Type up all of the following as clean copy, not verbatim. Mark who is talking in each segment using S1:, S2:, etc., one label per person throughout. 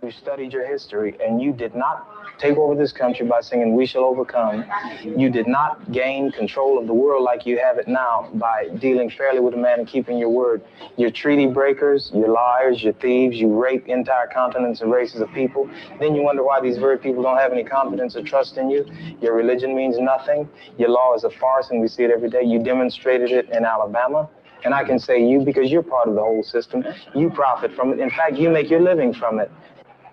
S1: You studied your history, and you did not take over this country by singing "We Shall Overcome." You did not gain control of the world like you have it now by dealing fairly with a man and keeping your word. You're treaty breakers, you're liars, you're thieves, you rape entire continents and races of people. Then you wonder why these very people don't have any confidence or trust in you. Your religion means nothing. Your law is a farce, and we see it every day. You demonstrated it in Alabama. And I can say you because you're part of the whole system. You profit from it. In fact, you make your living from it.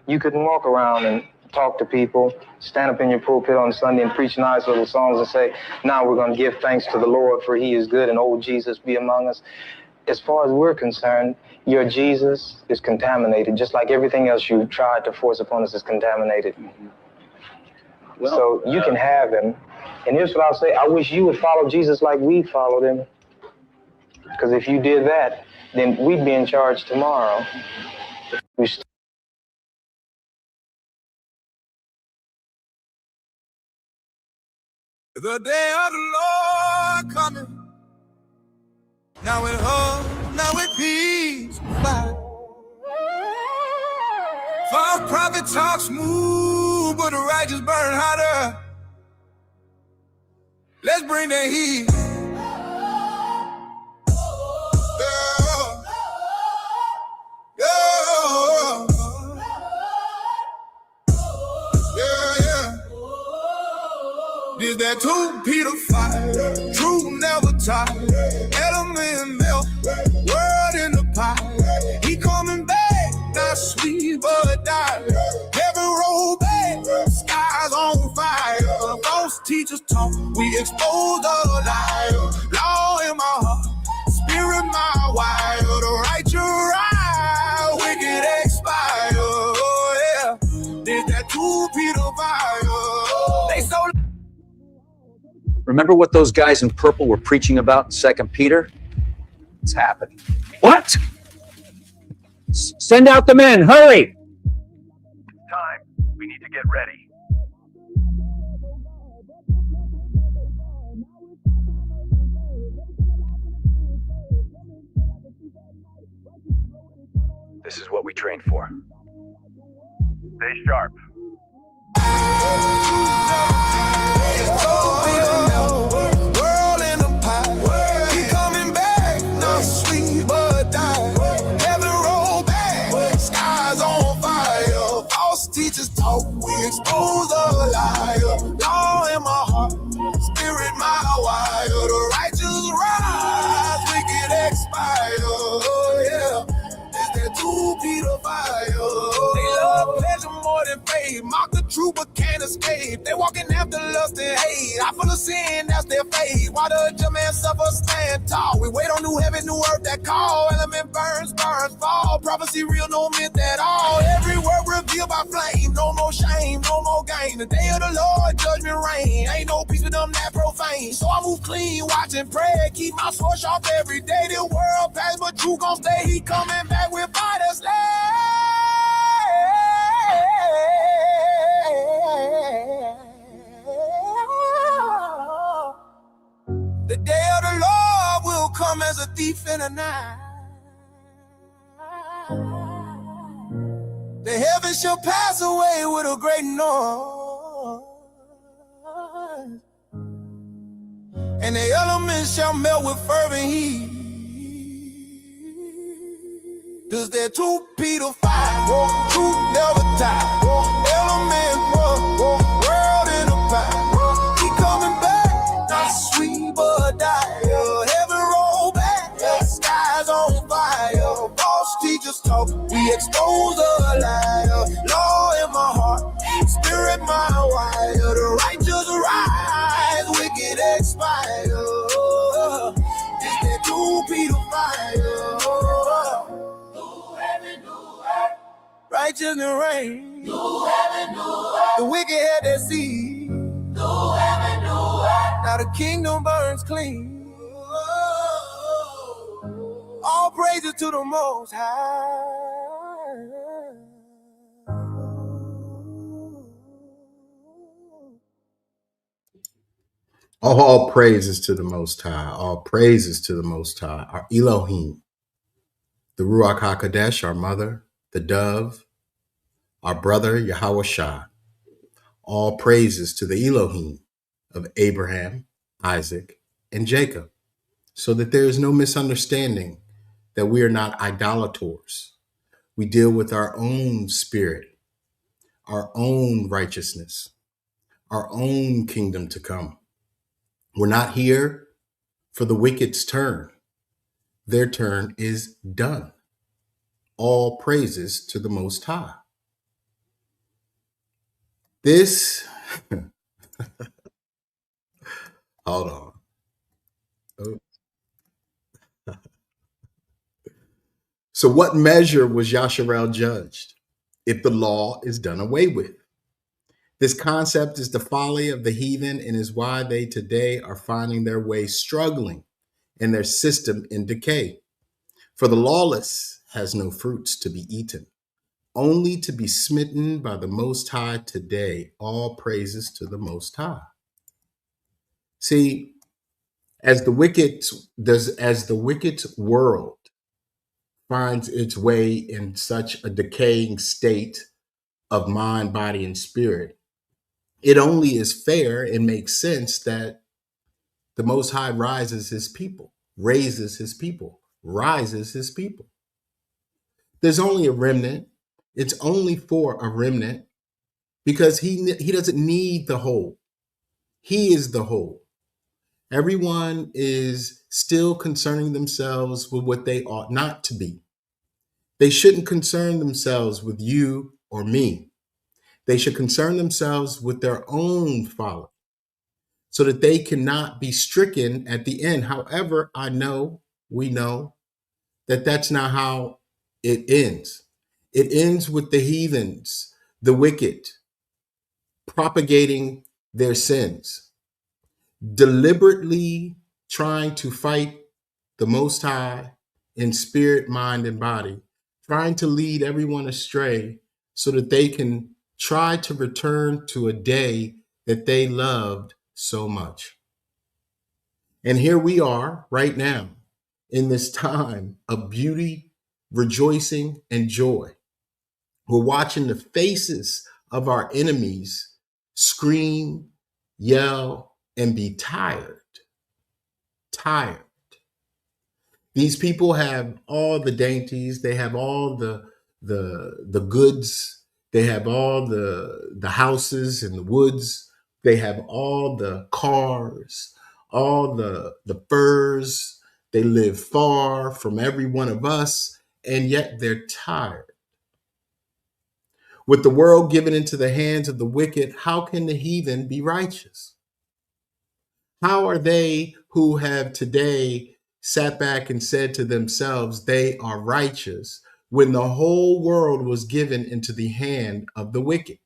S1: You couldn't walk around and talk to people, stand up in your pulpit on Sunday and preach nice little songs and say, now we're going to give thanks to the Lord for he is good and old Jesus be among us. As far as we're concerned, your Jesus is contaminated, just like everything else you tried to force upon us is contaminated. Well, so you can have him. And here's what I'll say. I wish you would follow Jesus like we followed him. Because if you did that, then we'd be in charge tomorrow.
S2: The day of the Lord coming. Now with hope, now with peace. False prophet talk smooth, but the righteous burn hotter. Let's bring the heat. Is that 2 Peter 5? True never tired. Element melt, word in the pot. He coming back, not sweet but die. Heaven roll back, skies on fire. False teachers talk, we expose the liar. Law in my heart, spirit my wire. The righteous ride, wicked expire. Oh yeah, is that 2 Peter 5? They so.
S3: Remember what those guys in purple were preaching about in 2 Peter? It's happening. What? Send out the men, hurry!
S4: It's time. We need to get ready. This is what we trained for. Stay sharp.
S2: World in a pie. He coming back, not sweet but die. Heaven roll back, skies on fire. False teachers talk, we expose the liar. Law in my heart, spirit my wire. The righteous rise, wicked expire. Oh yeah, it's that 2 Peter fire. They love pleasure more than faith. Mock the truth but can't escape. They walking after lust and hate. I full of sin, that's their fate. Why the just man suffer, stand tall. We wait on new heaven, new earth that call. Element burns, fall. Prophecy real, no myth at all. Every word revealed by flame. No more shame, no more gain. The day of the Lord, judgment reign. Ain't no peace with them that profane. So I move clean, watch and pray. Keep my sword sharp every day. The world pass, but true gon' stay. He coming back with fire slay. The day of the Lord will come as a thief in the night. The heavens shall pass away with a great noise, and the elements shall melt with fervent heat. Does that 2 Peter 5? Truth never die. Elements world in a pie. He coming back, not sweet but die. Heaven roll back, skies on fire. False teachers talk, we expose the liar. Law in my heart, spirit my wire. The righteous rise, wicked expire. Is that 2 Peter 5? Righteous and rain. New heaven, new earth. The wicked had their seed. New heaven, new earth. Now the kingdom burns clean. All praises to the Most High.
S5: All praises to the Most High. All praises to the Most High. Our Elohim, the Ruach HaKodesh, our mother, the dove, our brother Yahweh Shah. All praises to the Elohim of Abraham, Isaac, and Jacob, so that there is no misunderstanding that we are not idolators. We deal with our own spirit, our own righteousness, our own kingdom to come. We're not here for the wicked's turn. Their turn is done. All praises to the Most High. This, hold on. Oh. So what measure was Yasharel judged if the law is done away with? This concept is the folly of the heathen and is why they today are finding their way struggling and their system in decay. For the lawless has no fruits to be eaten, only to be smitten by the Most High today. All praises to the Most High. See, as the wicked world finds its way in such a decaying state of mind, body, and spirit, it only is fair and makes sense that the Most High raises his people. There's only a remnant. It's only for a remnant because he doesn't need the whole. He is the whole. Everyone is still concerning themselves with what they ought not to be. They shouldn't concern themselves with you or me. They should concern themselves with their own folly so that they cannot be stricken at the end. However, we know that that's not how it ends. It ends with the heathens, the wicked, propagating their sins, deliberately trying to fight the Most High in spirit, mind, and body, trying to lead everyone astray so that they can try to return to a day that they loved so much. And here we are right now in this time of beauty, rejoicing, and joy. We're watching the faces of our enemies scream, yell, and be tired. These people have all the dainties. They have all the goods. They have all the houses and the woods. They have all the cars, all the furs. They live far from every one of us, and yet they're tired. With the world given into the hands of the wicked, how can the heathen be righteous? How are they who have today sat back and said to themselves they are righteous when the whole world was given into the hand of the wicked?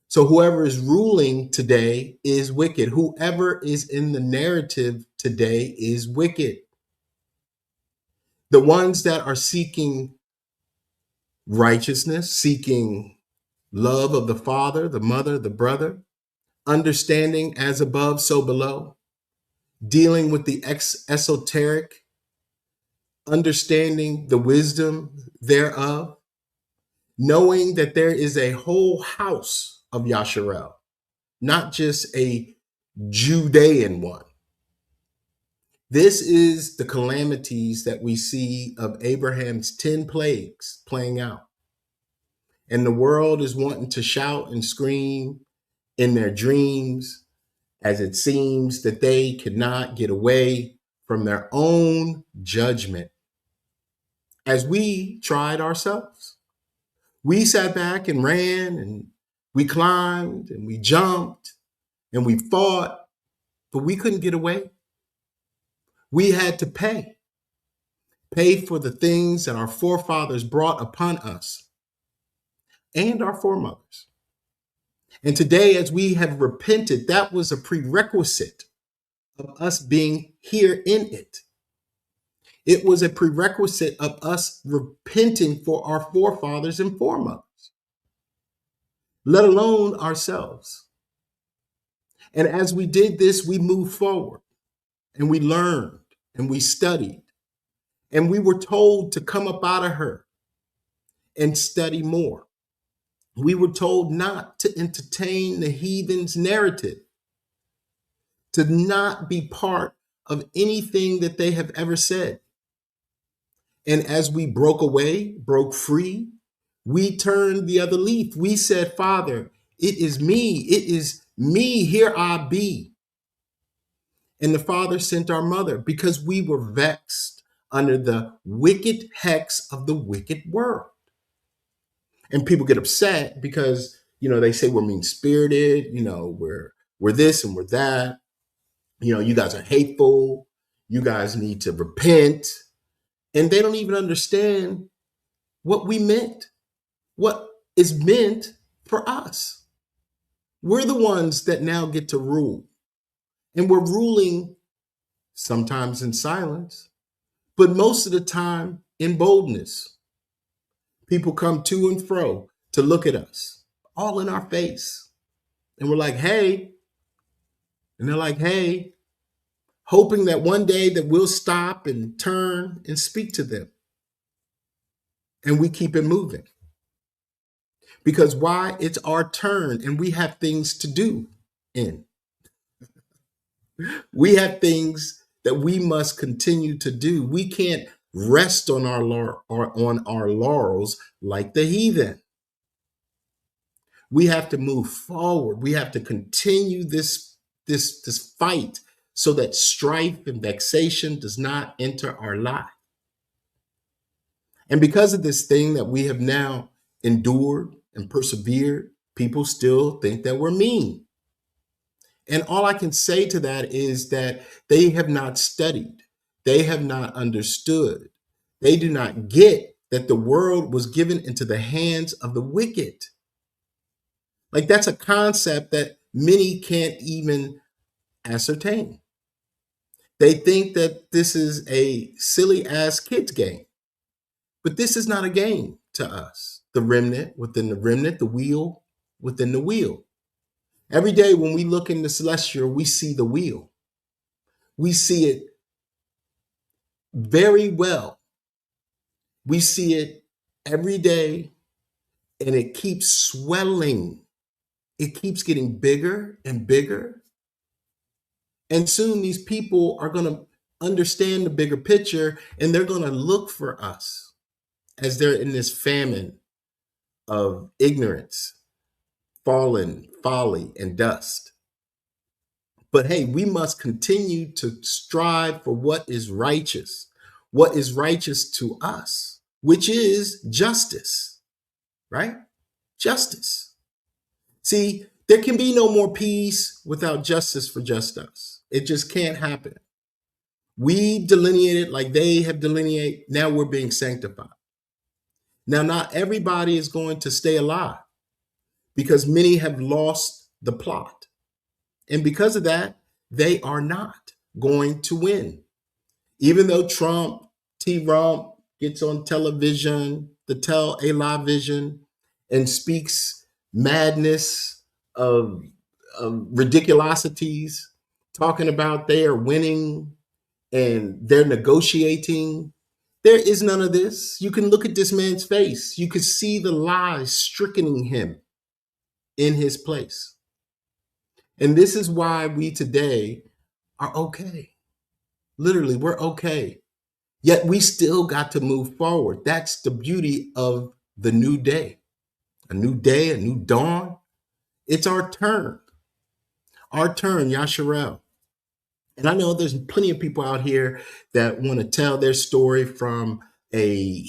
S5: So whoever is ruling today is wicked. Whoever is in the narrative today is wicked. The ones that are seeking righteousness, seeking love of the father, the mother, the brother, understanding as above, so below, dealing with the esoteric, understanding the wisdom thereof, knowing that there is a whole house of Yasharel, not just a Judean one. This is the calamities that we see of Abraham's 10 plagues playing out. And the world is wanting to shout and scream in their dreams as it seems that they cannot get away from their own judgment. As we tried ourselves, we sat back and ran and we climbed and we jumped and we fought, but we couldn't get away. We had to pay for the things that our forefathers brought upon us and our foremothers. And today, as we have repented, that was a prerequisite of us being here in it. It was a prerequisite of us repenting for our forefathers and foremothers, let alone ourselves. And as we did this, we moved forward and we learned and we studied and we were told to come up out of her and study more. We were told not to entertain the heathen's narrative, to not be part of anything that they have ever said. And as we broke away, broke free, we turned the other leaf. We said, Father, it is me, here I be. And the Father sent our mother because we were vexed under the wicked hex of the wicked world. And people get upset because, they say we're mean-spirited, we're this and we're that. You guys are hateful. You guys need to repent. And they don't even understand what we meant, what is meant for us. We're the ones that now get to rule. And we're ruling sometimes in silence, but most of the time in boldness. People come to and fro to look at us, all in our face. And we're like, hey. And they're like, hey, hoping that one day that we'll stop and turn and speak to them. And we keep it moving. Because why? It's our turn and we have things to do in. We have things that we must continue to do. We can't rest on our laurels like the heathen. We have to move forward. We have to continue this fight so that strife and vexation does not enter our life. And because of this thing that we have now endured and persevered, people still think that we're mean. And all I can say to that is that they have not studied. They have not understood. They do not get that the world was given into the hands of the wicked. Like, that's a concept that many can't even ascertain. They think that this is a silly ass kids game, but this is not a game to us. The remnant within the remnant, the wheel within the wheel. Every day when we look in the celestial, we see the wheel. We see it very well. We see it every day, and it keeps swelling. It keeps getting bigger and bigger. And soon these people are going to understand the bigger picture, and they're going to look for us as they're in this famine of ignorance, fallen, folly, and dust. But hey, we must continue to strive for what is righteous to us, which is justice, right? Justice. See, there can be no more peace without justice for just us. It just can't happen. We delineated like they have delineated. Now we're being sanctified. Now, not everybody is going to stay alive because many have lost the plot. And because of that, they are not going to win. Even though Trump, T-Rump, gets on television, the television, and speaks madness of ridiculosities, talking about they are winning and they're negotiating. There is none of this. You can look at this man's face. You can see the lies stricken him in his place. And this is why we today are okay. Literally, we're okay. Yet we still got to move forward. That's the beauty of the new day. A new day, a new dawn. It's our turn. Our turn, Yasharel. And I know there's plenty of people out here that want to tell their story from a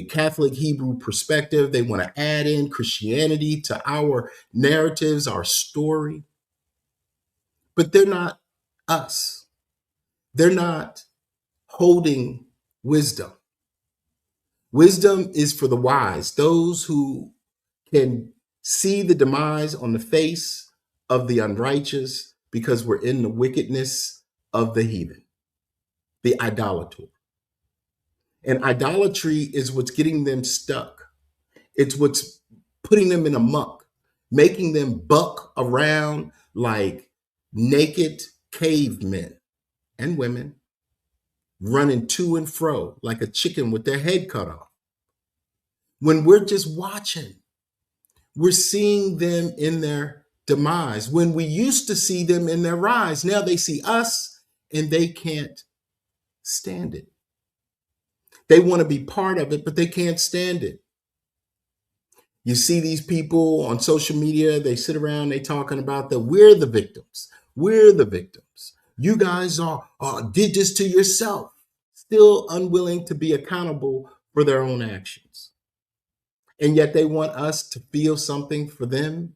S5: Catholic Hebrew perspective. They want to add in Christianity to our narratives, our story. But they're not us. They're not holding wisdom. Wisdom is for the wise, those who can see the demise on the face of the unrighteous because we're in the wickedness of the heathen, the idolater. And idolatry is what's getting them stuck. It's what's putting them in a muck, making them buck around like naked cavemen and women, running to and fro like a chicken with their head cut off. When we're just watching We're seeing them in their demise when we used to see them in their rise. Now they see us and they can't stand it. They want to be part of it, but they can't stand it. You see these people on social media, they sit around, they talking about that we're the victims. We're the victims. You guys did this to yourself, still unwilling to be accountable for their own actions. And yet they want us to feel something for them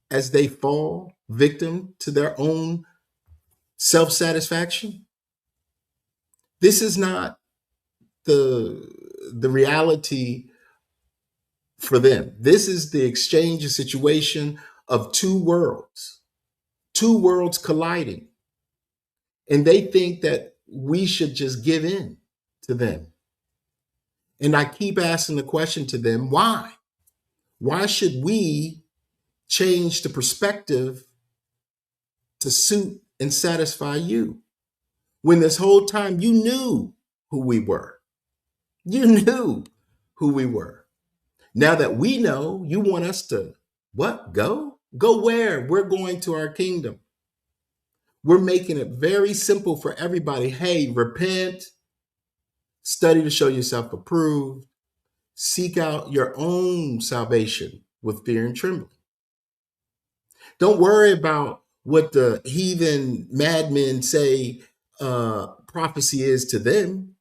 S5: as they fall victim to their own self-satisfaction. This is not the reality for them. This is the exchange, a situation of two worlds colliding. And they think that we should just give in to them. And I keep asking the question to them, why? Why should we change the perspective to suit and satisfy you? When this whole time you knew who we were. You knew who we were. Now that we know, you want us to, what? Go? Go where? We're going to our kingdom. We're making it very simple for everybody. Hey, repent, study to show yourself approved, seek out your own salvation with fear and trembling. Don't worry about what the heathen madmen say prophecy is to them.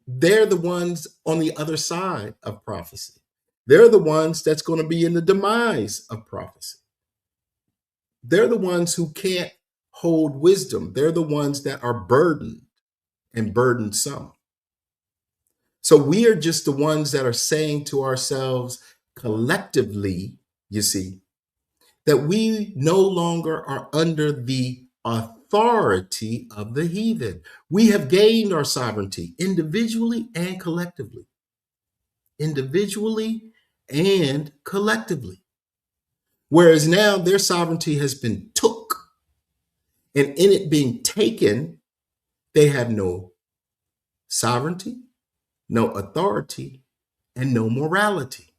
S5: They're the ones on the other side of prophecy. They're the ones that's going to be in the demise of prophecy. They're the ones who can't hold wisdom. They're the ones that are burdened and burdensome. So we are just the ones that are saying to ourselves collectively, you see, that we no longer are under the authority of the heathen. We have gained our sovereignty individually and collectively. Individually and collectively. Whereas now their sovereignty has been took, and in it being taken, they have no sovereignty, no authority, and no morality.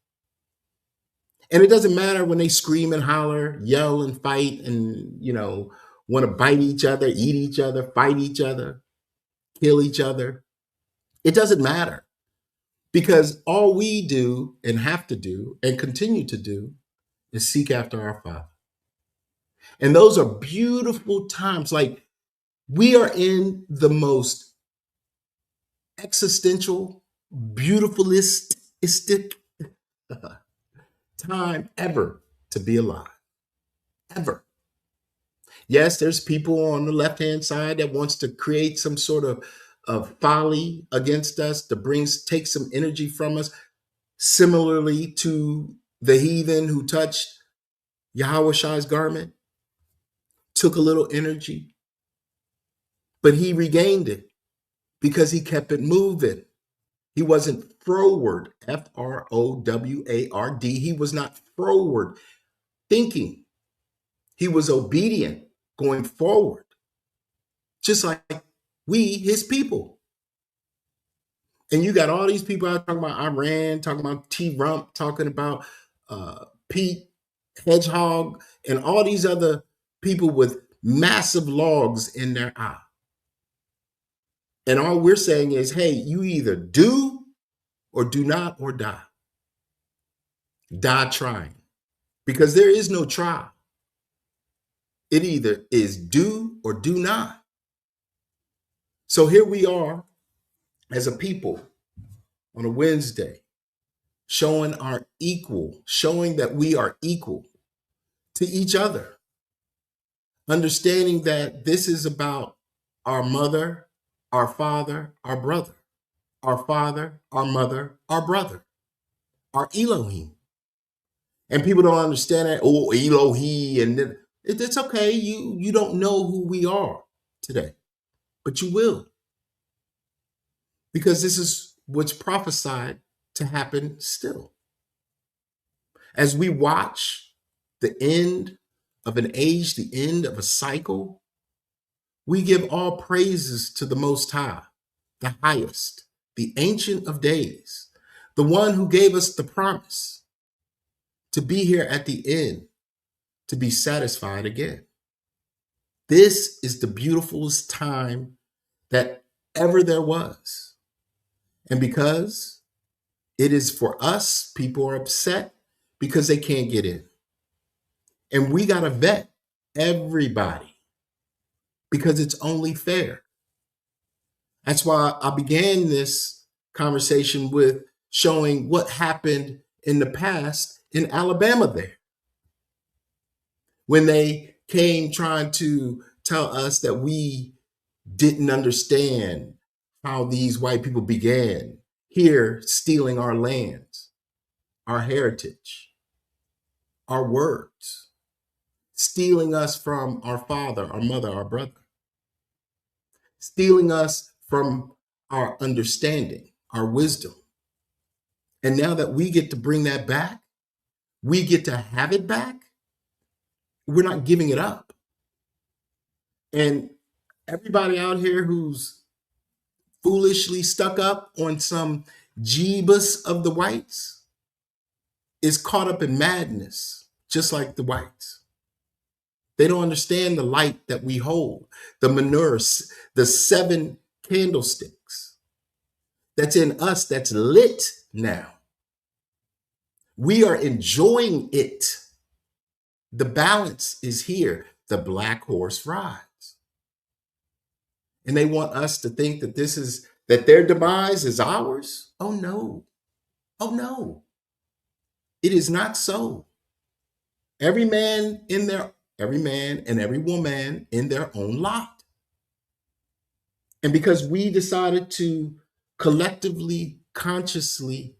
S5: And it doesn't matter when they scream and holler, yell and fight, and, want to bite each other, eat each other, fight each other, kill each other. It doesn't matter, because all we do and have to do and continue to do is seek after our Father. And those are beautiful times. Like, we are in the most existential, beautifulistic time ever to be alive. Ever. Yes, there's people on the left-hand side that wants to create some sort of folly against us, to take some energy from us, similarly to the heathen who touched Yahweh's garment, took a little energy, but he regained it because he kept it moving. He wasn't froward, Froward. He was not froward thinking. He was obedient going forward, just like we, his people. And you got all these people out talking about Iran, talking about T-Rump, talking about Pete Hedgehog, and all these other people with massive logs in their eye. And all we're saying is, hey, you either do or do not, or die. Die trying. Because there is no try. It either is do or do not. So here we are as a people on a Wednesday, showing that we are equal to each other. Understanding that this is about our mother, our father, our brother. Our father, our mother, our brother, our Elohim. And people don't understand that, oh, Elohi, and it's okay. You don't know who we are today, but you will. Because this is what's prophesied to happen still. As we watch the end of an age, the end of a cycle, we give all praises to the Most High, the highest, the Ancient of Days, the one who gave us the promise to be here at the end, to be satisfied again. This is the beautifulest time that ever there was. And because it is for us, people are upset because they can't get in. And we got to vet everybody because it's only fair. That's why I began this conversation with showing what happened in the past in Alabama there. When they came trying to tell us that we didn't understand how these white people began here stealing our lands, our heritage, our words, stealing us from our father, our mother, our brother, stealing us from our understanding, our wisdom. And now that we get to bring that back, we get to have it back, we're not giving it up. And everybody out here who's foolishly stuck up on some Jeebus of the whites is caught up in madness, just like the whites. They don't understand the light that we hold, the menorah, the 7 candlesticks that's in us, that's lit now. We are enjoying it. The balance is here. The black horse rides. And they want us to think that that their demise is ours. Oh no. Oh no. It is not so. Every man and every woman in their own lot. And because we decided to collectively, consciously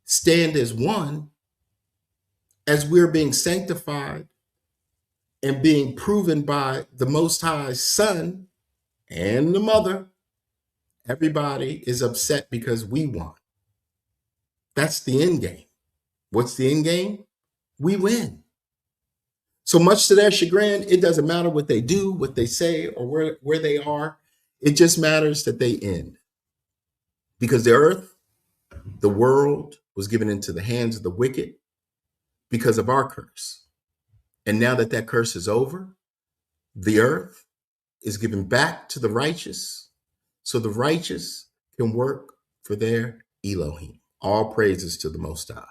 S5: stand as one, as we're being sanctified and being proven by the Most High's Son and the Mother, everybody is upset because we won. That's the end game. What's the end game? We win. So much to their chagrin, it doesn't matter what they do, what they say, or where they are. It just matters that they end. Because the earth, the world, was given into the hands of the wicked because of our curse. And now that that curse is over, the earth is given back to the righteous, so the righteous can work for their Elohim. All praises to the Most High.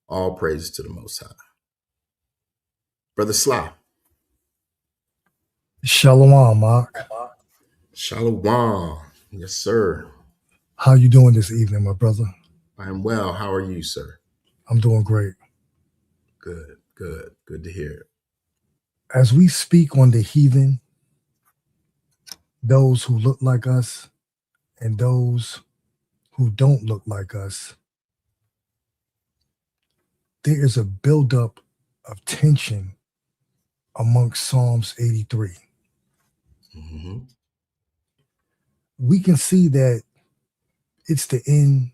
S5: All praises to the Most High. Brother Sly.
S6: Shalom, Mark.
S5: Shalom. Yes, sir.
S6: How you doing this evening, my brother?
S5: I am well. How are you, sir?
S6: I'm doing great.
S5: Good, good. Good to hear.
S6: As we speak on the heathen, those who look like us and those who don't look like us, there is a buildup of tension amongst Psalms 83.
S5: Mm-hmm.
S6: We can see that it's the end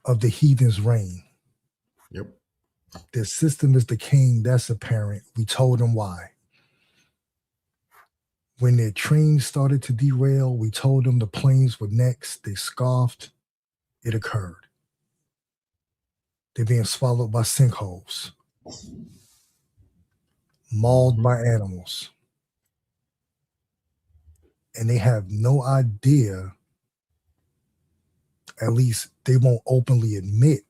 S6: of the heathen's reign.
S5: Yep.
S6: Their system is the king, that's apparent. We told them why. When their trains started to derail, we told them the planes were next. They scoffed. It occurred. They're being swallowed by sinkholes, mauled by animals. And they have no idea, at least they won't openly admit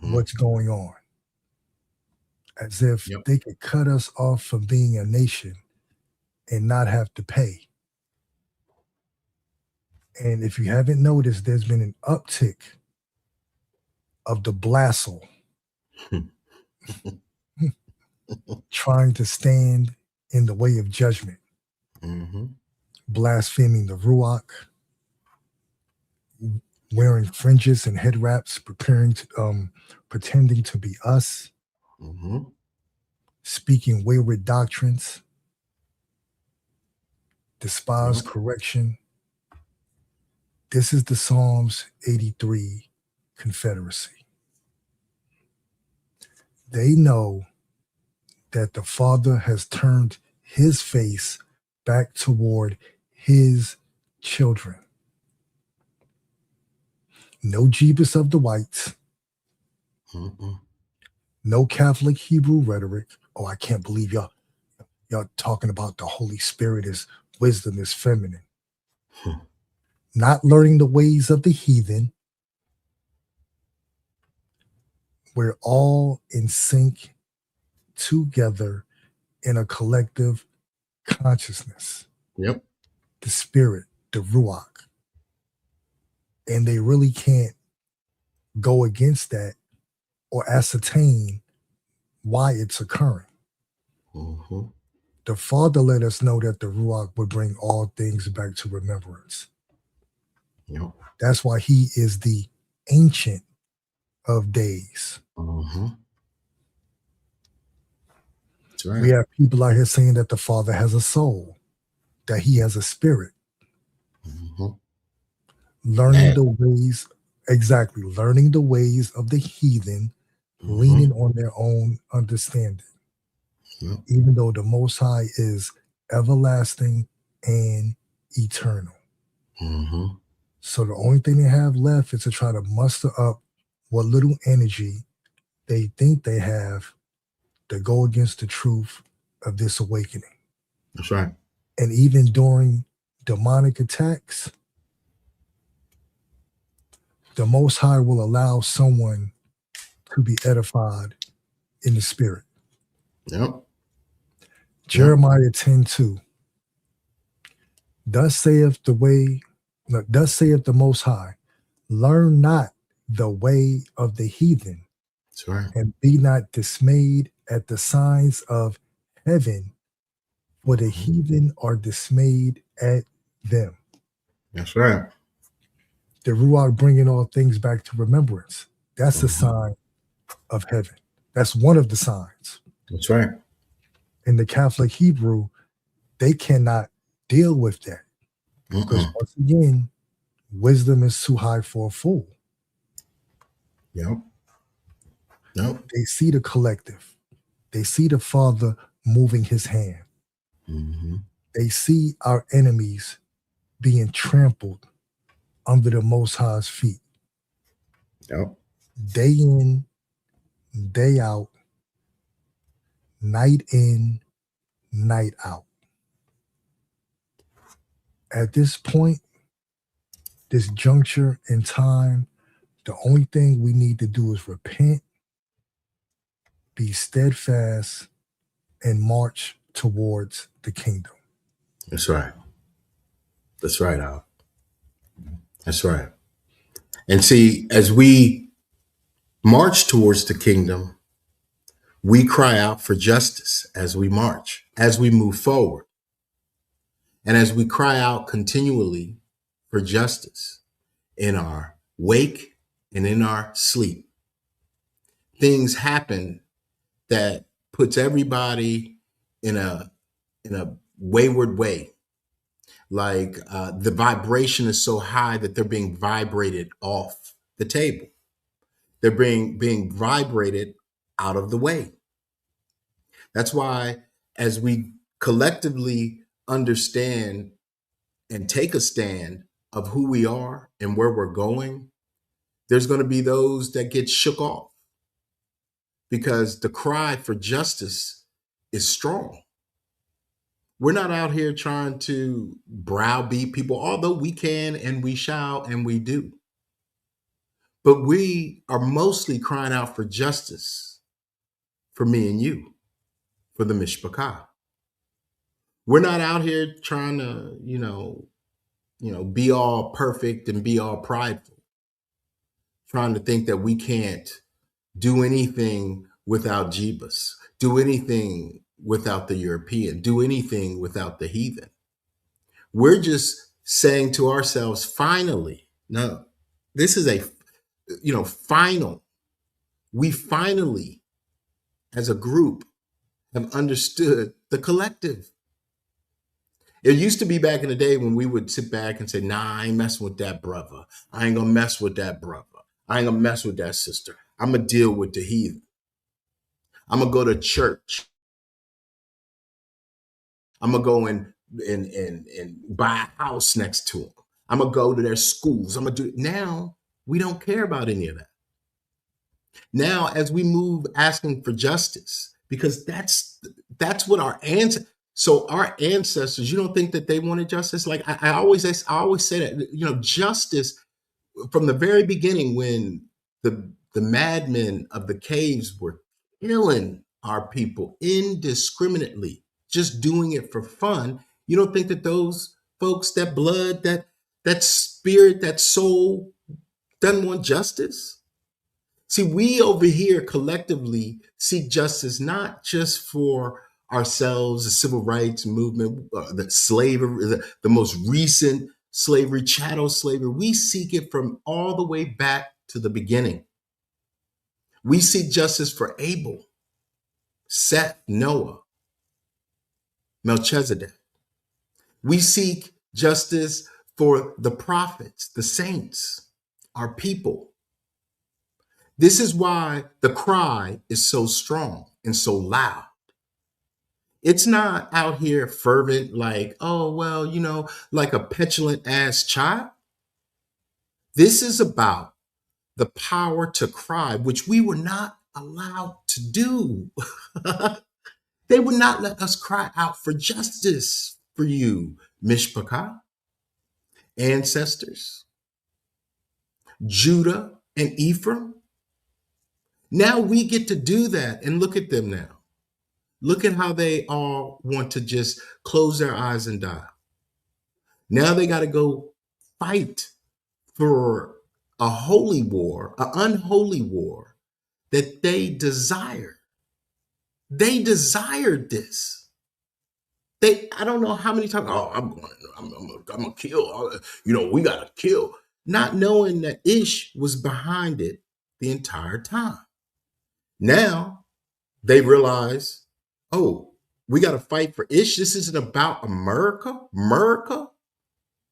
S6: what's going on. As if they could cut us off from being a nation and not have to pay. And if you haven't noticed, there's been an uptick of the blassel trying to stand in the way of judgment, blaspheming the Ruach, wearing fringes and head wraps, pretending to be us, speaking wayward doctrines, despise correction. This is the Psalms 83 confederacy. They know that the Father has turned his face back toward his children. No Jeebus of the whites, No Catholic Hebrew rhetoric. Oh, I can't believe y'all talking about the Holy Spirit is wisdom is feminine. Not learning the ways of the heathen. We're all in sync together in a collective consciousness.
S5: Yep.
S6: The spirit, the ruach. And they really can't go against that or ascertain why it's occurring.
S5: Mm-hmm.
S6: The Father let us know that the ruach would bring all things back to remembrance.
S5: Yep.
S6: That's why he is the ancient of days.
S5: Mm-hmm. That's right.
S6: We have people out here saying that the Father has a soul, that he has a spirit.
S5: Mm-hmm.
S6: Learning the ways, exactly, learning the ways of the heathen, leaning on their own understanding.
S5: Yep.
S6: Even though the Most High is everlasting and eternal.
S5: Mm-hmm.
S6: So the only thing they have left is to try to muster up what little energy they think they have to go against the truth of this awakening.
S5: That's right.
S6: And even during demonic attacks, the Most High will allow someone to be edified in the spirit.
S5: Yep.
S6: Jeremiah 10:2. Thus saith the Most High, learn not the way of the heathen,
S5: That's right.
S6: and be not dismayed at the signs of heaven, for the heathen are dismayed at them.
S5: That's right.
S6: The Ruach bringing all things back to remembrance. That's a sign of heaven. That's one of the signs.
S5: That's right.
S6: In the Catholic Hebrew, they cannot deal with that. Because once again, wisdom is too high for a fool.
S5: Yep. Yep.
S6: They see the collective. They see the Father moving his hand.
S5: Mm-hmm.
S6: They see our enemies being trampled under the Most High's feet.
S5: Yep.
S6: Day in, day out, night in, night out. At this point, this juncture in time, the only thing we need to do is repent, be steadfast, and march towards the kingdom.
S5: That's right. That's right, Al. That's right. And see, as we march towards the kingdom, we cry out for justice as we march, as we move forward. And as we cry out continually for justice in our wake and in our sleep, things happen that puts everybody in a wayward way. Like the vibration is so high that they're being vibrated off the table. They're being vibrated out of the way. That's why as we collectively understand and take a stand of who we are and where we're going, there's going to be those that get shook off because the cry for justice is strong. We're not out here trying to browbeat people, although we can and we shall and we do. But we are mostly crying out for justice for me and you, for the Mishpachah. We're not out here trying to, be all perfect and be all prideful, trying to think that we can't do anything without Jebus, do anything without the European, do anything without the heathen. We're just saying to ourselves, finally, no, this is a, final. We finally, as a group, have understood the collective. It used to be back in the day when we would sit back and say, nah, I ain't messing with that brother. I ain't gonna mess with that brother. I ain't gonna mess with that sister. I'm gonna deal with the heathen. I'm gonna go to church. I'm gonna go and buy a house next to them. I'm gonna go to their schools. I'm gonna do it. Now we don't care about any of that. Now, as we move asking for justice, because that's what our ancestors. So our ancestors, you don't think that they wanted justice? Like I always say that, you know, justice from the very beginning, when the madmen of the caves were killing our people indiscriminately, just doing it for fun. You don't think that those folks, that blood, that spirit, that soul, doesn't want justice? See, we over here collectively seek justice not just for ourselves, the civil rights movement, the slavery, the most recent slavery, chattel slavery. We seek it from all the way back to the beginning. We seek justice for Abel, Seth, Noah, Melchizedek. We seek justice for the prophets, the saints, our people. This is why the cry is so strong and so loud. It's not out here fervent like, oh, well, you know, like a petulant ass child. This is about the power to cry, which we were not allowed to do. They would not let us cry out for justice for you, Mishpachah, ancestors, Judah and Ephraim. Now we get to do that, and look at them now. Look at how they all want to just close their eyes and die. Now they got to go fight for a holy war, an unholy war that they desire. They desired this. I don't know how many times, oh, I'm gonna kill. You know, we gotta kill. Not knowing that Ish was behind it the entire time. Now they realize, oh, we got to fight for Ish. This isn't about America.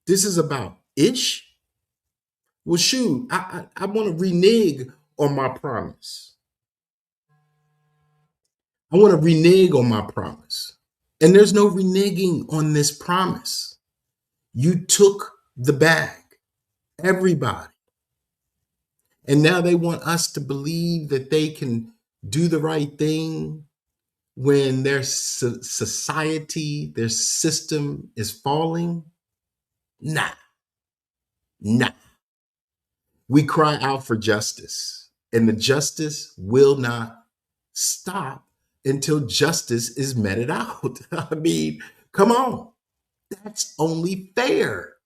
S5: This is about Ish. Well, shoot, I want to renege on my promise. I want to renege on my promise. And there's no reneging on this promise. You took the bag, everybody. And now they want us to believe that they can do the right thing when their society, their system is falling. Nah. We cry out for justice, and the justice will not stop until justice is meted out. I mean, come on. That's only fair.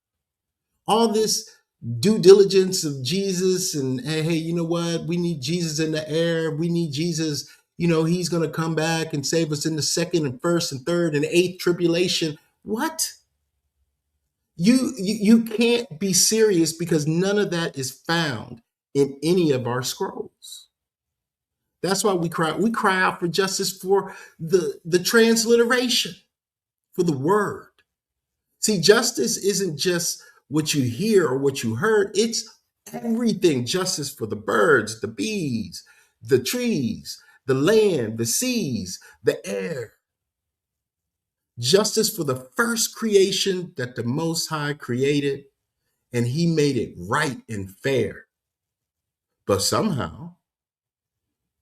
S5: All this due diligence of Jesus and, hey, you know what? We need Jesus in the air. We need Jesus. You know, he's going to come back and save us in the second and first and third and eighth tribulation. What? You can't be serious, because none of that is found in any of our scrolls. That's why we cry out for justice for the transliteration, for the word. See, justice isn't just what you hear or what you heard. It's everything. Justice for the birds, the bees, the trees, the land, the seas, the air. Justice for the first creation that the Most High created, and he made it right and fair. But somehow,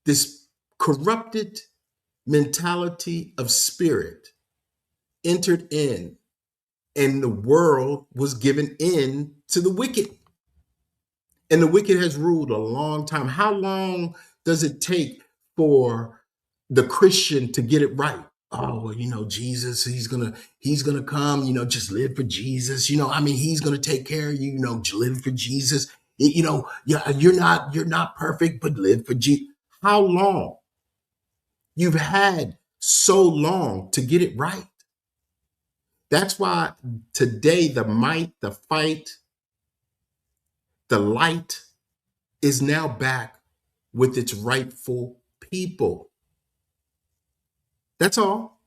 S5: this corrupted mentality of spirit entered in, and the world was given in to the wicked. And the wicked has ruled a long time. How long does it take for the Christian to get it right? Oh, well, you know, Jesus, he's gonna come, you know, just live for Jesus. You know, I mean, he's gonna take care of you, you know, live for Jesus. You know, yeah, you're not perfect, but live for Jesus. How long? You've had so long to get it right. That's why today the might, the fight, the light is now back with its rightful people. That's all.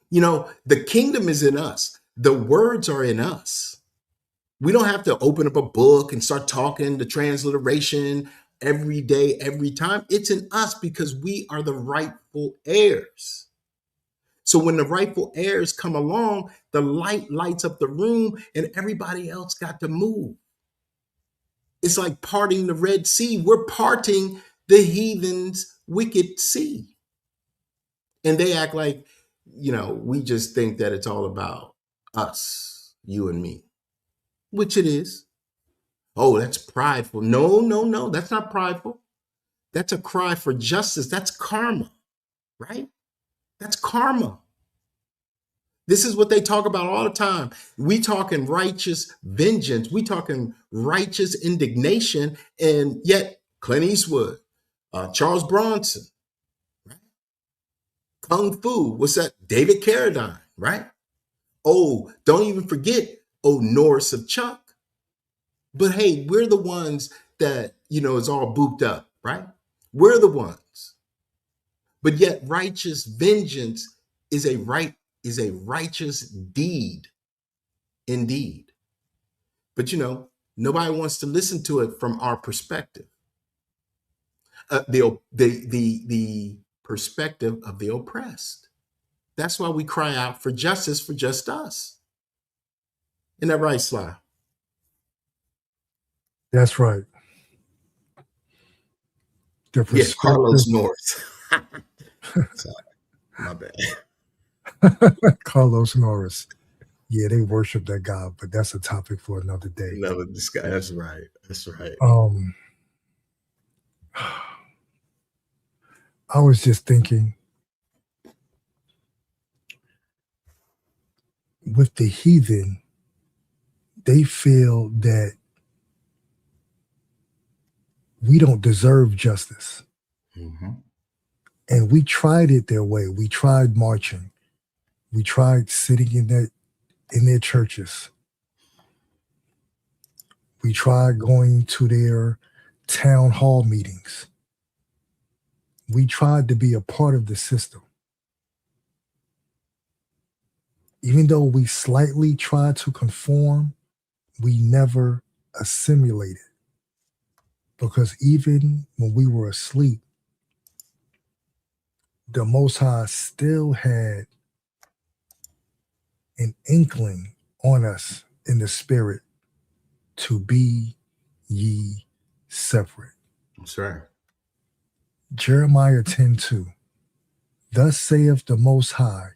S5: You know, the kingdom is in us. The words are in us. We don't have to open up a book and start talking the transliteration every day, every time. It's in us because we are the rightful heirs. So when the rightful heirs come along, the light lights up the room and everybody else got to move. It's like parting the Red Sea. We're parting the heathen's wicked sea. And they act like, we just think that it's all about us, you and me, which it is. Oh, that's prideful. No, no, no, that's not prideful. That's a cry for justice. That's karma, right? That's karma. This is what they talk about all the time. We talking righteous vengeance. We talking righteous indignation. And yet Clint Eastwood, Charles Bronson, right? Kung Fu, what's that? David Carradine, right? Oh, don't even forget, Norris of Chuck. But hey, we're the ones that, is all booped up, right? We're the ones. But yet righteous vengeance is a righteous deed indeed. But nobody wants to listen to it from our perspective. The perspective of the oppressed. That's why we cry out for justice for just us. Isn't that right, Sly?
S6: That's right.
S5: Yes, Carlos Norris. Sorry, my bad.
S6: Carlos Norris. Yeah, they worship that God, but that's a topic for another day.
S5: This guy. That's right. That's right.
S6: I was just thinking, with the heathen, they feel that we don't deserve justice.
S5: Mm-hmm.
S6: And we tried it their way. We tried marching. We tried sitting in their churches. We tried going to their town hall meetings. We tried to be a part of the system. Even though we slightly tried to conform, we never assimilated. Because even when we were asleep, the Most High still had an inkling on us in the spirit to be ye separate.
S5: That's right.
S6: Jeremiah 10:2. Thus saith the Most High,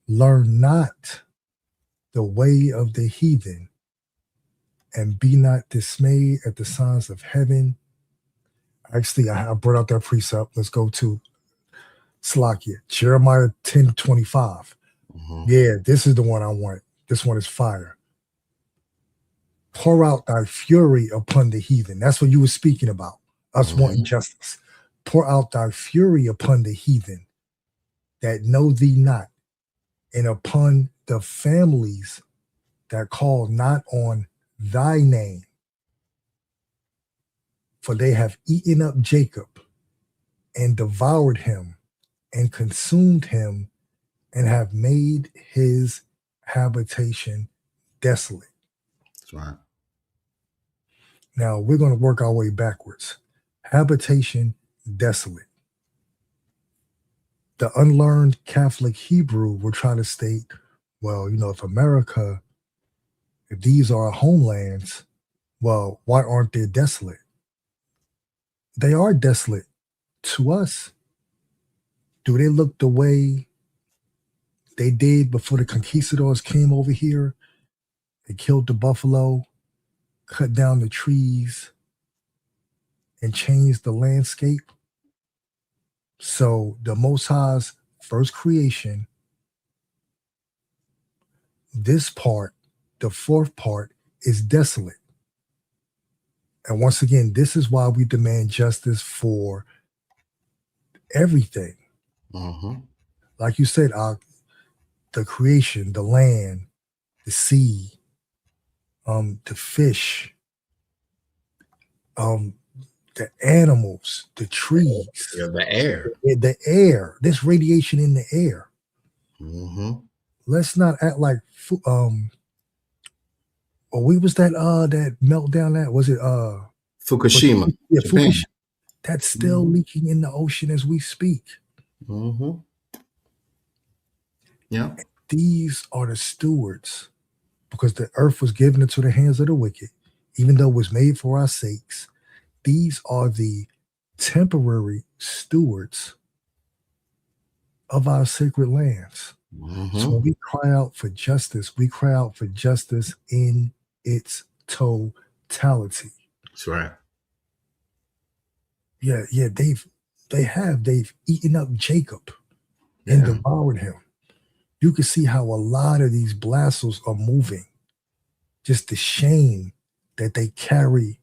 S6: learn not the way of the heathen, and be not dismayed at the signs of heaven. Actually, I brought out that precept. Let's go to Slakia, Jeremiah 10:25.
S5: Mm-hmm.
S6: Yeah, this is the one I want. This one is fire. Pour out thy fury upon the heathen. That's what you were speaking about, us wanting justice. Pour out thy fury upon the heathen that know thee not, and upon the families that call not on thy name. For they have eaten up Jacob and devoured him and consumed him and have made his habitation desolate.
S5: That's right.
S6: Now we're going to work our way backwards. Habitation desolate. The unlearned Catholic Hebrew will try to state, well, if these are our homelands, well, why aren't they desolate? They are desolate to us. Do they look the way they did before the conquistadors came over here? They killed the buffalo, cut down the trees, and changed the landscape. So the Most High's first creation, this part, the fourth part, is desolate. And once again, this is why we demand justice for everything.
S5: Mm-hmm.
S6: Like you said, the creation, the land, the sea, the fish, the animals, the trees,
S5: the air,
S6: this radiation in the air.
S5: Mm-hmm.
S6: Let's not act like we was that meltdown that was it
S5: Fukushima.
S6: Fukushima. That's still leaking in the ocean as we speak.
S5: Mm-hmm. Yeah.
S6: These are the stewards, because the earth was given into the hands of the wicked. even though it was made for our sakes, these are the temporary stewards of our sacred lands. So when we cry out for justice, we cry out for justice in its totality.
S5: That's right.
S6: Yeah, they've eaten up Jacob and devoured him. You can see how a lot of these blasters are moving. Just the shame that they carry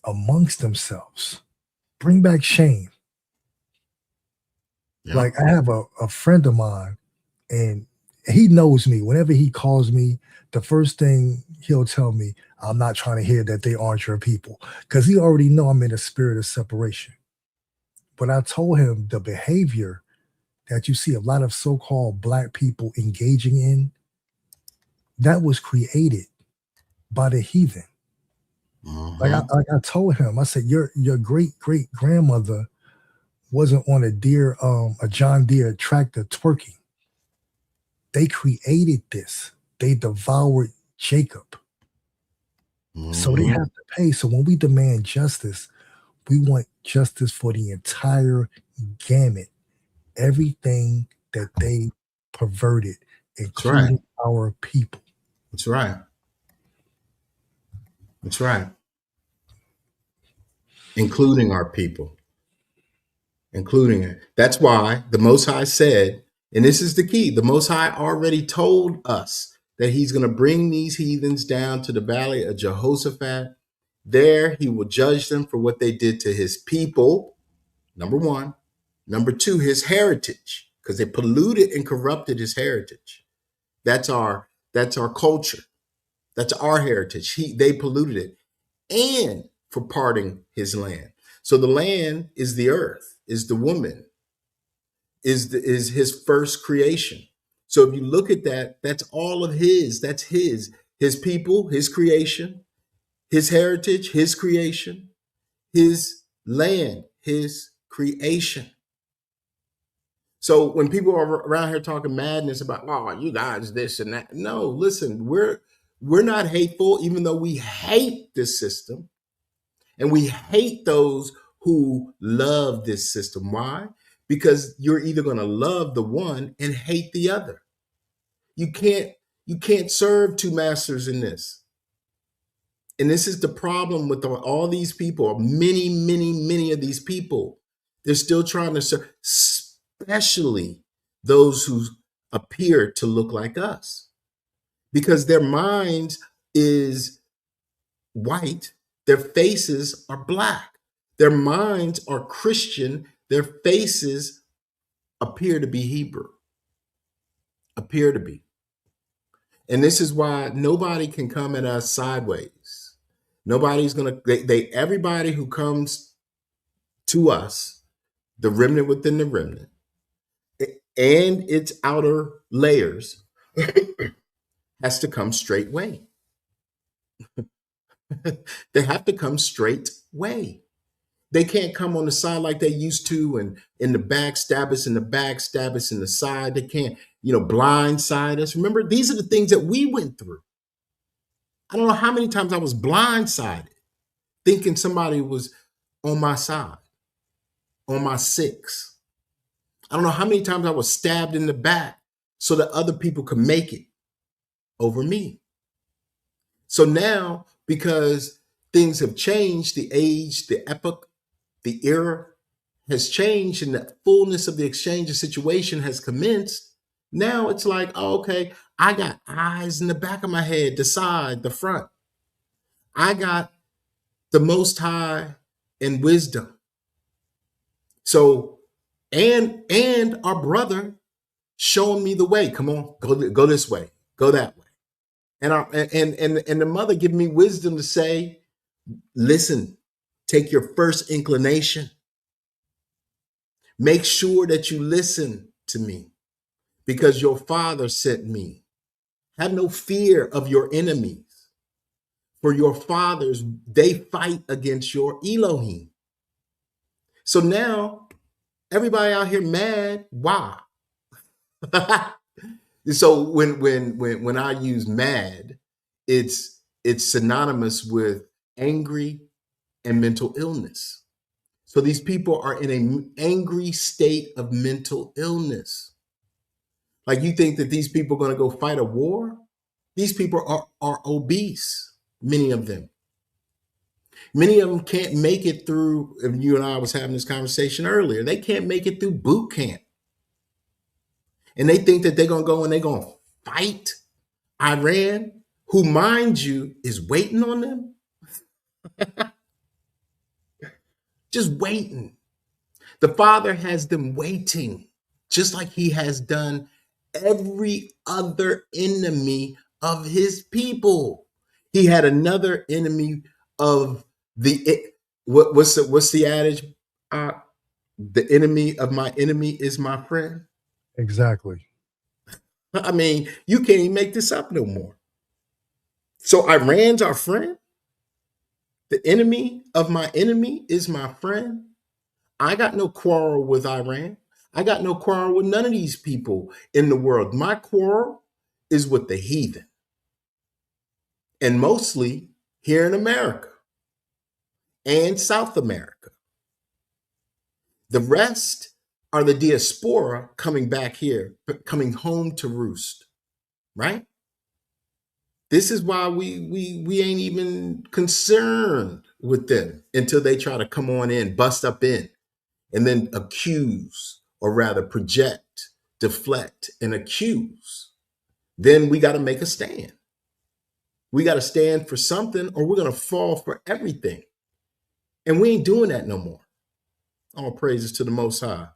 S6: amongst themselves. Bring back shame.
S5: Yeah.
S6: Like I have a friend of mine, and he knows me. Whenever he calls me, the first thing he'll tell me, I'm not trying to hear that they aren't your people, because he already know I'm in a spirit of separation. But I told him the behavior that you see a lot of so-called black people engaging in, that was created by the heathen. Like I told him, I said, your great grandmother wasn't on a John Deere tractor twerking. They created this. They devoured Jacob. So they have to pay. So when we demand justice, we want justice for the entire gamut, everything that they perverted, including our people.
S5: That's right. That's right. Including our people. Including it. That's why the Most High said, and this is the key, the Most High already told us that he's going to bring these heathens down to the valley of Jehoshaphat. There he will judge them for what they did to his people, number one. Number two, his heritage, because they polluted and corrupted his heritage. That's our culture. That's our heritage. They polluted it. And for parting his land. So the land is the earth, is the woman, is his first creation. So if you look at that, that's all of his. That's his people, his creation, his heritage, his creation, his land, his creation. So when people are around here talking madness about, oh, you guys this and that. No, listen, we're not hateful, even though we hate this system. And we hate those who love this system. Why? Because you're either going to love the one and hate the other. You can't serve two masters in this. And this is the problem with all these people, many of these people. They're still trying to serve, especially those who appear to look like us, because their minds is white. Their faces are black. Their minds are Christian. Their faces appear to be Hebrew. Appear to be. And this is why nobody can come at us sideways. Nobody's going to, everybody who comes to us, the remnant within the remnant, and its outer layers, has to come straight way. They have to come straight way. They can't come on the side like they used to, and in the back, stab us in the back, stab us in the side. They can't, blindside us. Remember, these are the things that we went through. I don't know how many times I was blindsided, thinking somebody was on my side, on my six. I don't know how many times I was stabbed in the back so that other people could make it over me. So now, because things have changed, the age, the epoch, the era has changed, and the fullness of the exchange of situation has commenced. Now it's like, oh, okay, I got eyes in the back of my head, the side, the front. I got the Most High and wisdom. So, and our brother showing me the way. Come on, go this way, go that way. And the mother giving me wisdom to say, listen, take your first inclination. Make sure that you listen to me, because your father sent me. Have no fear of your enemies, for your fathers, they fight against your Elohim. So now everybody out here mad. Why? So when I use mad, it's it's synonymous with angry and mental illness. So these people are in an angry state of mental illness. Like, you think that these people are going to go fight a war? These people are obese, many of them. Many of them can't make it through, and you and I was having this conversation earlier, they can't make it through boot camp. And they think that they're going to go and they're going to fight Iran, who, mind you, is waiting on them. Just waiting. The Father has them waiting, just like he has done every other enemy of his people. He had another enemy of what's the adage? The enemy of my enemy is my friend.
S6: Exactly.
S5: I mean, you can't even make this up no more. So Iran's our friend. The enemy of my enemy is my friend. I got no quarrel with Iran. I got no quarrel with none of these people in the world. My quarrel is with the heathen. And mostly here in America and South America. The rest are the diaspora coming back here, coming home to roost, right? This is why we ain't even concerned with them until they try to come on in, bust up in, and then accuse, or rather project, deflect, and accuse. Then we got to make a stand. We got to stand for something, or we're going to fall for everything. And we ain't doing that no more. All praises to the Most High.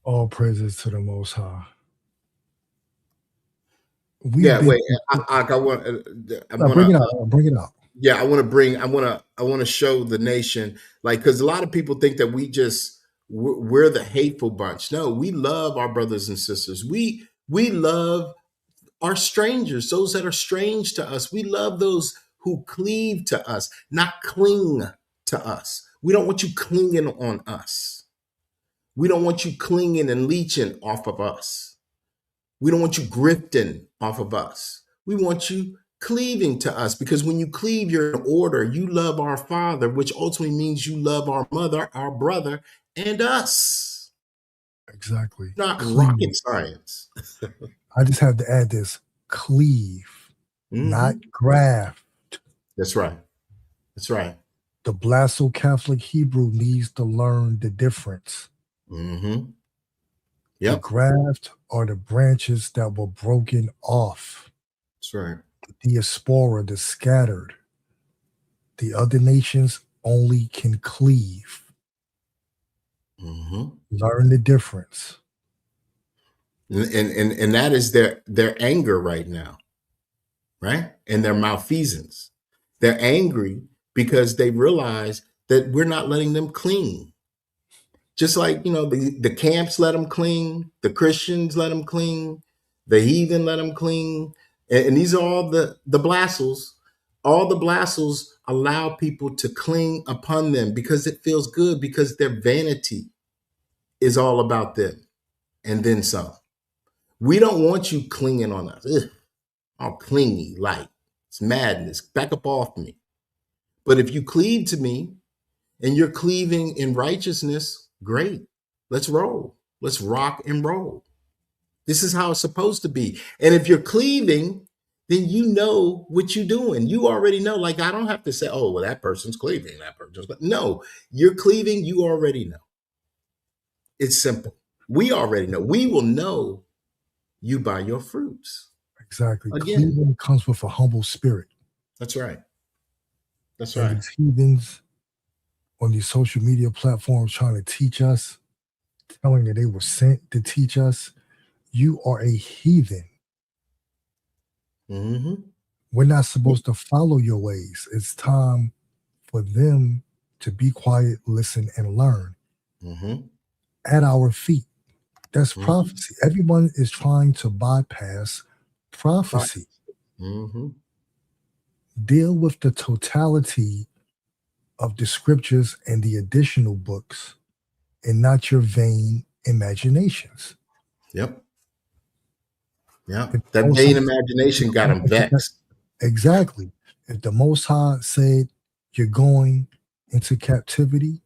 S6: All praises to the Most High.
S5: Wait. I want
S6: bring it out. Bring it out.
S5: Yeah, I want to show the nation, like, because a lot of people think that we're the hateful bunch. No, we love our brothers and sisters. We love our strangers, those that are strange to us. We love those who cleave to us, not cling to us. We don't want you clinging on us. We don't want you clinging and leeching off of us. We don't want you grifting off of us. We want you cleaving to us, because when you cleave, you're in order. You love our Father, which ultimately means you love our mother, our brother, and us.
S6: Exactly.
S5: Not
S6: Cleave.
S5: rocket science.
S6: I just have to add this: cleave, not graft.
S5: That's right. That's right.
S6: The Blasso Catholic Hebrew needs to learn the difference.
S5: Yep.
S6: The graft are the branches that were broken off.
S5: That's right.
S6: The diaspora, the scattered. The other nations only can cleave. Learn the difference.
S5: And that is their anger right now, right? And their malfeasance. They're angry because they realize that we're not letting them clean. Just like, the camps let them cling, the Christians let them cling, the heathen let them cling. And these are all the blassels. All the blassels allow people to cling upon them because it feels good, because their vanity is all about them and then some. We don't want you clinging on us. Ugh, all clingy, like it's madness. Back up off me. But if you cleave to me and you're cleaving in righteousness, great. Let's roll. Let's rock and roll. This is how it's supposed to be. And if you're cleaving, then you know what you're doing. You already know. Like, I don't have to say, oh, well, that person's cleaving. That person's no, you're cleaving. You already know. It's simple. We already know. We will know you by your fruits.
S6: Exactly.
S5: Again.
S6: Cleaving comes with a humble spirit.
S5: That's right. That's
S6: and
S5: right.
S6: These heathens on these social media platforms trying to teach us, telling that they were sent to teach us, you are a heathen. We're not supposed to follow your ways. It's time for them to be quiet, listen, and learn at our feet. That's prophecy. Everyone is trying to bypass prophecy. Deal with the totality of the scriptures and the additional books, and not your vain imaginations.
S5: Yep. Yeah.
S6: If the
S5: That
S6: Most
S5: vain
S6: High said
S5: imagination
S6: you're
S5: got
S6: going
S5: him
S6: into
S5: vexed.
S6: exactly. If the Most High said you're going into captivity,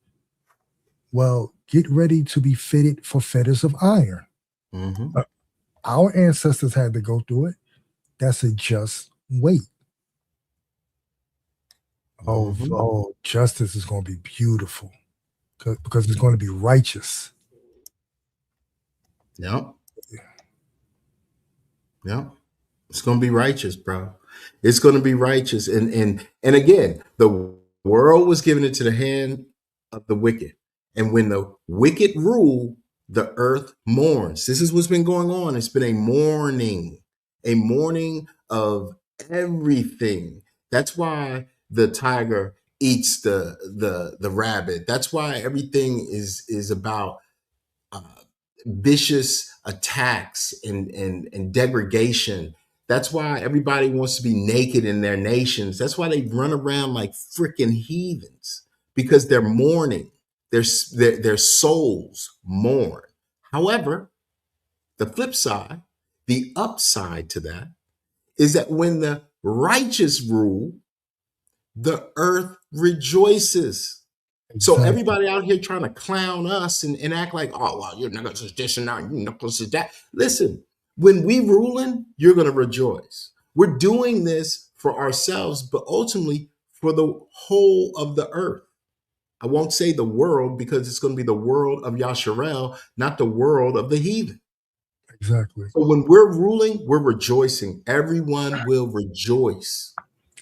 S6: well, get ready to be fitted for fetters of iron.
S5: Mm-hmm.
S6: Uh, Our ancestors had to go through it. That's a just wait.
S5: Mm-hmm.
S6: Oh, justice is going to be beautiful because it's going to be righteous.
S5: Yep. Yep. It's going to be righteous, bro. It's going to be righteous. And again, the world was given into the hand of the wicked. And when the wicked rule, the earth mourns. This is what's been going on. It's been a mourning of everything. That's why the tiger eats the rabbit. That's why everything is about uh, vicious attacks and degradation. That's why everybody wants to be naked in their nations. That's why they run around like freaking heathens, because they're mourning. Their souls mourn. However, the flip side, the upside to that, is that when the righteous rule, the earth rejoices. So
S6: Exactly.
S5: everybody out here trying to clown us and act like, oh, well, you're knuckles is this and that, you knuckles is that. Listen, when we ruling, you're going to rejoice. We're doing this for ourselves, but ultimately for the whole of the earth. I won't say the world, because it's going to be the world of Yasharel, not the world of the heathen.
S6: Exactly.
S5: So when we're ruling, we're rejoicing. Everyone will rejoice.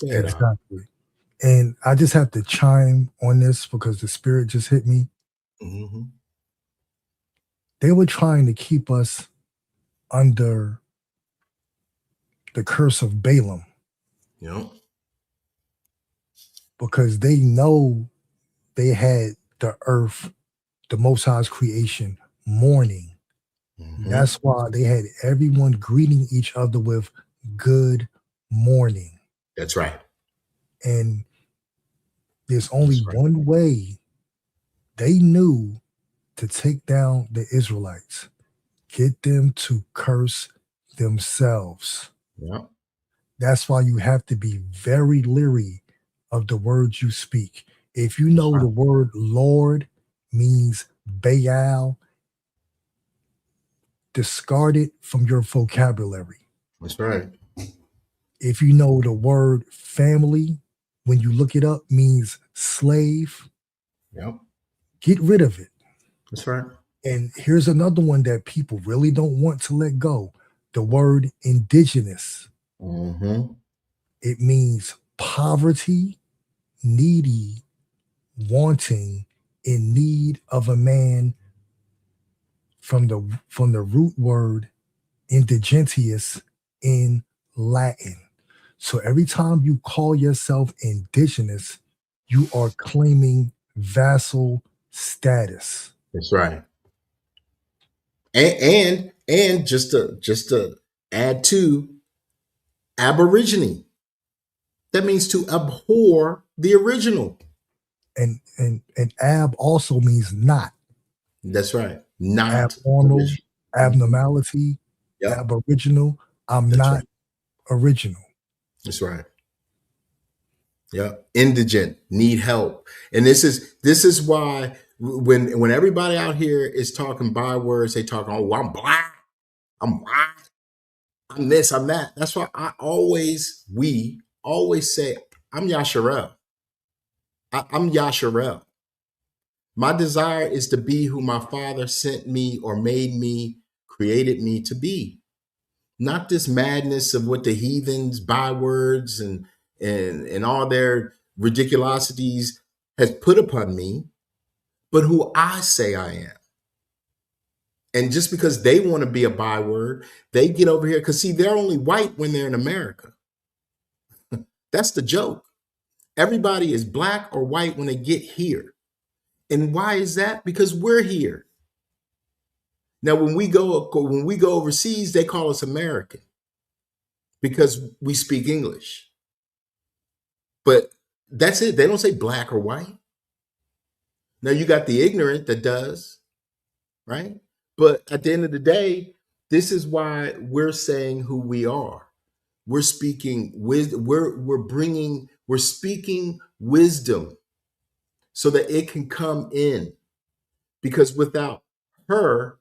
S5: Go ahead, Al.
S6: Exactly. And I just have to chime on this because the spirit just hit me.
S5: Mhm.
S6: They were trying to keep us under the curse of Balaam
S5: Yep.
S6: because they know they had the earth, the Most High's creation, mourning.
S5: Mhm.
S6: That's why they had everyone greeting each other with good morning.
S5: That's right.
S6: And there's only
S5: That's right.
S6: one way they knew to take down the Israelites, get them to curse themselves.
S5: Yep.
S6: That's why you have to be very leery of the words you speak. If you
S5: That's
S6: know
S5: right.
S6: the word Lord means Baal, discard it from your vocabulary.
S5: That's right.
S6: If you know the word family, when you look it up, means slave,
S5: Yep.
S6: get rid of it.
S5: That's right.
S6: And here's another one that people really don't want to let go, the word indigenous.
S5: Mm-hmm.
S6: It means poverty, needy, wanting, in need of a man, from the root word indigentius in Latin. So every time you call yourself indigenous, you are claiming vassal status.
S5: That's right. And just to add to aborigine, that means to abhor the original.
S6: And ab also means not.
S5: That's right. Not
S6: Abnormal,
S5: original. Mhm.
S6: abnormality,
S5: Yep.
S6: aboriginal. I'm
S5: That's
S6: not
S5: right.
S6: original.
S5: That's right. Yep. Indigent, need help. And this is why when everybody out here is talking bywords, they talk, oh, I'm black, I'm white, I'm this, I'm that. That's why we always say, I'm Yasharel. I'm Yasharel. My desire is to be who my father sent me or made me, created me to be. Not this madness of what the heathens, bywords, and all their ridiculosities has put upon me, but who I say I am. And just because they want to be a byword, they get over here because see, they're only white when they're in America. That's the joke. Everybody is black or white when they get here. And why is that? Because we're here. Now, when we go overseas, they call us American because we speak English. But that's it. They don't say black or white. Now you got the ignorant that does, right? But at the end of the day, This is why we're saying who we are. We're speaking wisdom. We're speaking wisdom so that it can come in. Because without her,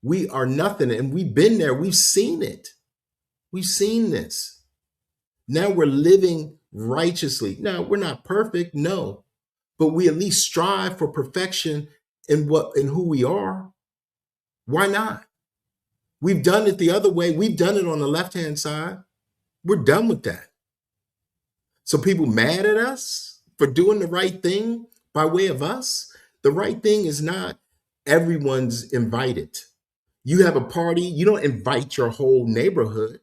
S5: we are nothing. And we've been there. We've seen it. We've seen this. Now we're living righteously. Now, we're not perfect, no, but we at least strive for perfection in who we are. Why not? We've done it the other way. We've done it on the left-hand side. We're done with that. So people mad at us for doing the right thing by way of us. The right thing is not everyone's invited. You have a party, you don't invite your whole neighborhood.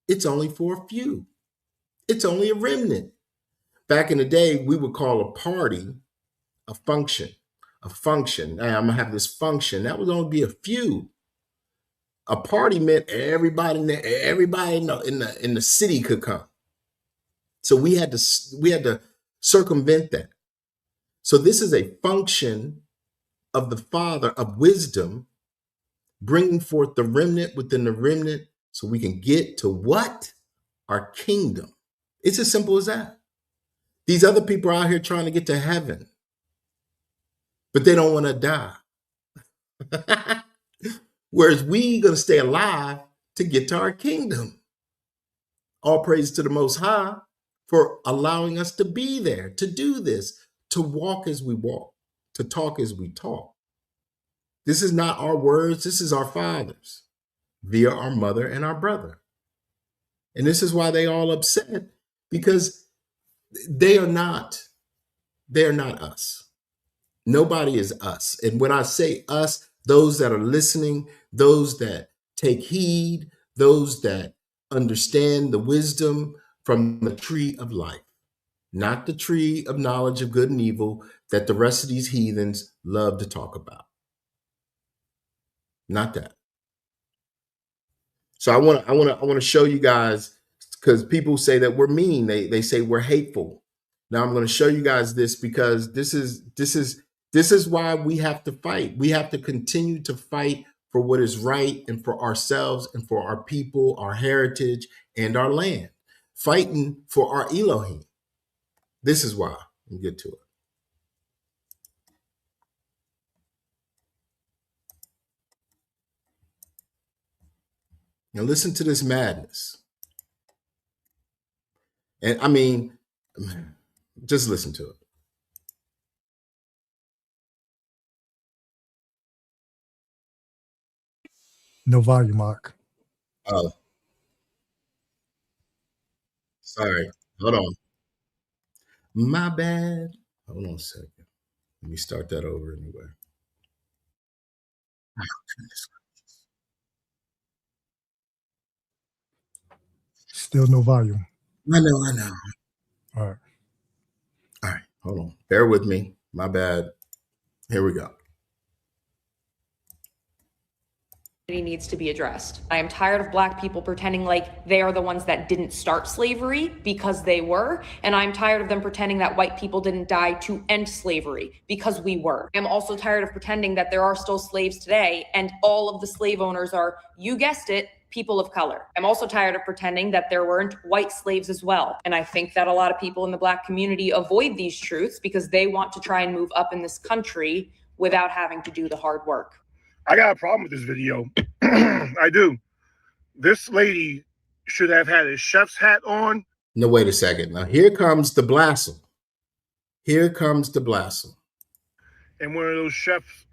S5: It's only for a few. It's only a remnant. Back in the day, we would call a party a function. A function. Now I'm gonna have this function. That would only be a few. A party meant everybody in the city could come. So we had to circumvent that. So this is a function of the Father of wisdom, bringing forth the remnant within the remnant, so we can get to what? Our kingdom. It's as simple as that. These other people are out here trying to get to heaven, but they don't want to die. Whereas we going to stay alive to get to our kingdom. All praise to the Most High for allowing us to be there, to do this, to walk as we walk, to talk as we talk. This is not our words. This is our Father's via our mother and our brother. And this is why they all upset, because they are not us. Nobody is us. And when I say us, those that are listening, those that take heed, those that understand the wisdom from the tree of life, not the tree of knowledge of good and evil that the rest of these heathens love to talk about. Not that. So I want to show you guys, because people say that we're mean. They say we're hateful. Now I'm going to show you guys this, because this is why we have to fight. We have to continue to fight for what is right and for ourselves and for our people, our heritage, and our land. Fighting for our Elohim. This is why. We'll get to it. Now listen to this madness. And I mean, just listen to it.
S6: No volume, Mark.
S5: Oh, sorry. Hold on. My bad. Hold on a second. Let me start that over anyway. Oh, goodness.
S6: Still no volume.
S5: I know.
S6: All right.
S5: All right. Hold on. Bear with me. My bad. Here we go.
S7: Needs to be addressed. I am tired of Black people pretending like they are the ones that didn't start slavery, because they were, and I'm tired of them pretending that white people didn't die to end slavery, because we were. I'm also tired of pretending that there are still slaves today and all of the slave owners are, you guessed it, people of color. I'm also tired of pretending that there weren't white slaves as well. And I think that a lot of people in the Black community avoid these truths because they want to try and move up in this country without having to do the hard work.
S8: I got a problem with this video. I do. This lady should have had a chef's hat on.
S5: No, wait a second. Now, here comes the blasphemy. Here comes the blasphemy.
S8: And one of those chef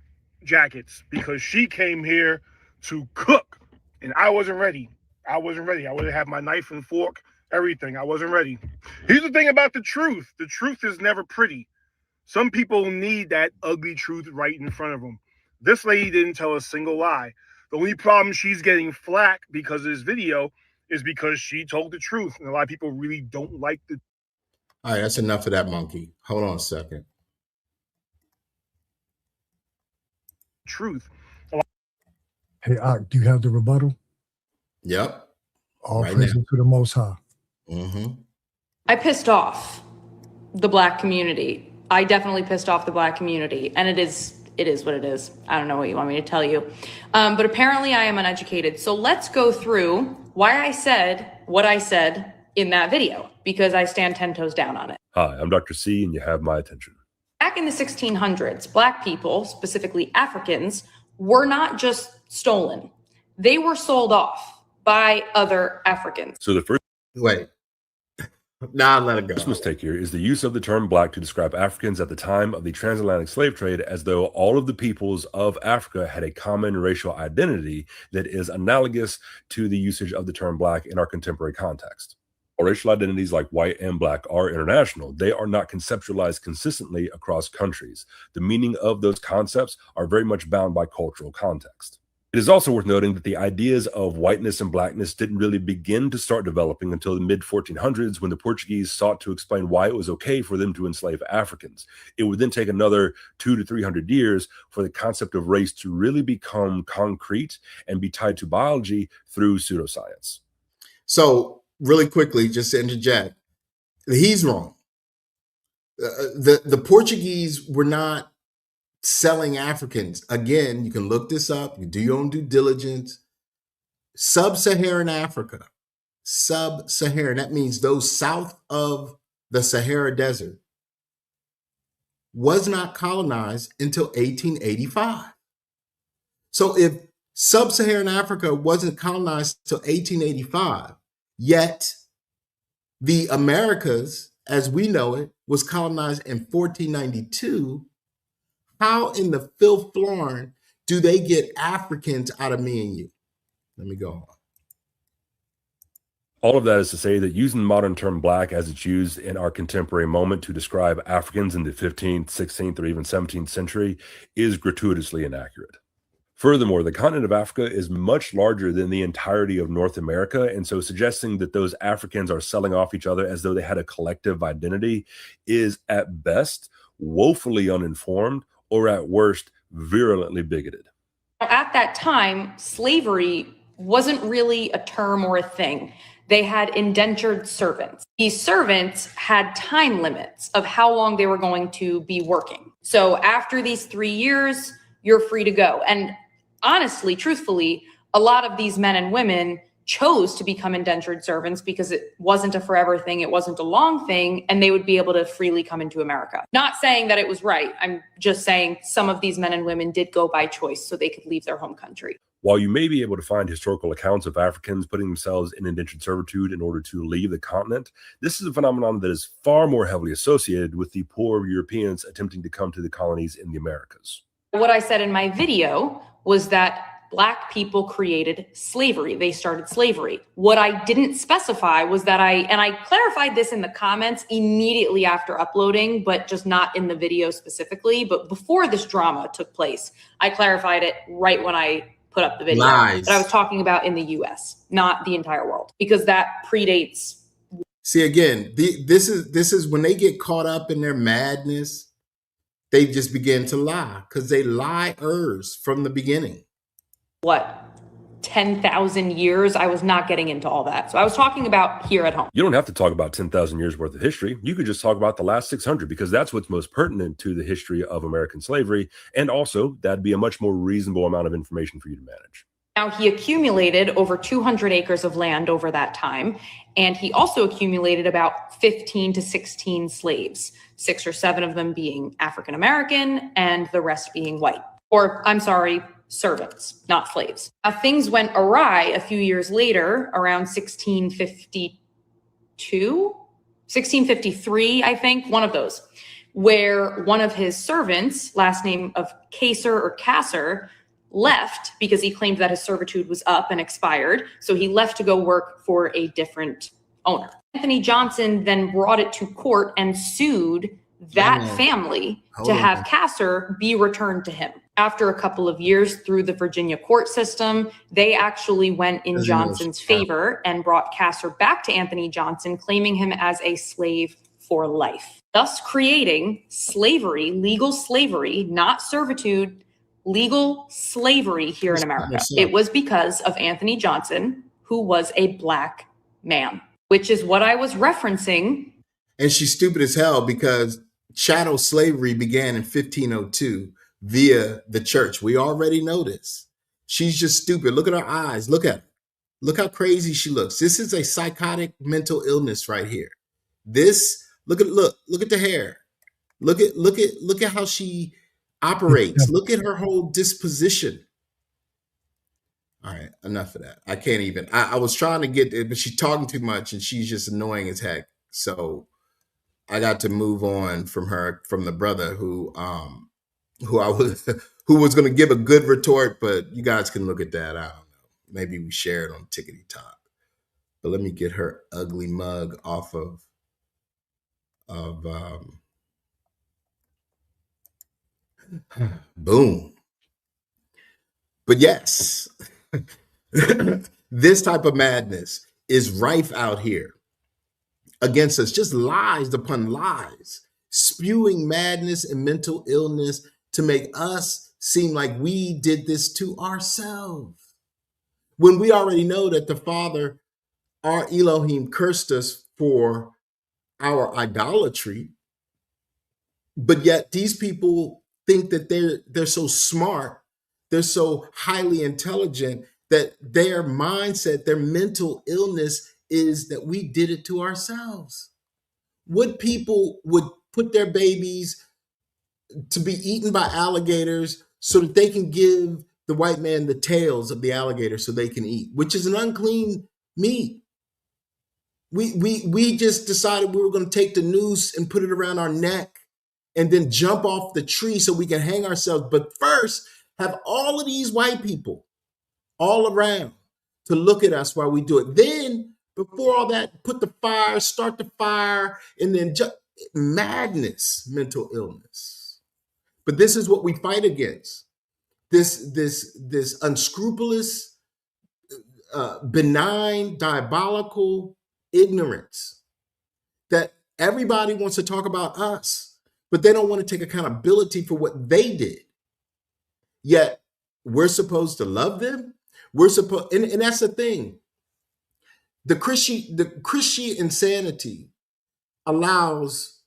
S8: jackets, because she came here to cook. And I wasn't ready. I would have had my knife and fork, everything. I wasn't ready. Here's the thing about the truth. The truth is never pretty. Some people need that ugly truth right in front of them. This lady didn't tell a single lie. The only problem she's getting flack because of this video is because she told the truth. And a lot of people really don't like the
S5: All right, that's enough of that monkey. Hold on a second.
S8: truth.
S6: Hey, do you have the rebuttal?
S5: Yep.
S6: All
S5: Right
S6: praises
S5: now.
S6: to the Most High.
S5: Mm-hmm.
S7: I pissed off the Black community. I definitely pissed off the Black community. And it is it is what it is. I don't know what you want me to tell you. But apparently I am uneducated. So let's go through why I said what I said in that video, because I stand 10 toes down on it.
S9: Hi, I'm Dr. C, and you have my attention.
S7: Back in the 1600s, Black people, specifically Africans, were not just stolen. They were sold off by other Africans.
S9: So the first
S5: Wait. Nah, let it go.
S9: mistake here is the use of the term black to describe Africans at the time of the transatlantic slave trade, as though all of the peoples of Africa had a common racial identity that is analogous to the usage of the term black in our contemporary context. While racial identities like white and black are international, they are not conceptualized consistently across countries. The meaning of those concepts are very much bound by cultural context. It is also worth noting that the ideas of whiteness and blackness didn't really begin to start developing until the mid-1400s, when the Portuguese sought to explain why it was okay for them to enslave Africans. It would then take another 200 to 300 years for the concept of race to really become concrete and be tied to biology through pseudoscience.
S5: So really quickly, just to interject, he's wrong. The Portuguese were not selling Africans. Again, you can look this up. You do your own due diligence. Sub-Saharan Africa, sub-Saharan, that means those south of the Sahara Desert, was not colonized until 1885. So if sub-Saharan Africa wasn't colonized until 1885, yet the Americas, as we know it, was colonized in 1492, how in the filth florn do they get Africans out of me and you? Let me go on.
S9: All of that is to say that using the modern term black as it's used in our contemporary moment to describe Africans in the 15th, 16th, or even 17th century is gratuitously inaccurate. Furthermore, the continent of Africa is much larger than the entirety of North America, and so suggesting that those Africans are selling off each other as though they had a collective identity is at best woefully uninformed, or at worst, virulently bigoted.
S7: At that time, slavery wasn't really a term or a thing. They had indentured servants. These servants had time limits of how long they were going to be working. So after these 3 years, you're free to go. And honestly, truthfully, a lot of these men and women chose to become indentured servants because it wasn't a forever thing, it wasn't a long thing, and they would be able to freely come into America. Not saying that it was right. I'm just saying some of these men and women did go by choice so they could leave their home country.
S9: While you may be able to find historical accounts of Africans putting themselves in indentured servitude in order to leave the continent, this is a phenomenon that is far more heavily associated with the poor Europeans attempting to come to the colonies in the Americas.
S7: What I said in my video was that Black people created slavery. They started slavery. What I didn't specify was that I clarified this in the comments immediately after uploading, but just not in the video specifically. But before this drama took place, I clarified it right when I put up the video.
S5: Lies.
S7: That I was talking about in the US, not the entire world, because that predates.
S5: See, again, this is when they get caught up in their madness, they just begin to lie because they liars from the beginning.
S7: What, 10,000 years? I was not getting into all that. So I was talking about here at home.
S9: You don't have to talk about 10,000 years worth of history. You could just talk about the last 600, because that's what's most pertinent to the history of American slavery. And also, that'd be a much more reasonable amount of information for you to manage.
S7: Now, he accumulated over 200 acres of land over that time, and he also accumulated about 15 to 16 slaves, 6 or 7 of them being African-American and the rest being white. Or, I'm sorry, servants, not slaves. Now, things went awry a few years later, around 1653, I think, one of those, where one of his servants, last name of Kasser, left because he claimed that his servitude was up and expired. So he left to go work for a different owner. Anthony Johnson then brought it to court and sued that family to have Kasser be returned to him. After a couple of years through the Virginia court system, they actually went in Johnson's favor and brought Kasser back to Anthony Johnson, claiming him as a slave for life, thus creating slavery, legal slavery, not servitude, legal slavery here in America. It was because of Anthony Johnson, who was a Black man, which is what I was referencing.
S5: And she's stupid as hell because chattel slavery began in 1502 via the church. We already know this. She's just stupid. Look at her eyes. Look at her. Look how crazy she looks. This is a psychotic mental illness right here. This look at the hair. Look at how she operates. Look at her whole disposition. All right, enough of that. I can't even. I was trying to get it, but she's talking too much and she's just annoying as heck. So I got to move on from her, from the brother who I was who was going to give a good retort, but you guys can look at that. I don't know. Maybe we share it on Tickety Talk. But let me get her ugly mug off of boom. But yes, this type of madness is rife out here against us, just lies upon lies, spewing madness and mental illness to make us seem like we did this to ourselves. When we already know that the Father, our Elohim, cursed us for our idolatry, but yet these people think that they're so smart, they're so highly intelligent that their mindset, their mental illness is that we did it to ourselves. What people would put their babies to be eaten by alligators so that they can give the white man the tails of the alligator so they can eat, which is an unclean meat. We just decided we were going to take the noose and put it around our neck and then jump off the tree so we can hang ourselves. But first, have all of these white people all around to look at us while we do it. Then, before all that, put the fire, start the fire, and then madness, mental illness. But this is what we fight against. This unscrupulous, benign, diabolical ignorance that everybody wants to talk about us, but they don't want to take accountability for what they did. Yet we're supposed to love them. We're supposed, and that's the thing. The Christian insanity allows.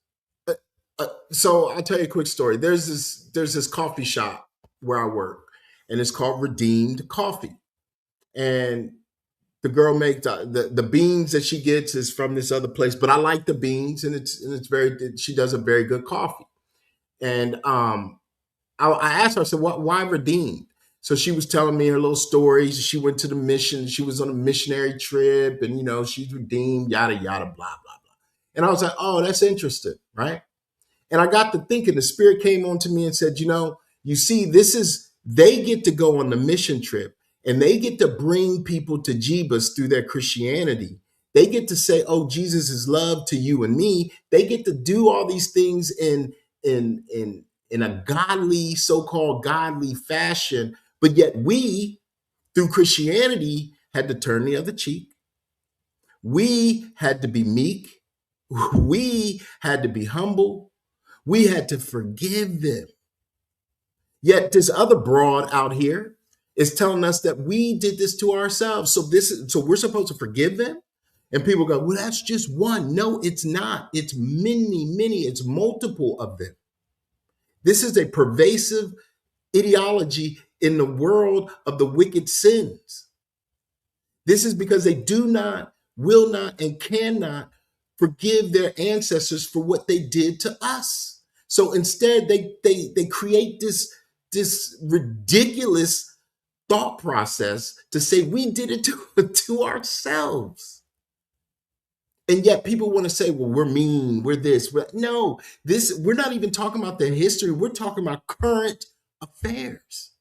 S5: So I'll tell you a quick story. There's this coffee shop where I work, and it's called Redeemed Coffee, and the girl makes the beans that she gets is from this other place, but I like the beans, and she does a very good coffee. And I asked her, I said, why Redeemed? So she was telling me her little stories. She went to the mission. She was on a missionary trip, and she's redeemed, yada yada, blah blah blah. And I was like, oh, that's interesting, right? And I got to thinking. The Spirit came on to me and said, you see, they get to go on the mission trip. And they get to bring people to Jebus through their Christianity. They get to say, oh, Jesus is love to you and me. They get to do all these things in a godly, so-called godly fashion. But yet we, through Christianity, had to turn the other cheek. We had to be meek. We had to be humble. We had to forgive them. Yet this other broad out here is telling us that we did this to ourselves. So we're supposed to forgive them. And people go, well, that's just one. No, it's not. It's many, it's multiple of them. This is a pervasive ideology in the world of the wicked sins. This is because they do not, will not, and cannot forgive their ancestors for what they did to us. So instead, they create this ridiculous thought process to say we did it to ourselves. And yet people want to say, well, we're mean, we're this. No, we're not even talking about the history. We're talking about current affairs.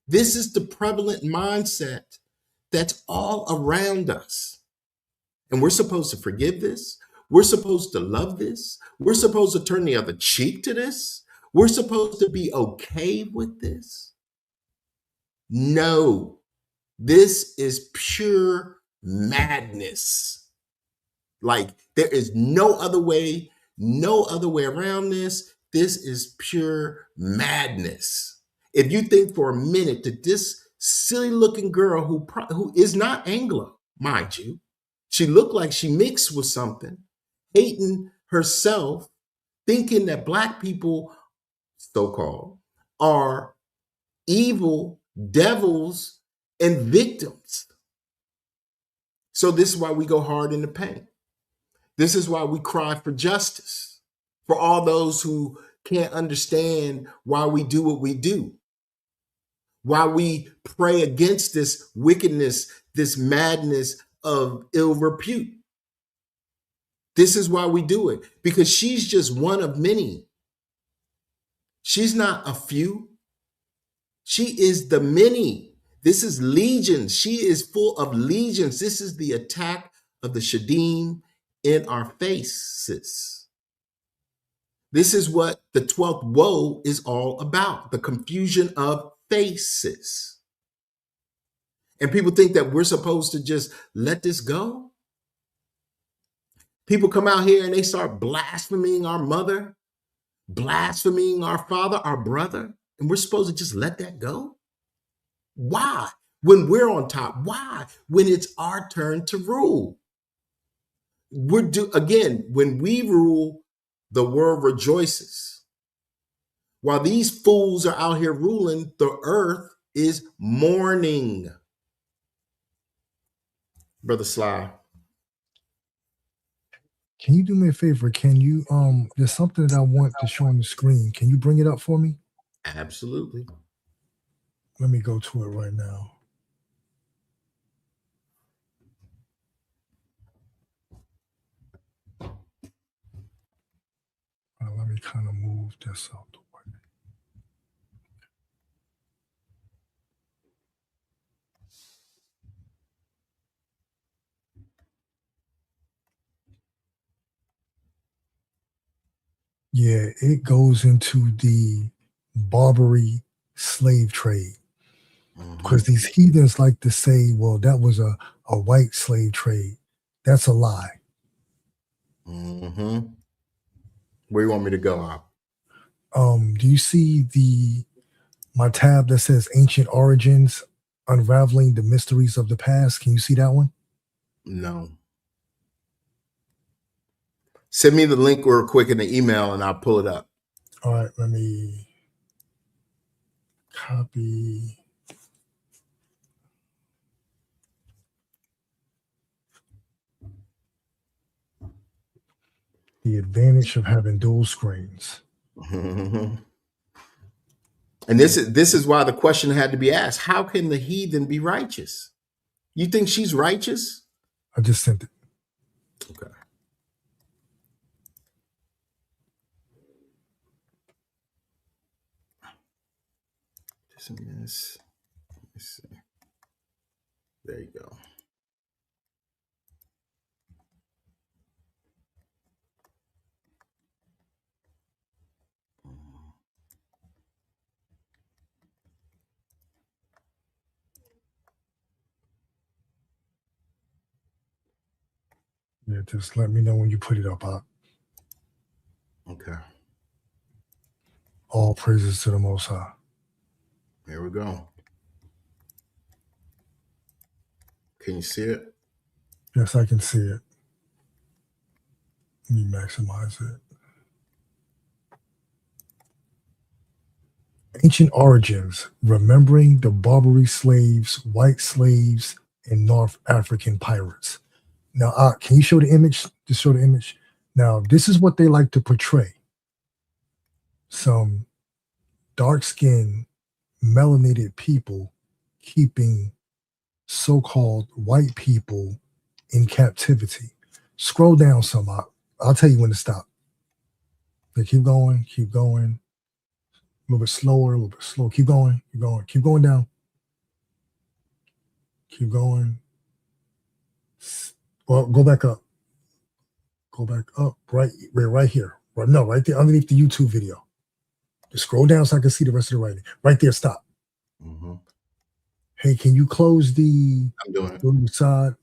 S5: This is the prevalent mindset that's all around us. And we're supposed to forgive this. We're supposed to love this. We're supposed to turn the other cheek to this. We're supposed to be okay with this. No, this is pure madness. Like there is no other way around this. This is pure madness. If you think for a minute that this silly looking girl who is not Anglo, mind you, she looked like she mixed with something, hating herself, thinking that Black people, so-called, are evil devils and victims. So this is why we go hard in the paint. This is why we cry for justice for all those who can't understand why we do what we do, why we pray against this wickedness, this madness of ill repute. This is why we do it, because she's just one of many. She's not a few. She is the many. This is legions. She is full of legions. This is the attack of the Shadim in our faces. This is what the 12th woe is all about, the confusion of faces. And people think that we're supposed to just let this go. People come out here and they start blaspheming our mother, blaspheming our father, our brother, and we're supposed to just let that go? Why? When we're on top? Why? When it's our turn to rule? Again, when we rule, the world rejoices. While these fools are out here ruling, the earth is mourning. Brother Sly.
S6: Can you do me a favor? Can you there's something that I want to show on the screen. Can you bring it up for me?
S5: Absolutely.
S6: Let me go to it right now. Let me kind of move this out the way. Yeah, it goes into the Barbary slave trade. Because these heathens like to say, well, that was a white slave trade. That's a lie.
S5: Mm-hmm. Where you want me to go out?
S6: Do you see my tab that says Ancient Origins, Unraveling the Mysteries of the Past? Can you see that one?
S5: No. Send me the link real quick in the email and I'll pull it up.
S6: All right, let me copy. The advantage of having dual screens.
S5: Mm-hmm. And this is why the question had to be asked. How can the heathen be righteous? You think she's righteous?
S6: I just sent it.
S5: Okay. Let's see. There you go.
S6: Yeah, just let me know when you put it up.
S5: Okay.
S6: All praises to the Most High.
S5: Here we go. Can you see it?
S6: Yes, I can see it. Let me maximize it. Ancient Origins, Remembering the Barbary Slaves, White Slaves, and North African Pirates. Now, can you show the image? Just show the image. Now, this is what they like to portray. Some dark-skinned, melanated people keeping so-called white people in captivity. Scroll down some. I'll tell you when to stop. Okay, keep going, keep going. A little bit slower, a little bit slow. Keep going, keep going, keep going down. Keep going. Well, go back up. Go back up. Right here. Right there underneath the YouTube video. Just scroll down so I can see the rest of the writing. Right there, stop.
S5: Mm-hmm.
S6: Hey, can you close
S5: I'm doing it.
S6: side?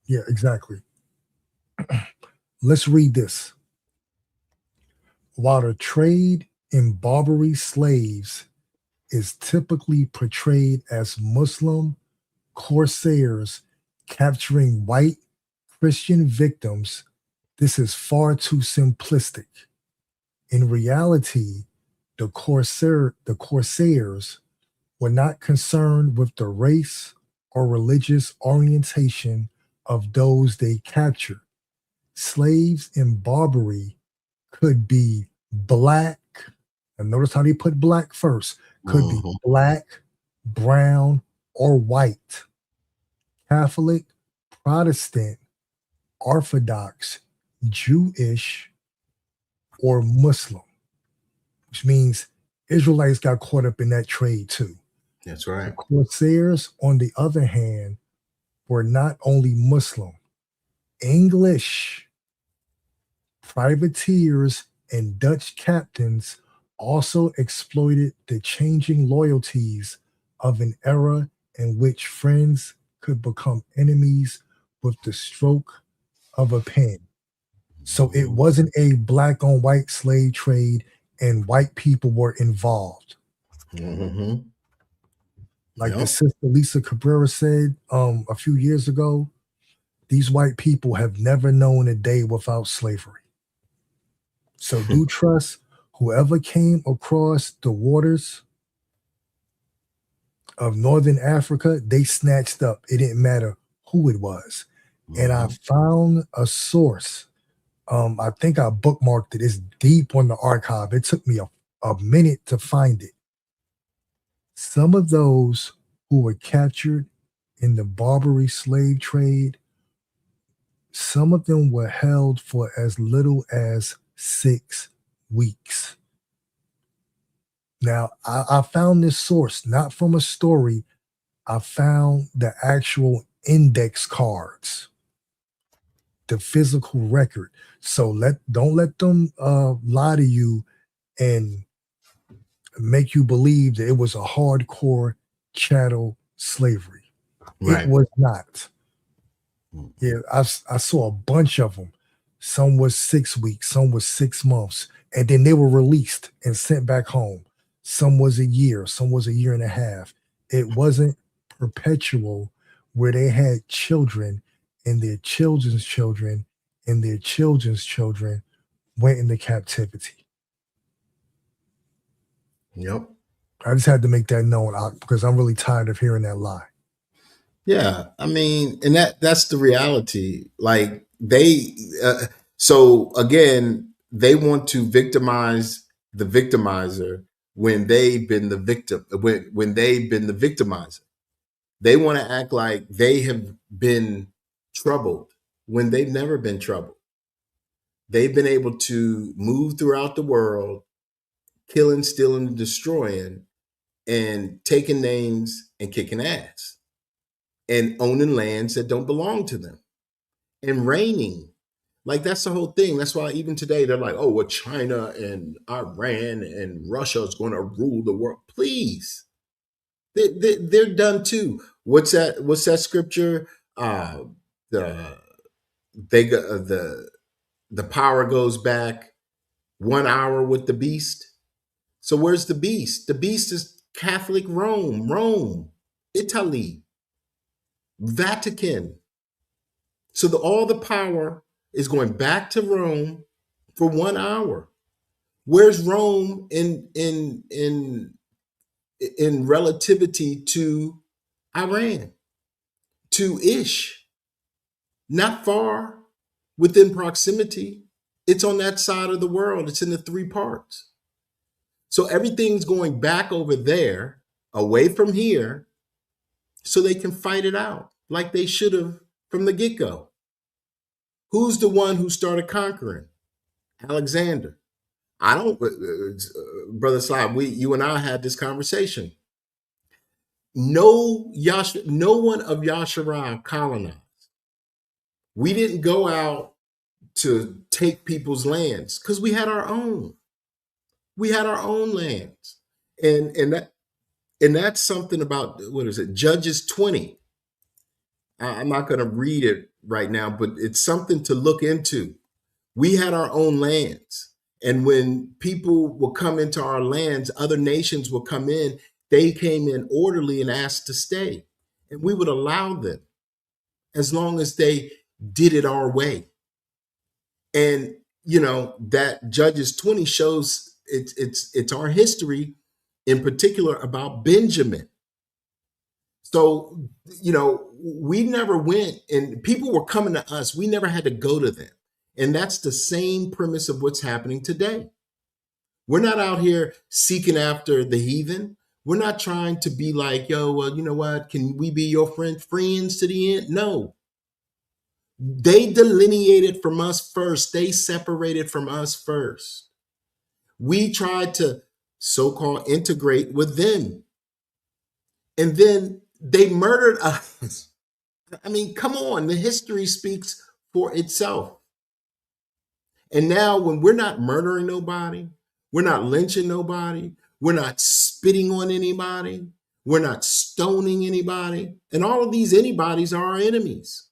S6: Yeah, exactly. Let's read this. While the trade in Barbary slaves is typically portrayed as Muslim corsairs capturing white Christian victims, this is far too simplistic. In reality, the Corsairs were not concerned with the race or religious orientation of those they captured. Slaves in Barbary could be black, and notice how they put black first, could be
S5: Mhm.
S6: black, brown, or white, Catholic, Protestant, Orthodox, Jewish, or Muslim, which means Israelites got caught up in that trade too.
S5: That's
S6: The
S5: right.
S6: Corsairs, on the other hand, were not only Muslim, English privateers and Dutch captains also exploited the changing loyalties of an era in which friends could become enemies with the stroke of a pen. So it wasn't a black on white slave trade and white people were involved.
S5: Mm-hmm.
S6: Like the
S5: Yep.
S6: sister Lisa Cabrera said a few years ago, these white people have never known a day without slavery. So do trust whoever came across the waters of Northern Africa, they snatched up. It didn't matter who it was. And I found a source. I think I bookmarked it. It's deep on the archive. It took me a minute to find it. Some of those who were captured in the Barbary slave trade, some of them were held for as little as 6 weeks. Now, I found this source not from a story. I found the actual index cards, the physical record. So don't let them lie to you and make you believe that it was a hardcore chattel slavery.
S5: Right.
S6: It was not. Yeah, I saw a bunch of them. Some was 6 weeks, some was 6 months, and then they were released and sent back home. Some was a year, some was a year and a half. It wasn't perpetual where they had children and their children's children and their children's children went into captivity.
S5: Yep.
S6: I just had to make that known because I'm really tired of hearing that lie.
S5: Yeah, I mean, and that's the reality. Like so again, they want to victimize the victimizer when they've been the victim, when they've been the victimizer. They want to act like they have been troubled when they've never been troubled. They've been able to move throughout the world, killing, stealing, and destroying, and taking names and kicking ass, and owning lands that don't belong to them, and reigning. Like, that's the whole thing. That's why even today they're like, oh, well, China and Iran and Russia is going to rule the world. Please. They're done too. What's that scripture? The power goes back 1 hour with the beast. So where's the beast? The beast is Catholic Rome, Italy, Vatican. So all the power is going back to Rome for 1 hour. Where's Rome in relativity to Iran, to Ish? Not far within proximity. It's on that side of the world. It's in the 3 parts. So everything's going back over there, away from here, so they can fight it out like they should have from the get-go. Who's the one who started conquering? Alexander. I don't, Brother Slav, you and I had this conversation. No one of Yasharal colonized. We didn't go out to take people's lands because we had our own. We had our own lands. And that's something about, what is it, Judges 20. I'm not going to read it right now, but it's something to look into. We had our own lands. And when people will come into our lands, other nations will come in. They came in orderly and asked to stay. And we would allow them as long as they did it our way. And, that Judges 20 shows it's our history, in particular about Benjamin. So, we never went and people were coming to us. We never had to go to them. And that's the same premise of what's happening today. We're not out here seeking after the heathen. We're not trying to be like, yo, well, you know what? Can we be your friends to the end? No. They delineated from us first. They separated from us first. We tried to so-called integrate with them. And then they murdered us. I mean, come on, the history speaks for itself. And now when we're not murdering nobody, we're not lynching nobody, we're not spitting on anybody, we're not stoning anybody, and all of these anybody's are our enemies.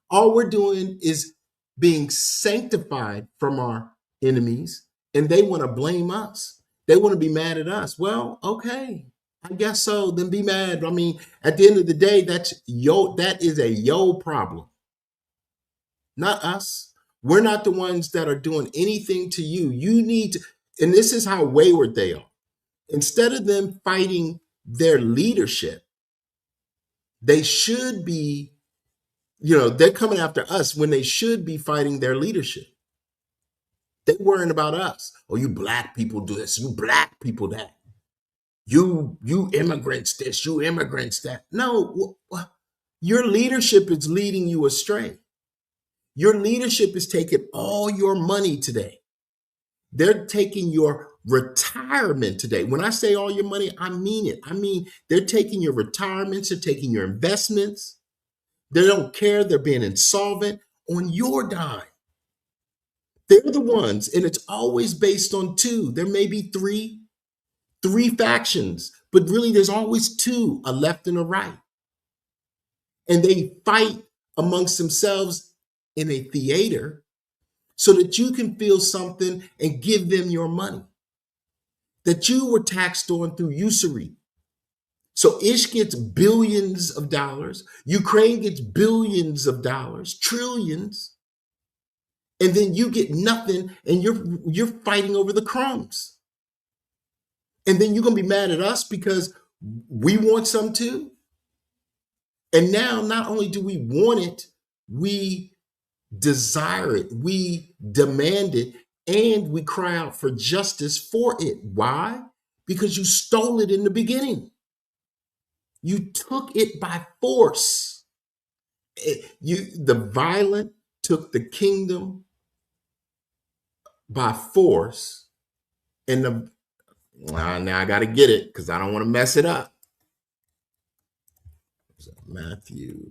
S5: All we're doing is being sanctified from our enemies, and they want to blame us. They want to be mad at us. Well, okay. I guess so. Then be mad. I mean, at the end of the day, that is a yo problem, not us. We're not the ones that are doing anything to you. You need to, and this is how wayward they are. Instead of them fighting their leadership, they should be, they're coming after us when they should be fighting their leadership. They're worrying about us. Oh, you black people do this. You black people that. You immigrants this, you immigrants that. No, your leadership is leading you astray. Your leadership is taking all your money today. They're taking your retirement today. When I say all your money, I mean it. I mean, they're taking your retirements, they're taking your investments. They don't care. They're being insolvent on your dime. They're the ones, and it's always based on two. There may be three factions, but really there's always two, a left and a right. And they fight amongst themselves in a theater so that you can feel something and give them your money that you were taxed on through usury. So Ish gets billions of dollars, Ukraine gets billions of dollars, trillions, and then you get nothing, and you're fighting over the crumbs. And then you're going to be mad at us because we want some too. And now not only do we want it, we desire it, we demand it, and we cry out for justice for it. Why? Because you stole it in the beginning. You took it by force. The violent took the kingdom by force, and now I got to get it because I don't want to mess it up. Matthew.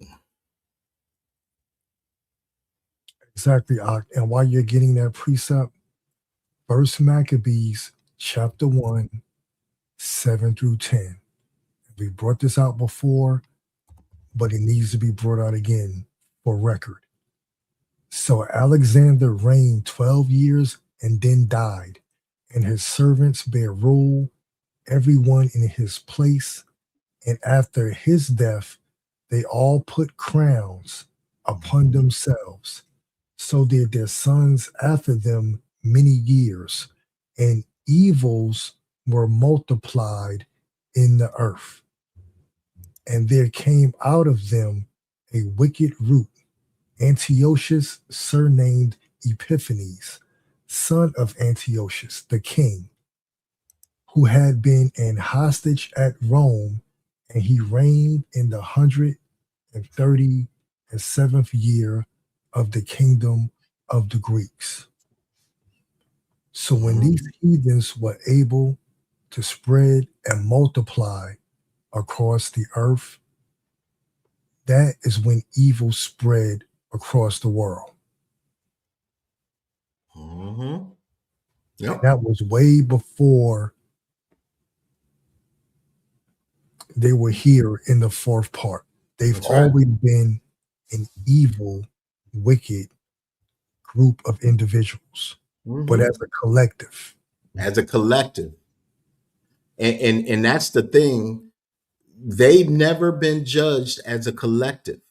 S6: Exactly. And while you're getting that precept, First Maccabees chapter 1, 7 through 10. We brought this out before, but it needs to be brought out again for record. So Alexander reigned 12 years and then died, and his servants bare rule, everyone in his place. And after his death, they all put crowns upon themselves. So did their sons after them many years, and evils were multiplied in the earth. And there came out of them a wicked root, Antiochus, surnamed Epiphanes, son of Antiochus the king, who had been an hostage at Rome, and he reigned in the 137th year of the kingdom of the Greeks. So when these heathens were able to spread and multiply across the earth, that is when evil spread across the world.
S5: Yep.
S6: That was way before they were here in the fourth part. They've
S5: That's right.
S6: always been an evil, wicked group of individuals, but as a collective.
S5: As a collective. And that's the thing. They've never been judged as a collective.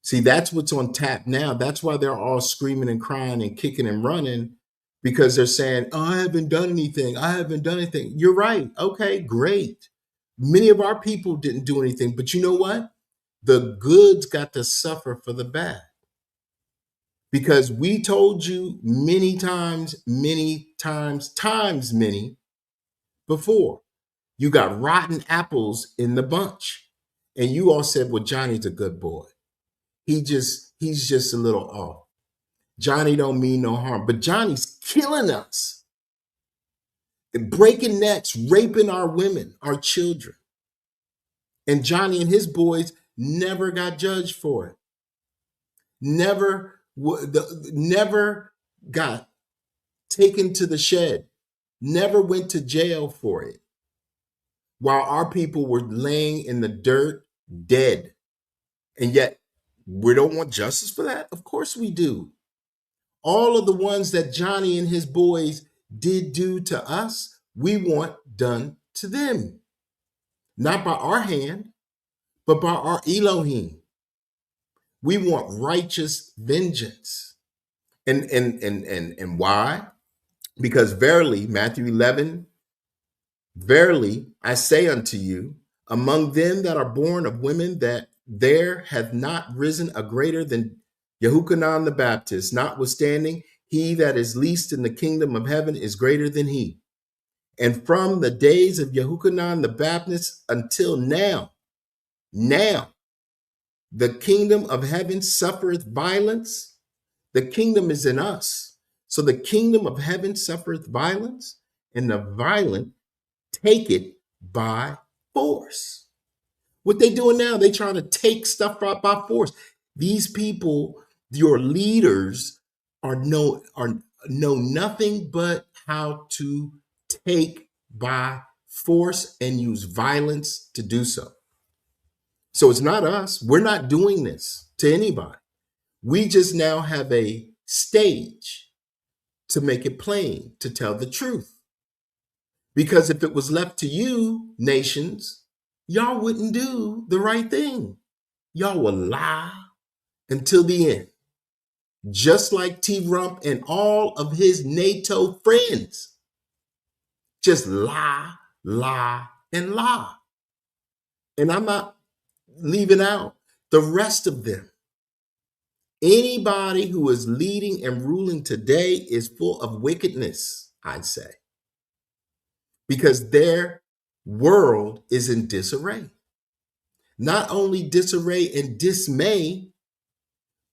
S5: See, that's what's on tap now. That's why they're all screaming and crying and kicking and running, because they're saying, oh, I haven't done anything. I haven't done anything. You're right. Okay, great. Many of our people didn't do anything, but you know what? The goods got to suffer for the bad. Because we told you many times before, you got rotten apples in the bunch. And you all said, well, Johnny's a good boy. He's just a little off. Johnny don't mean no harm, but Johnny's killing us, breaking necks, raping our women, our children. And Johnny and his boys never got judged for it. Never got taken to the shed, never went to jail for it, while our people were laying in the dirt dead. And yet we don't want justice for that? Of course we do. All of the ones that Johnny and his boys did do to us, we want done to them. Not by our hand, but by our Elohim. We want righteous vengeance. And why? Because verily, Matthew 11, verily, I say unto you, among them that are born of women, that there hath not risen a greater than Yehukanan the Baptist. Notwithstanding, he that is least in the kingdom of heaven is greater than he. And from the days of Yehukanan the Baptist until now, the kingdom of heaven suffereth violence. The kingdom is in us. So the kingdom of heaven suffereth violence, and the violent take it by force. What they doing now, they trying to take stuff by force. These people, your leaders, know nothing but how to take by force and use violence to do so. So it's not us. We're not doing this to anybody. We just now have a stage to make it plain, to tell the truth. Because if it was left to you, nations, y'all wouldn't do the right thing. Y'all will lie until the end. Just like T-Rump and all of his NATO friends. Just lie, and lie. And I'm not leaving out the rest of them. Anybody who is leading and ruling today is full of wickedness, I'd say. Because their world is in disarray. Not only disarray and dismay,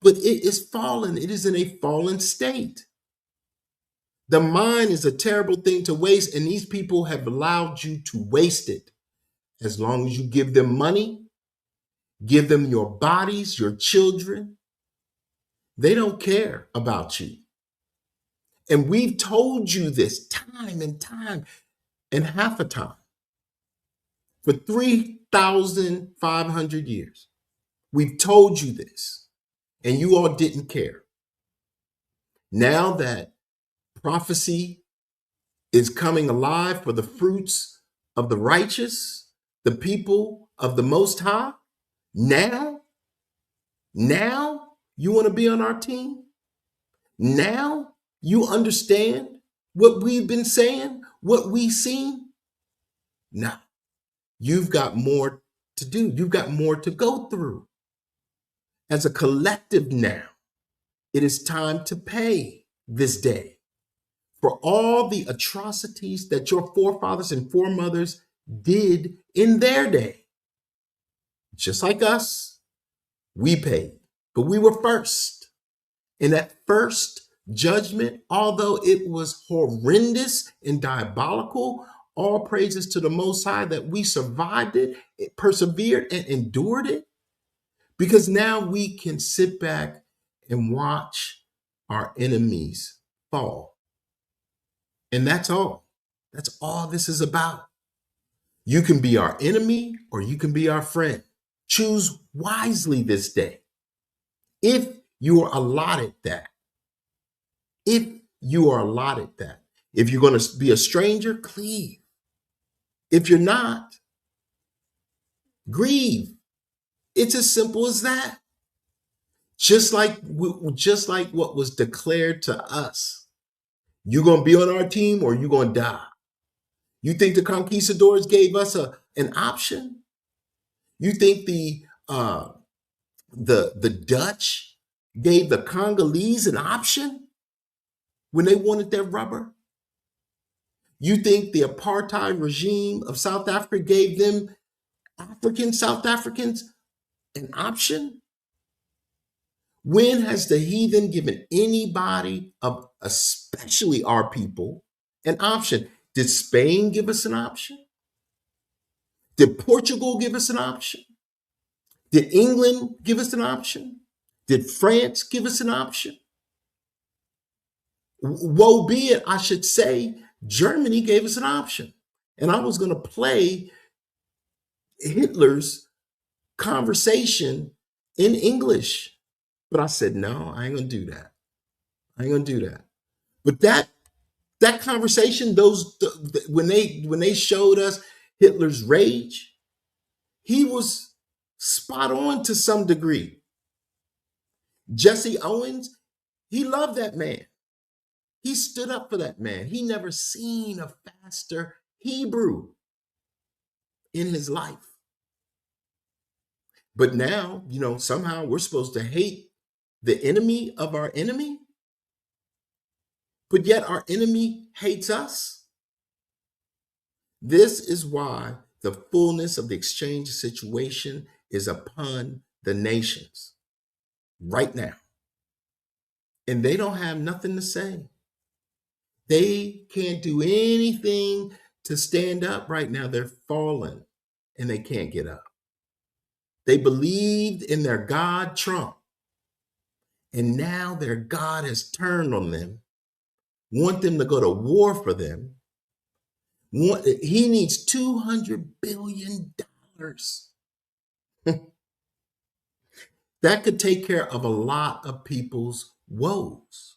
S5: but it is fallen. It is in a fallen state. The mind is a terrible thing to waste, and these people have allowed you to waste it. As long as you give them money, give them your bodies, your children, they don't care about you. And we've told you this time and time and half a time. For 3,500 years, we've told you this, and you all didn't care. Now that prophecy is coming alive for the fruits of the righteous, the people of the Most High, now you want to be on our team? Now you understand what we've been saying, what we've seen? No, you've got more to do. You've got more to go through. As a collective now, it is time to pay this day for all the atrocities that your forefathers and foremothers did in their day. Just like us, we paid, but we were first. And that first judgment, although it was horrendous and diabolical, all praises to the Most High that we survived it, persevered and endured it, because now we can sit back and watch our enemies fall. And that's all. That's all this is about. You can be our enemy or you can be our friend. Choose wisely this day. If you are allotted that. If you are allotted that. If you're going to be a stranger, cleave. If you're not, grieve. It's as simple as that. Just like what was declared to us You gonna be on our team or you gonna die? You think the conquistadors gave us an option? You think the Dutch gave the Congolese an option when they wanted their rubber? You think the apartheid regime of South Africa gave them South Africans an option? When has the heathen given anybody, especially our people, an option? Did Spain give us an option? Did Portugal give us an option? Did England give us an option? Did France give us an option? Woe be it, I should say, Germany gave us an option. And I was going to play Hitler's conversation in English. But I said, no, I ain't gonna do that. I ain't gonna do that. But that conversation, when they showed us Hitler's rage, he was spot on to some degree. Jesse Owens, he loved that man. He stood up for that man. He never seen a faster Hebrew in his life. But now, somehow we're supposed to hate the enemy of our enemy, but yet our enemy hates us. This is why the fullness of the exchange situation is upon the nations right now. And they don't have nothing to say. They can't do anything to stand up right now. They're fallen and they can't get up. They believed in their God, Trump. And now their God has turned on them, want them to go to war for them. He needs $200 billion. That could take care of a lot of people's woes,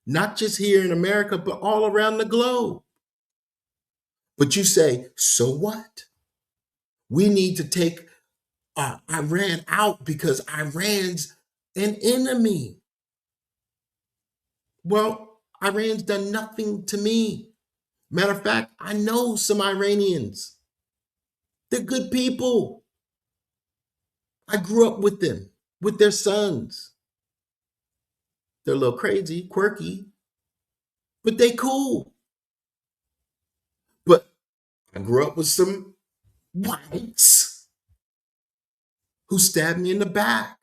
S5: not just here in America, but all around the globe. But you say, so what? We need to take Iran out because Iran's an enemy. Well, Iran's done nothing to me. Matter of fact, I know some Iranians. They're good people. I grew up with them, with their sons. They're a little crazy, quirky, but they cool. But I grew up with some whites who stabbed me in the back,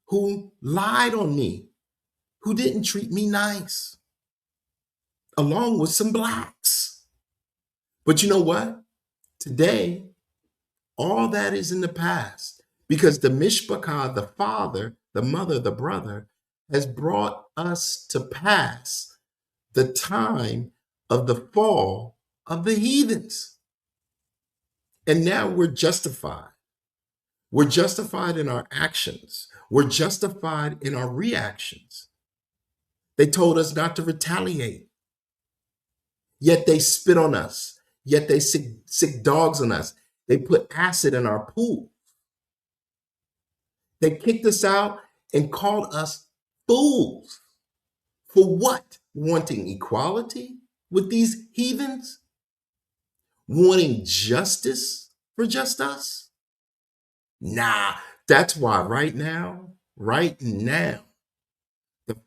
S5: who lied on me, who didn't treat me nice, along with some blacks. But you know what? Today, all that is in the past because the mishpachah, the father, the mother, the brother, has brought us to pass the time of the fall of the heathens. And now we're justified. We're justified in our actions. We're justified in our reactions. They told us not to retaliate. Yet they spit on us. Yet they sick dogs on us. They put acid in our pool. They kicked us out and called us fools. For what? Wanting equality with these heathens? Wanting justice for just us? Nah, that's why right now, the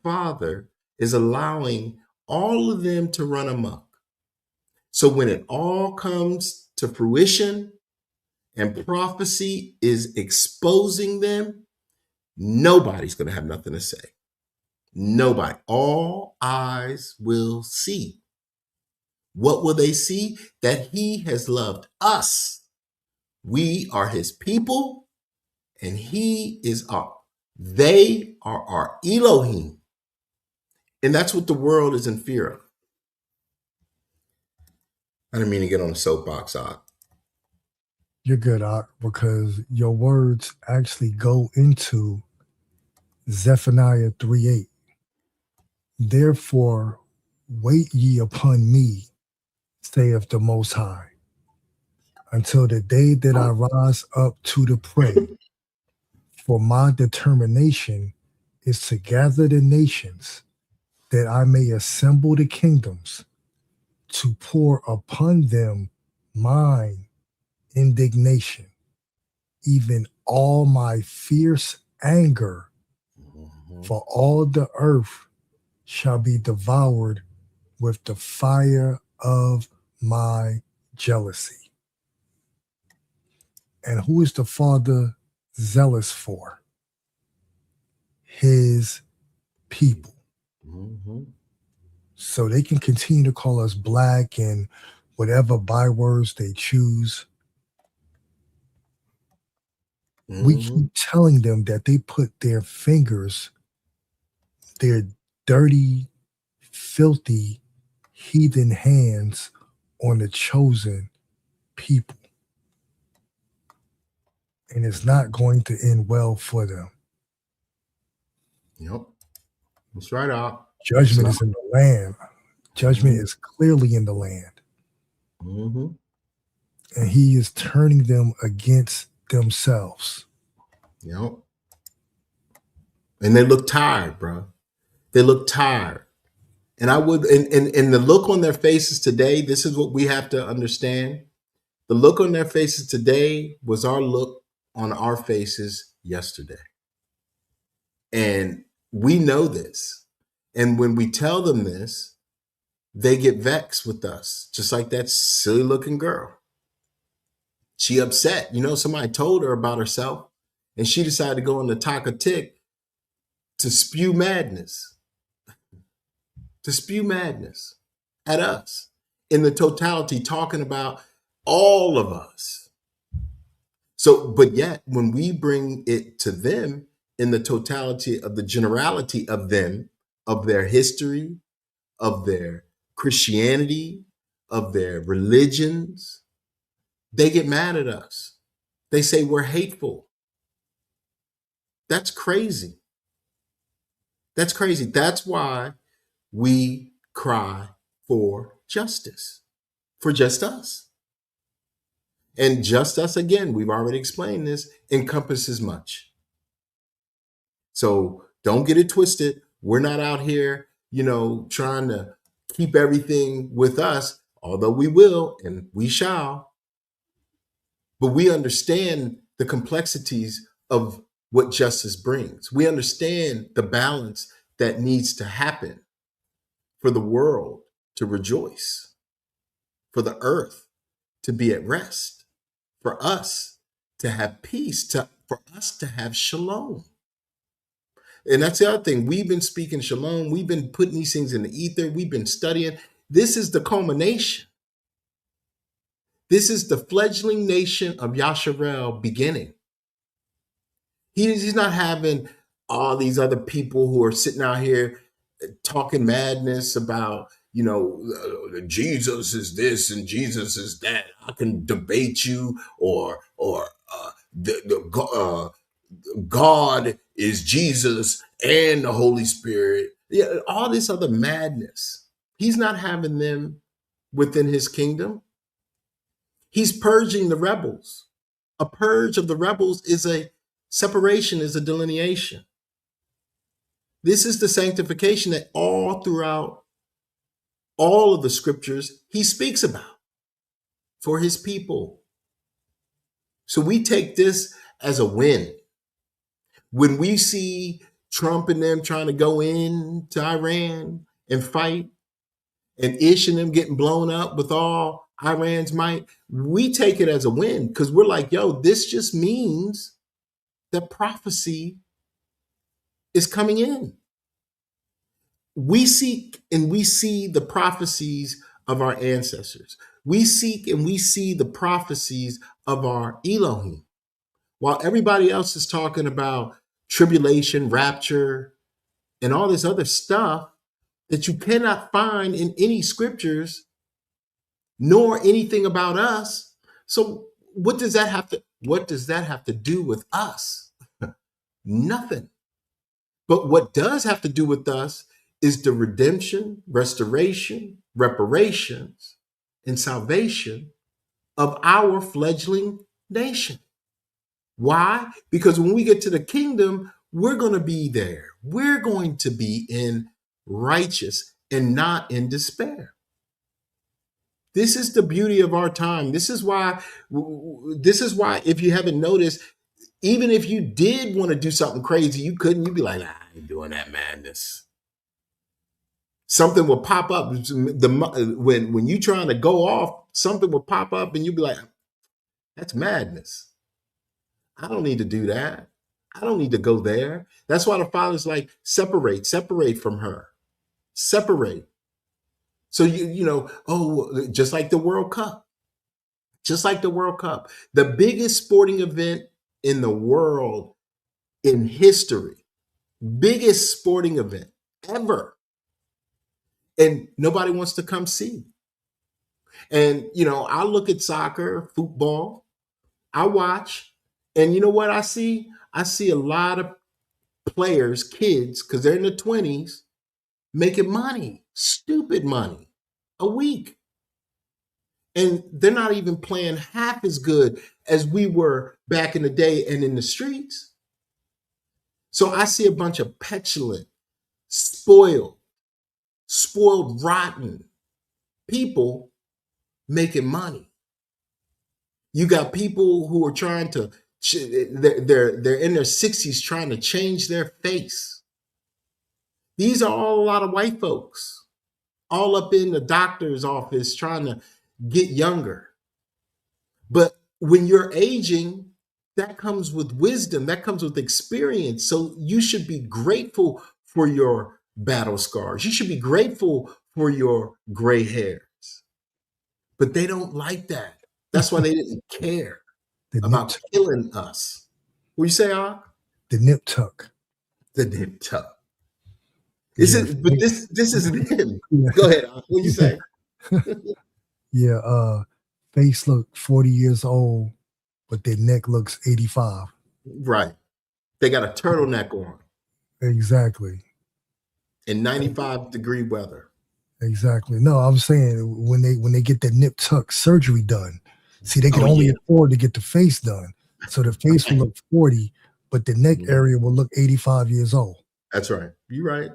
S5: Father is allowing all of them to run amok. So when it all comes to fruition and prophecy is exposing them, nobody's going to have nothing to say. Nobody. All eyes will see. What will they see? That he has loved us. We are his people, and they are our Elohim. And that's what the world is in fear of. I didn't mean to get on a soapbox, Ock.
S6: You're good, Ock, because your words actually go into Zephaniah 3:8. Therefore, wait ye upon me, saith the Most High, until the day that I rise up to the prey. For my determination is to gather the nations, that I may assemble the kingdoms to pour upon them mine indignation, even all my fierce anger, for all the earth shall be devoured with the fire of my jealousy. And who is the Father zealous for? His people. So they can continue to call us black and whatever bywords they choose. We keep telling them that they put their fingers, their dirty, filthy, heathen hands on the chosen people. And it's not going to end well for them.
S5: Yep. That's right, Op.
S6: Judgment is in the land. Judgment is clearly in the land. And he is turning them against themselves.
S5: Yep. And they look tired, bro. They look tired. And I would, and the look on their faces today, this is what we have to understand. The look on their faces today was our look on our faces yesterday. And we know this. And when we tell them this, they get vexed with us, just like that silly looking girl. She upset. You know, somebody told her about herself, and she decided to go on the talk a tick to spew madness. To spew madness at us in the totality, talking about all of us. So, but yet when we bring it to them in the totality of the generality of them, of their history, of their Christianity, of their religions, they get mad at us. They say we're hateful. That's crazy. That's crazy. That's why we cry for justice, for just us. And just us, again, we've already explained this, encompasses much. So don't get it twisted. We're not out here, trying to keep everything with us, although we will and we shall. But we understand the complexities of what justice brings. We understand the balance that needs to happen for the world to rejoice, for the earth to be at rest, for us to have peace, for us to have shalom. And that's the other thing. We've been speaking shalom. We've been putting these things in the ether. We've been studying. This is the culmination. This is the fledgling nation of Yasharel beginning. He's not having all these other people who are sitting out here talking madness about, Jesus is this and Jesus is that. I can debate you, or God is Jesus and the Holy Spirit. Yeah, all this other madness. He's not having them within his kingdom. He's purging the rebels. A purge of the rebels is a separation, is a delineation. This is the sanctification that all throughout all of the scriptures he speaks about for his people. So we take this as a win. When we see Trump and them trying to go into Iran and fight, and Ish and them getting blown up with all Iran's might, we take it as a win because we're like, this just means that prophecy is coming in. We seek and we see the prophecies of our ancestors. We seek and we see the prophecies of our Elohim. While everybody else is talking about tribulation, rapture, and all this other stuff that you cannot find in any scriptures, nor anything about us. So what does that have to do with us? Nothing. But what does have to do with us is the redemption, restoration, reparations, and salvation of our fledgling nation. Why? Because when we get to the kingdom, we're going to be there. We're going to be in righteous, and not in despair. This is the beauty of our time. This is why, if you haven't noticed, even if you did want to do something crazy, you couldn't. You'd be like, I ain't doing that madness. Something will pop up. When you trying to go off, something will pop up and you'll be like, that's madness. I don't need to do that. I don't need to go there. That's why the Father's like, separate from her. Separate. So just like the World Cup. The biggest sporting event in the world in history. Biggest sporting event ever. And nobody wants to come see. And, I look at soccer, football, I watch, and you know what I see? I see a lot of players, kids, because they're in their 20s, making money, stupid money, a week. And they're not even playing half as good as we were back in the day and in the streets. So I see a bunch of petulant, spoiled, rotten people making money. You got people who are trying to, they're in their 60s trying to change their face. These are all a lot of white folks, all up in the doctor's office trying to get younger. But when you're aging, that comes with wisdom, that comes with experience. So you should be grateful for your battle scars. You should be grateful for your gray hairs. But they don't like that. That's why they didn't care about killing us. What you say, Ak?
S6: The nip tuck.
S5: The nip tuck. This isn't him. Yeah. Go ahead, Ak. What you say?
S6: Face look 40 years old, but their neck looks 85.
S5: Right. They got a turtleneck on.
S6: Exactly.
S5: In 95-degree weather.
S6: Exactly. No, I'm saying when they get the nip tuck surgery done, see, they can only afford to get the face done. So the face will look 40, but the neck area will look 85 years old.
S5: That's right. You're right.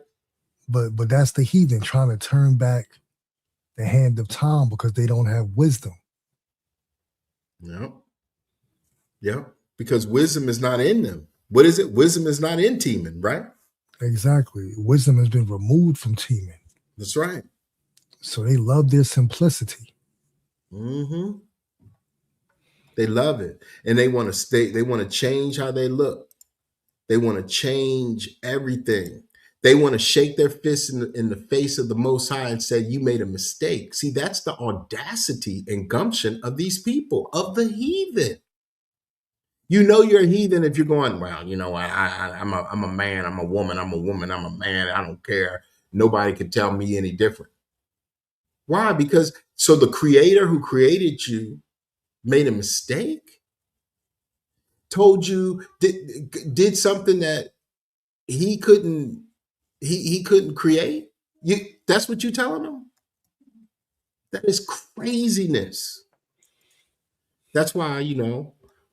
S6: But that's the heathen trying to turn back the hand of time because they don't have wisdom.
S5: Yeah. Because wisdom is not in them. What is it? Wisdom is not in teaming, right?
S6: Exactly. Wisdom has been removed from teaming.
S5: That's right.
S6: So they love their simplicity.
S5: Mm-hmm. They love it. And they want to stay, they want to change how they look. They want to change everything. They want to shake their fists in the face of the Most High and say, you made a mistake. See, that's the audacity and gumption of these people, of the heathen. You know you're a heathen if you're going, well, I'm a man, I'm a woman, I'm a man, I don't care. Nobody can tell me any different. Why? Because so the creator who created you made a mistake, told you, did something that he couldn't create. That's what you're telling them? That is craziness. That's why,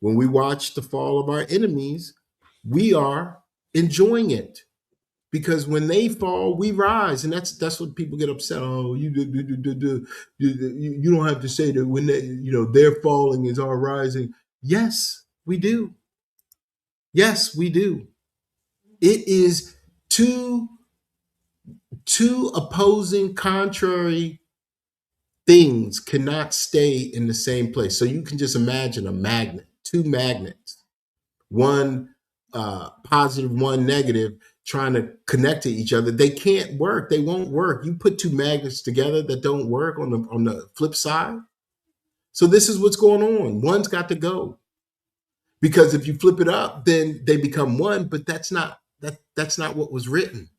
S5: when we watch the fall of our enemies, we are enjoying it. Because when they fall, we rise, and that's what people get upset. Oh, you don't have to say that when their falling is our rising. Yes, we do. Yes, we do. It is two opposing, contrary things cannot stay in the same place. So you can just imagine a magnet, two magnets, one positive, one negative, trying to connect to each other. They can't work. They won't work. You put two magnets together that don't work on the flip side. So this is what's going on. One's got to go. Because if you flip it up, then they become one, but that's not what was written.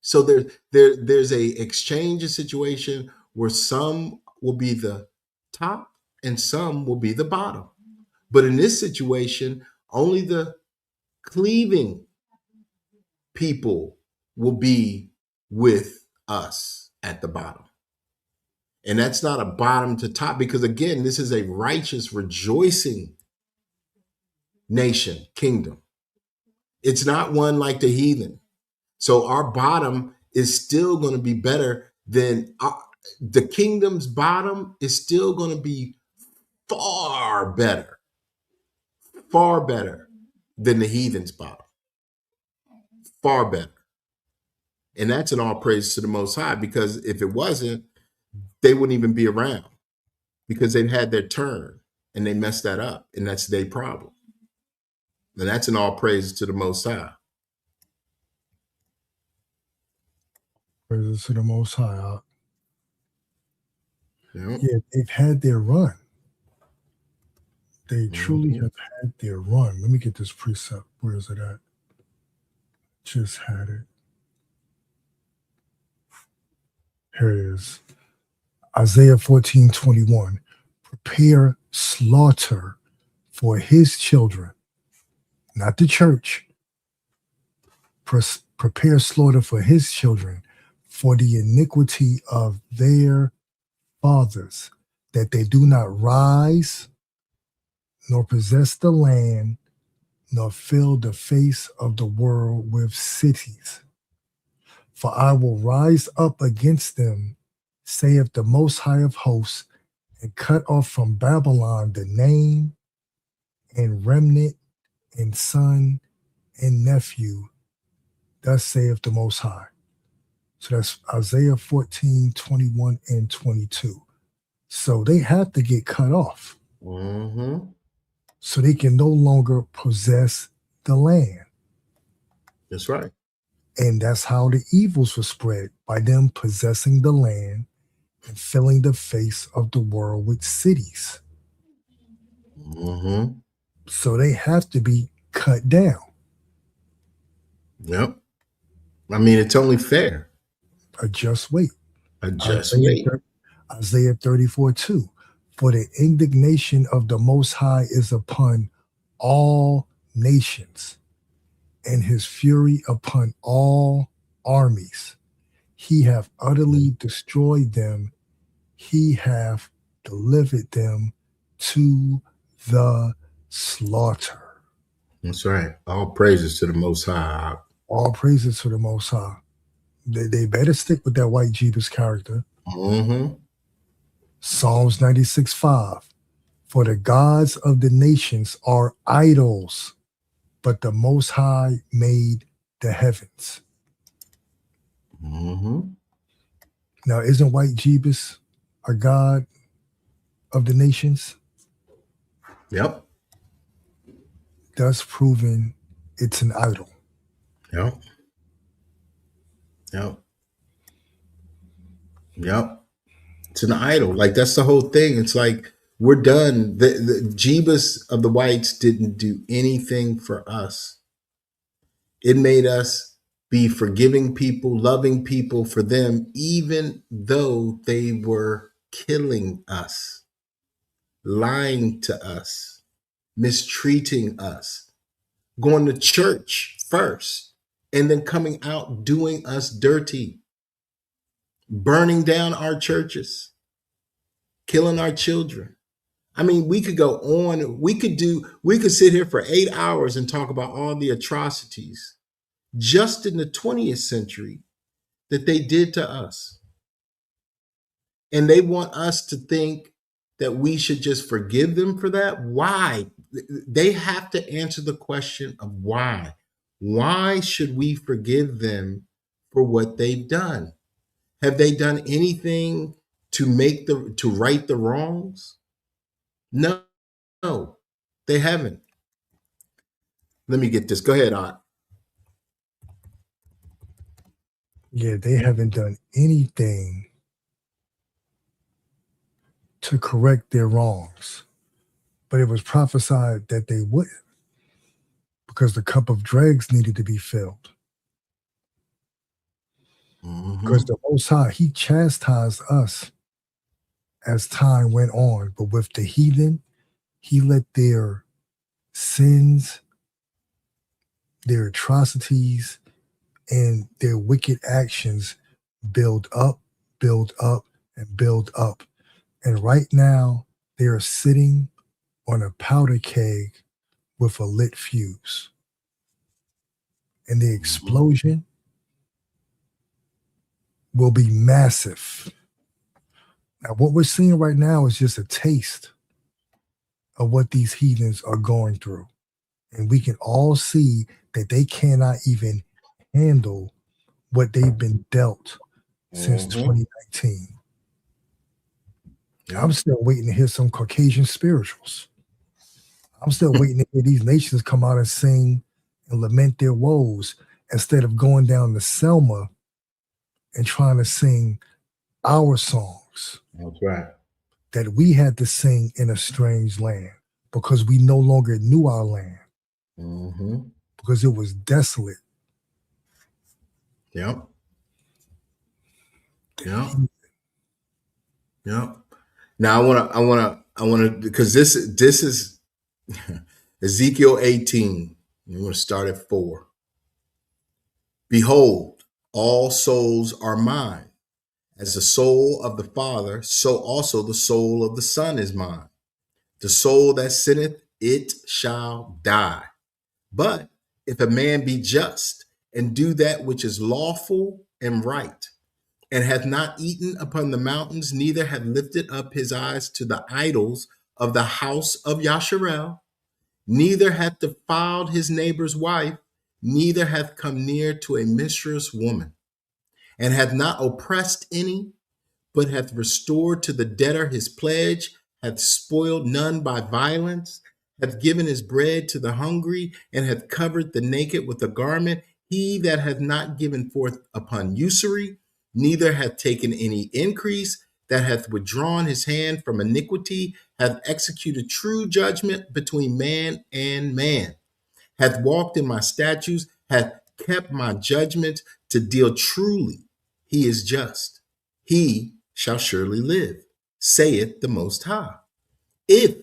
S5: So there's a exchange, a situation where some will be the top and some will be the bottom. But in this situation, only the cleaving people will be with us at the bottom. And that's not a bottom to top, because again, this is a righteous, rejoicing nation, kingdom. It's not one like the heathen. So our bottom is still going to be better than the kingdom's bottom is still going to be far better than the heathen's bottom. Far better. And that's an all praise to the Most High, because if it wasn't, they wouldn't even be around, because they've had their turn and they messed that up, and that's their problem. And that's an all praise to the Most High.
S6: Praises to the Most High.
S5: Yep.
S6: Yeah, they've had their run. They truly have had their run. Let me get this precept. Where is it at? Just had it. Here it is. Isaiah 14:21. Prepare slaughter for his children, not the church. Prepare slaughter for his children, for the iniquity of their fathers, that they do not rise, nor possess the land, nor fill the face of the world with cities. For I will rise up against them, saith the Most High of hosts, and cut off from Babylon the name, and remnant, and son, and nephew. Thus saith the Most High. So that's Isaiah 14:21 and 22. So they have to get cut off. So they can no longer possess the land.
S5: That's right.
S6: And that's how the evils were spread, by them possessing the land and filling the face of the world with cities. So they have to be cut down.
S5: Yep. I mean, it's only fair.
S6: A just wait.
S5: A just wait.
S6: Isaiah 34:2. For the indignation of the Most High is upon all nations, and his fury upon all armies. He hath utterly destroyed them. He hath delivered them to the slaughter.
S5: That's right. All praises to the Most High.
S6: All praises to the Most High. They better stick with that white Jeebus character. Psalms 96:5. For the gods of the nations are idols, but the Most High made the heavens. Now, isn't white Jeebus a god of the nations?
S5: Yep.
S6: Thus proving it's an idol.
S5: Yep. Yep. Yep. It's an idol. Like, that's the whole thing. It's like, we're done. The Jeebus of the whites didn't do anything for us. It made us be forgiving people, loving people for them, even though they were killing us, lying to us, mistreating us, going to church first, and then coming out doing us dirty, burning down our churches, killing our children. I mean, we could go on. We could sit here for 8 hours and talk about all the atrocities just in the 20th century that they did to us. And they want us to think that we should just forgive them for that. Why? They have to answer the question of why. Why should we forgive them for what they've done? Have they done anything to right the wrongs? No, they haven't. Let me get this. Go ahead, Art.
S6: Yeah, they haven't done anything to correct their wrongs. But it was prophesied that they wouldn't, because the cup of dregs needed to be filled. Because the Most High, he chastised us as time went on. But with the heathen, he let their sins, their atrocities, and their wicked actions build up, and build up. And right now, they are sitting on a powder keg with a lit fuse. And the explosion will be massive. Now, what we're seeing right now is just a taste of what these heathens are going through. And we can all see that they cannot even handle what they've been dealt since 2019. I'm still waiting to hear some Caucasian spirituals. I'm still waiting to hear these nations come out and sing and lament their woes instead of going down to Selma and trying to sing our songs.
S5: That's right.
S6: That we had to sing in a strange land because we no longer knew our land. Because it was desolate.
S5: Yep. Now I wanna because this is Ezekiel 18. I'm gonna start at 4. Behold, all souls are mine. As the soul of the Father, so also the soul of the Son is mine. The soul that sinneth, it shall die. But if a man be just and do that which is lawful and right, and hath not eaten upon the mountains, neither hath lifted up his eyes to the idols of the house of Yasharel, neither hath defiled his neighbor's wife, neither hath come near to a mistress woman, and hath not oppressed any, but hath restored to the debtor his pledge, hath spoiled none by violence, hath given his bread to the hungry, and hath covered the naked with a garment, he that hath not given forth upon usury, neither hath taken any increase, that hath withdrawn his hand from iniquity, hath executed true judgment between man and man, hath walked in my statutes, hath kept my judgment to deal truly. He is just. He shall surely live, saith the Most High. If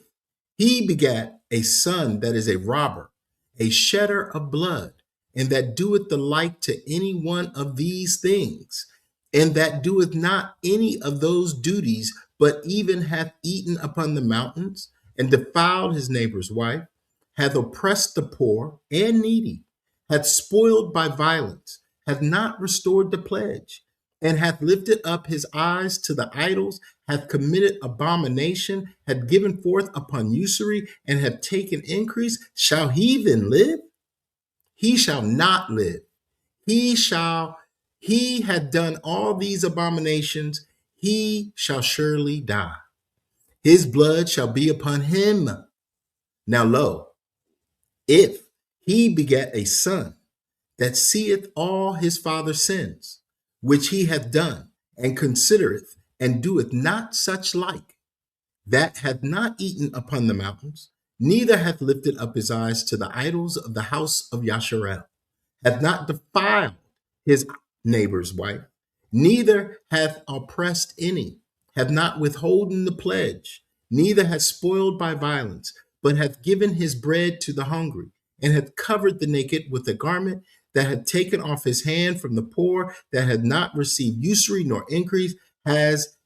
S5: he begat a son that is a robber, a shedder of blood, and that doeth the like to any one of these things, and that doeth not any of those duties, but even hath eaten upon the mountains, and defiled his neighbor's wife, hath oppressed the poor and needy, hath spoiled by violence, hath not restored the pledge, and hath lifted up his eyes to the idols, hath committed abomination, hath given forth upon usury, and hath taken increase, shall he then live? He shall not live. He had done all these abominations, he shall surely die. His blood shall be upon him. Now lo, if he begat a son that seeth all his father's sins, which he hath done, and considereth, and doeth not such like, that hath not eaten upon the mountains, neither hath lifted up his eyes to the idols of the house of Yasharel, hath not defiled his neighbor's wife, neither hath oppressed any, hath not withholden the pledge, neither hath spoiled by violence, but hath given his bread to the hungry, and hath covered the naked with a garment, that had taken off his hand from the poor, that had not received usury nor increase, has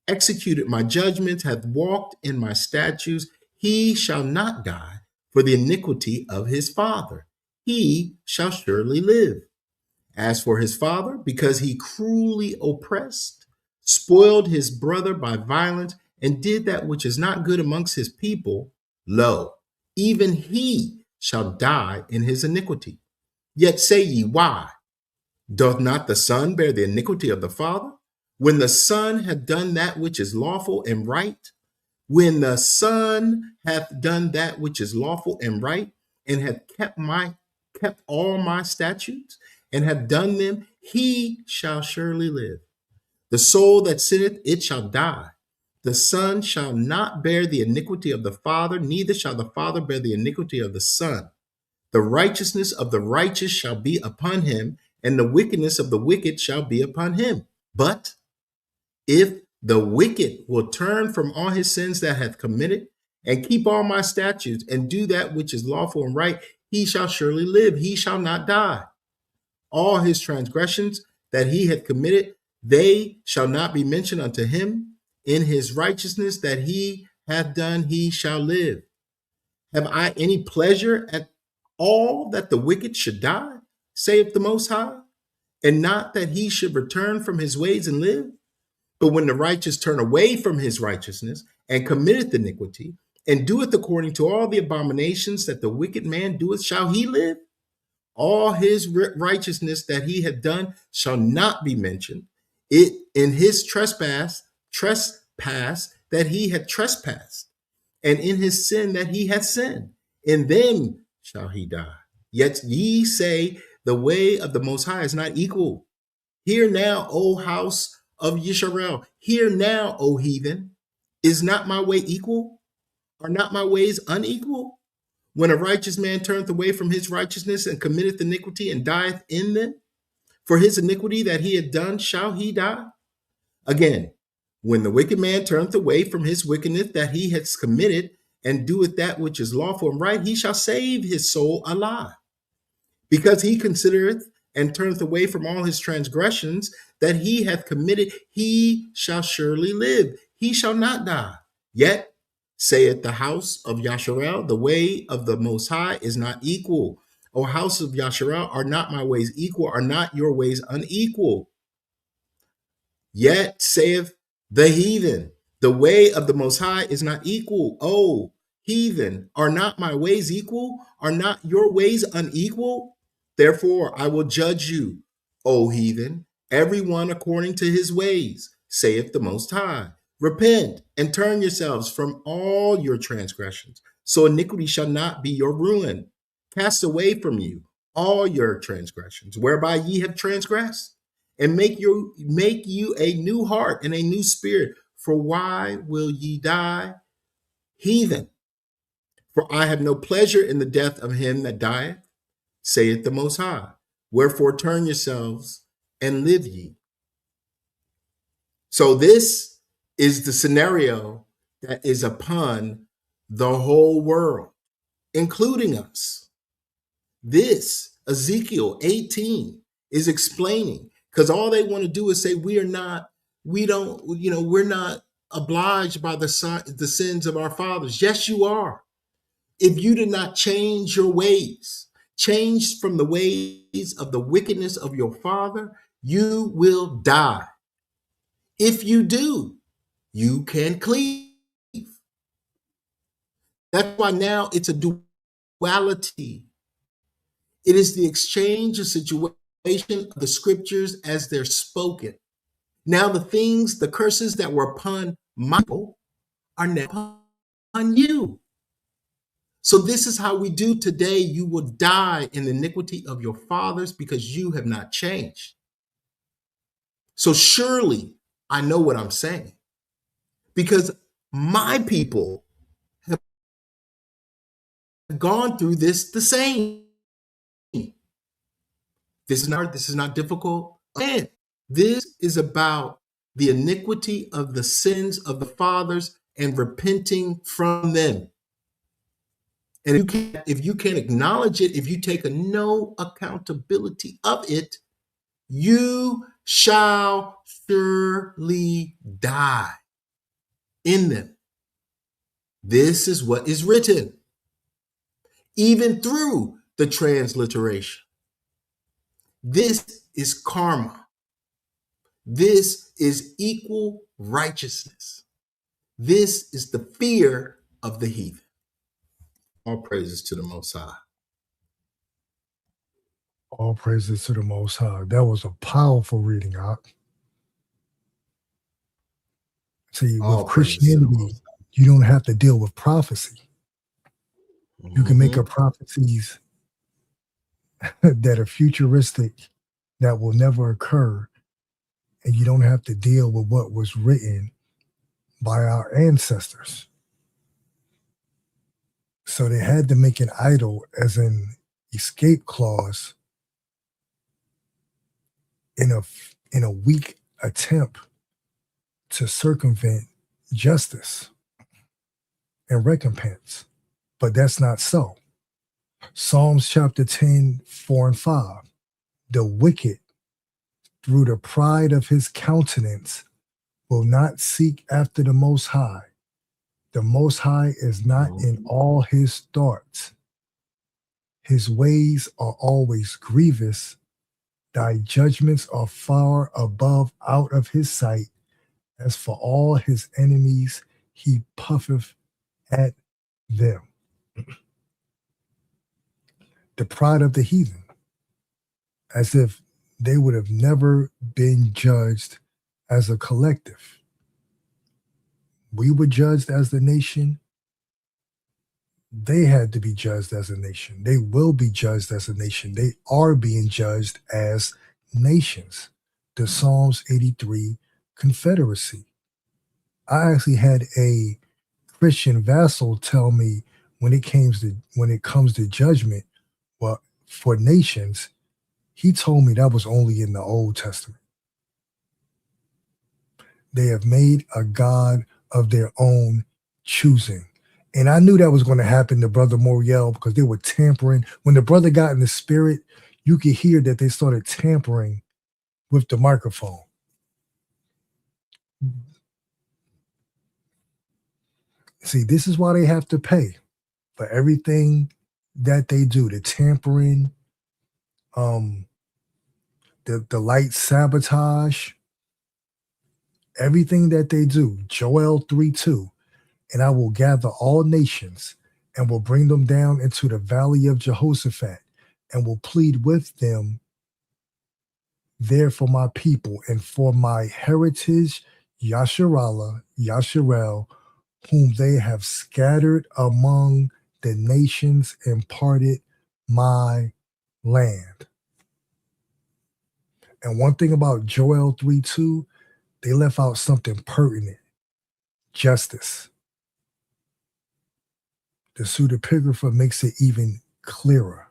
S5: executed my judgments, hath walked in my statutes, he shall not die for the iniquity of his father. He shall surely live. As for his father, because he cruelly oppressed, spoiled his brother by violence, and did that which is not good amongst his people, lo, even he shall die in his iniquity. Yet say ye, why? Doth not the son bear the iniquity of the father? When the son hath done that which is lawful and right, when the son hath done that which is lawful and right, and hath kept all my statutes, and hath done them, he shall surely live. The soul that sinneth, it shall die. The son shall not bear the iniquity of the father, neither shall the father bear the iniquity of the son. The righteousness of the righteous shall be upon him, and the wickedness of the wicked shall be upon him. But if the wicked will turn from all his sins that hath committed, and keep all my statutes, and do that which is lawful and right, he shall surely live, he shall not die. All his transgressions that he hath committed, they shall not be mentioned unto him. In his righteousness that he hath done, he shall live. Have I any pleasure at all that the wicked should die, saith the Most High? and not that he should return from his ways and live? But when the righteous turn away from his righteousness and committeth iniquity, and doeth according to all the abominations that the wicked man doeth, shall he live? All his righteousness that he had done shall not be mentioned. It in his trespass that he had trespassed, and in his sin that he had sinned. In them shall he die. Yet ye say, the way of the Most High is not equal. Hear now, O house of Yisrael. Hear now, O heathen. Is not my way equal? Are not my ways unequal? When a righteous man turneth away from his righteousness and committeth iniquity and dieth in them, for his iniquity that he had done shall he die? Again, when the wicked man turneth away from his wickedness that he has committed and doeth that which is lawful and right, he shall save his soul alive. Because he considereth and turneth away from all his transgressions that he hath committed, he shall surely live. He shall not die. Yet, saith the house of Yasharel, the way of the Most High is not equal. O house of Yasharel, are not my ways equal? Are not your ways unequal? Yet saith the heathen, the way of the Most High is not equal. O heathen, are not my ways equal? Are not your ways unequal? Therefore I will judge you, O heathen, every one according to his ways, saith the Most High. Repent and turn yourselves from all your transgressions, so iniquity shall not be your ruin. Cast away from you all your transgressions, whereby ye have transgressed, and make you a new heart and a new spirit. For why will ye die, heathen? For I have no pleasure in the death of him that dieth, saith the Most High. Wherefore turn yourselves and live ye. So this is the scenario that is upon the whole world, including us. This, Ezekiel 18, is explaining, because all they want to do is say we're not obliged by the sins of our fathers. Yes, you are. If you did not change your ways, change from the ways of the wickedness of your father, you will die. If you do, you can cleave. That's why now it's a duality. It is the exchange of situation of the scriptures as they're spoken. Now the curses that were upon Michael are now upon you. So this is how we do today. You will die in the iniquity of your fathers because you have not changed. So surely I know what I'm saying, because my people have gone through this the same. This is not difficult. And this is about the iniquity of the sins of the fathers and repenting from them. And if you can't acknowledge it, if you take no accountability of it, you shall surely die in them. This is what is written, even through the transliteration. This is karma. This is equal righteousness. This is the fear of the heathen. All praises to the Most High.
S6: All praises to the Most High. That was a powerful reading, Ak. See, with Christianity, you don't have to deal with prophecy. You can make up prophecies that are futuristic, that will never occur, and you don't have to deal with what was written by our ancestors. So they had to make an idol as an escape clause in a weak attempt to circumvent justice and recompense. But that's not so. Psalms chapter 10, 4 and 5. The wicked, through the pride of his countenance, will not seek after the Most High. The Most High is not in all his thoughts. His ways are always grievous Thy judgments are far above out of his sight. As for all his enemies, he puffeth at them. The pride of the heathen, as if they would have never been judged as a collective. We were judged as the nation. They had to be judged as a nation. They will be judged as a nation. They are being judged as nations. The Psalms 83 confederacy. I actually had a Christian vassal tell me when it comes to judgment, well, for nations, he told me that was only in the Old Testament. They have made a God of their own choosing. And I knew that was going to happen to Brother Moriel because they were tampering. When the brother got in the spirit, you could hear that they started tampering with the microphone. See, this is why they have to pay for everything that they do. The tampering, the light sabotage, everything that they do. Joel 3:2. And I will gather all nations and will bring them down into the valley of Jehoshaphat and will plead with them there for my people and for my heritage, Yasharel, whom they have scattered among the nations and parted my land. And one thing about Joel 3:2, they left out something pertinent: justice. The pseudepigrapha makes it even clearer.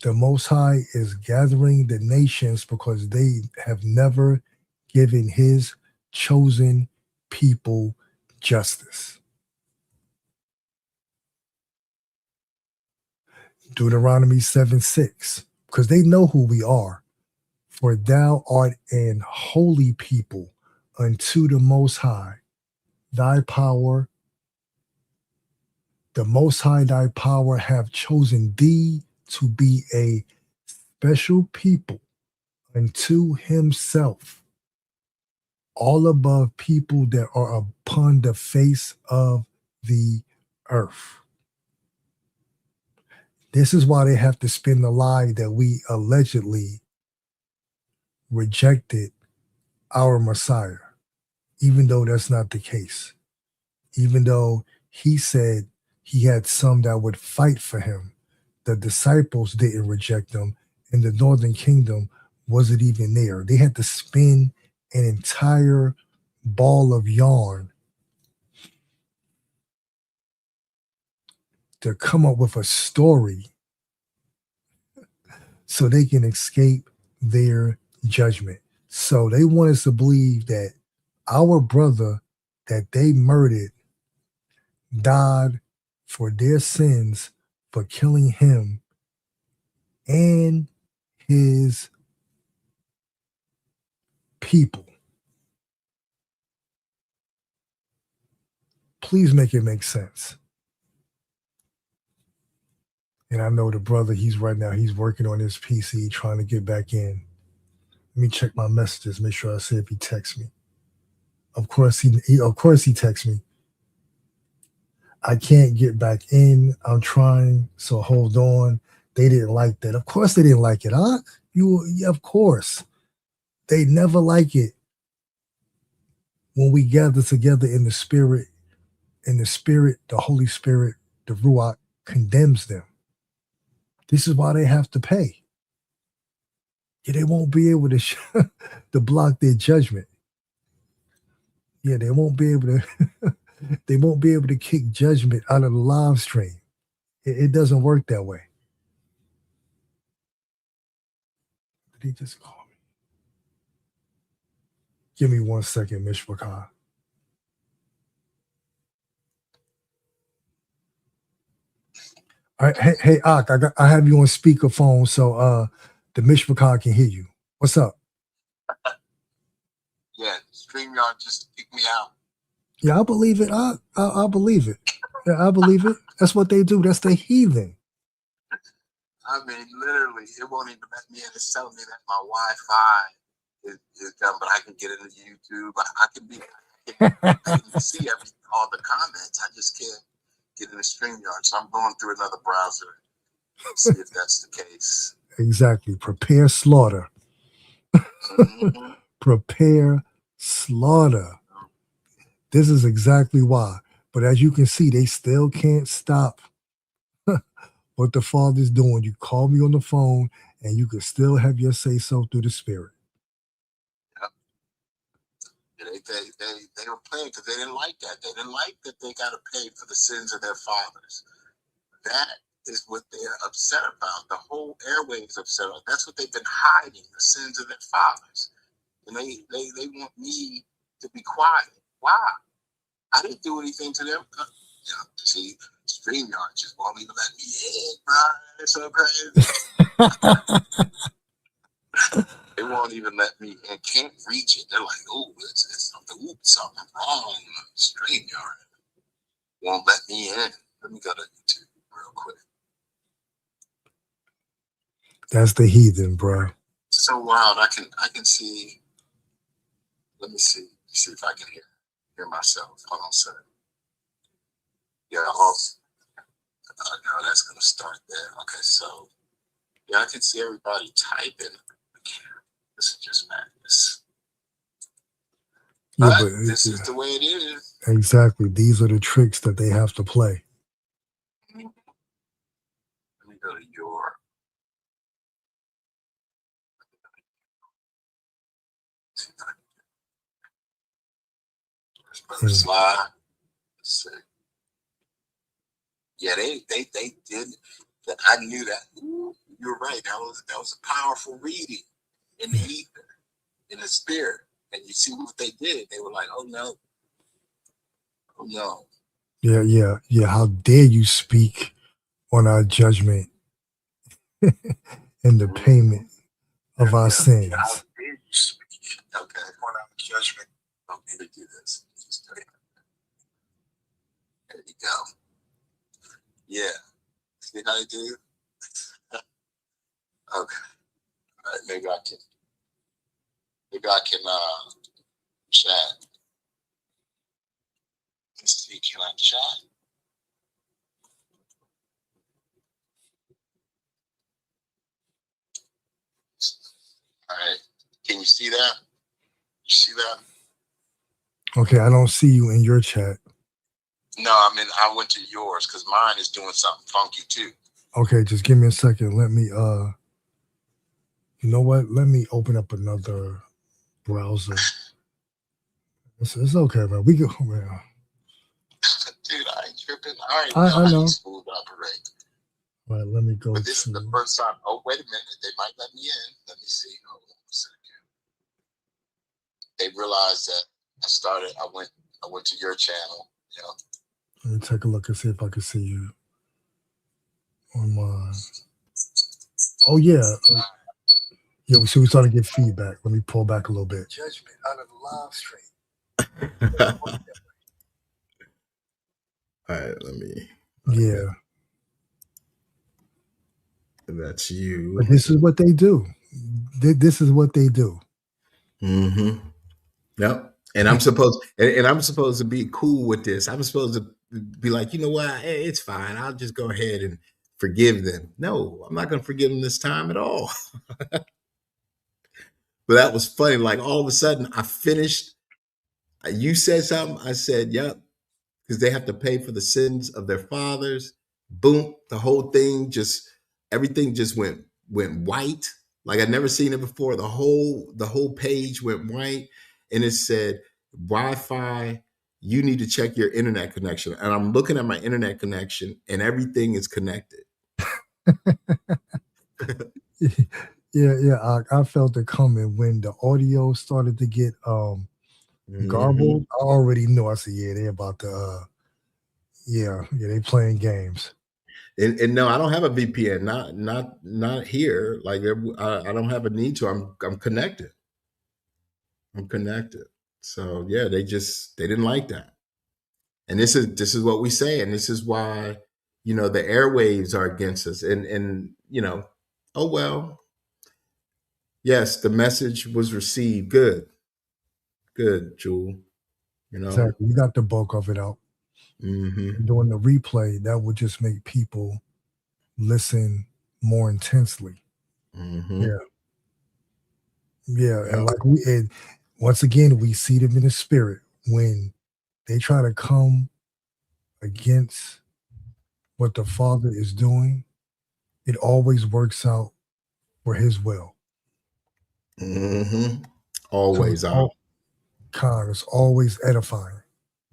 S6: The Most High is gathering the nations because they have never given his chosen people justice. Deuteronomy 7:6, because they know who we are. For thou art an holy people unto the Most High. Thy power, the Most High, thy power have chosen thee to be a special people unto himself, all above people that are upon the face of the earth. This is why they have to spin the lie that we allegedly rejected our Messiah, even though that's not the case. Even though he said he had some that would fight for him. The disciples didn't reject him, and the northern kingdom wasn't even there. They had to spin an entire ball of yarn to come up with a story so they can escape their judgment. So they want us to believe that our brother that they murdered died for their sins for killing him and his people. Please make it make sense. And I know the brother, he's working on his PC, trying to get back in. Let me check my messages, make sure I see if he texts me. Of course he texts me. I can't get back in. I'm trying, so hold on. They didn't like that. Of course they didn't like it, huh? Of course. They never like it when we gather together in the spirit. In the spirit, the Holy Spirit, the Ruach condemns them. This is why they have to pay. Yeah, they won't be able to to block their judgment. Yeah, they won't be able to they won't be able to kick judgment out of the live stream. It doesn't work that way. Did he just call me? Give me 1 second, Mishpachah. All right, hey, Ak, I have you on speakerphone, so the Mishpachah can hear you. What's up?
S10: Yeah, StreamYard just kicked me out.
S6: Yeah, I believe it. I believe it. Yeah, I believe it. That's what they do. That's the heathen.
S10: I mean, literally, it won't even let me in. It's telling me that my Wi-Fi is done, but I can get into YouTube. I can see all the comments. I just can't get into StreamYard. So I'm going through another browser to see if that's the case.
S6: Exactly. Prepare slaughter.
S10: Mm-hmm.
S6: Prepare slaughter. This is exactly why. But as you can see, they still can't stop what the Father's doing. You call me on the phone and you can still have your say so through the Spirit.
S10: Yep. They were playing because they didn't like that. They didn't like that they got to pay for the sins of their fathers. That is what they're upset about. The whole airwaves upset about. That's what they've been hiding, the sins of their fathers. And they want me to be quiet. Why? I didn't do anything to them. See, StreamYard just won't even let me in, bro. It's so crazy. They won't even let me in. Can't reach it. They're like, oh, it's something wrong. StreamYard won't let me in. Let me go to YouTube real quick.
S6: That's the heathen, bro.
S10: So wild. I can see. Let me see. See if I can hear myself. Hold on a second. Yeah, also. No, that's gonna start there. Okay, so yeah, I can see everybody typing. This is just madness.
S6: Yeah,
S10: but this is the way it is.
S6: Exactly. These are the tricks that they have to play.
S10: Let me go to your. Slide. Let's see. Yeah, they did that. I knew that. Ooh, you're right. That was a powerful reading in the ether, in the spirit. And you see what they did. They were like, oh no. Oh no.
S6: Yeah. How dare you speak on our judgment and the payment of our sins?
S10: How dare you speak? Okay. On our judgment. I'm going to do this. There you go. Yeah. See how they do? Okay. All right. Maybe I can chat. Let's see. Can I chat? All right. Can you see that? You see that?
S6: Okay, I don't see you in your chat.
S10: No, I went to yours because mine is doing something funky too.
S6: Okay, just give me a second. Let me you know what? Let me open up another browser. It's okay, man. We go, man.
S10: Dude, I ain't tripping. I already know how you smooth operate.
S6: All right, let me go.
S10: But this is the first time. Oh, wait a minute. They might let me in. Let me see. Hold on a second. They realized that I went to your channel. Yeah.
S6: Let me take a look and see if I can see you on mine. Oh yeah. Yeah, we started to get feedback. Let me pull back a little bit. Judgment out of the live stream.
S5: All right, let me.
S6: Yeah.
S5: That's you.
S6: But this is what they do. This is what they do.
S5: Mm-hmm. Yep. And I'm supposed to be cool with this. I'm supposed to be like, you know what? Hey, it's fine. I'll just go ahead and forgive them. No, I'm not going to forgive them this time at all. But that was funny. Like all of a sudden, I finished. You said something. I said, yep, because they have to pay for the sins of their fathers. Boom. The whole thing everything just went white. Like I'd never seen it before. The whole page went white, and it said, Wi-Fi, you need to check your internet connection. And I'm looking at my internet connection, and everything is connected.
S6: Yeah. I felt it coming when the audio started to get garbled. I already knew. I said, yeah, they about to they playing games.
S5: And no, I don't have a VPN. Not here. Like I don't have a need to. I'm connected. I'm connected. So yeah, they didn't like that. And this is what we say, and this is why the airwaves are against us, and oh well. Yes, the message was received. Good, Jewel.
S6: Exactly. You got the bulk of it out.
S5: Mm-hmm.
S6: And doing the replay, that would just make people listen more intensely.
S5: Mm-hmm.
S6: Yeah. Yeah. And and once again, we see them in the spirit when they try to come against what the Father is doing, it always works out for his will.
S5: Mm-hmm. Always
S6: So
S5: out.
S6: It's always edifying.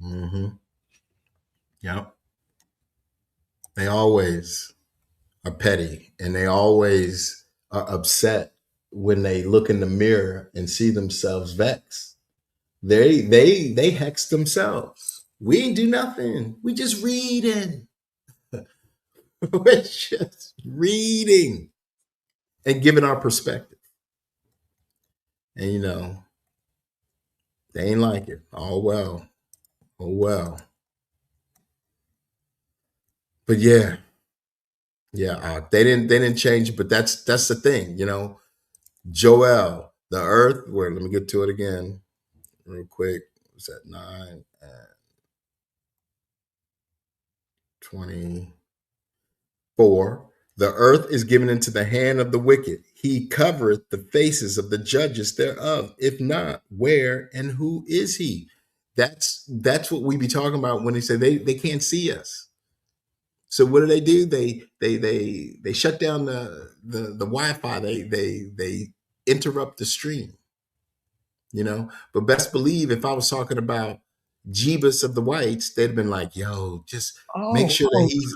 S5: Mm-hmm. Yep. They always are petty, and they always are upset when they look in the mirror and see themselves vexed. They hex themselves. We ain't do nothing. We just reading. We're just reading and giving our perspective. And they ain't like it. Oh well. Oh well. But yeah. They didn't change it, but that's the thing, Joel, the earth. Where let me get to it again, real quick. Was that 9 and 24? The earth is given into the hand of the wicked. He covereth the faces of the judges thereof. If not, where and who is he? That's what we be talking about when they say they can't see us. So what do? They shut down the Wi-Fi. They interrupt the stream. But best believe if I was talking about Jeebus of the whites, they'd have been like, "Yo, just make sure that he's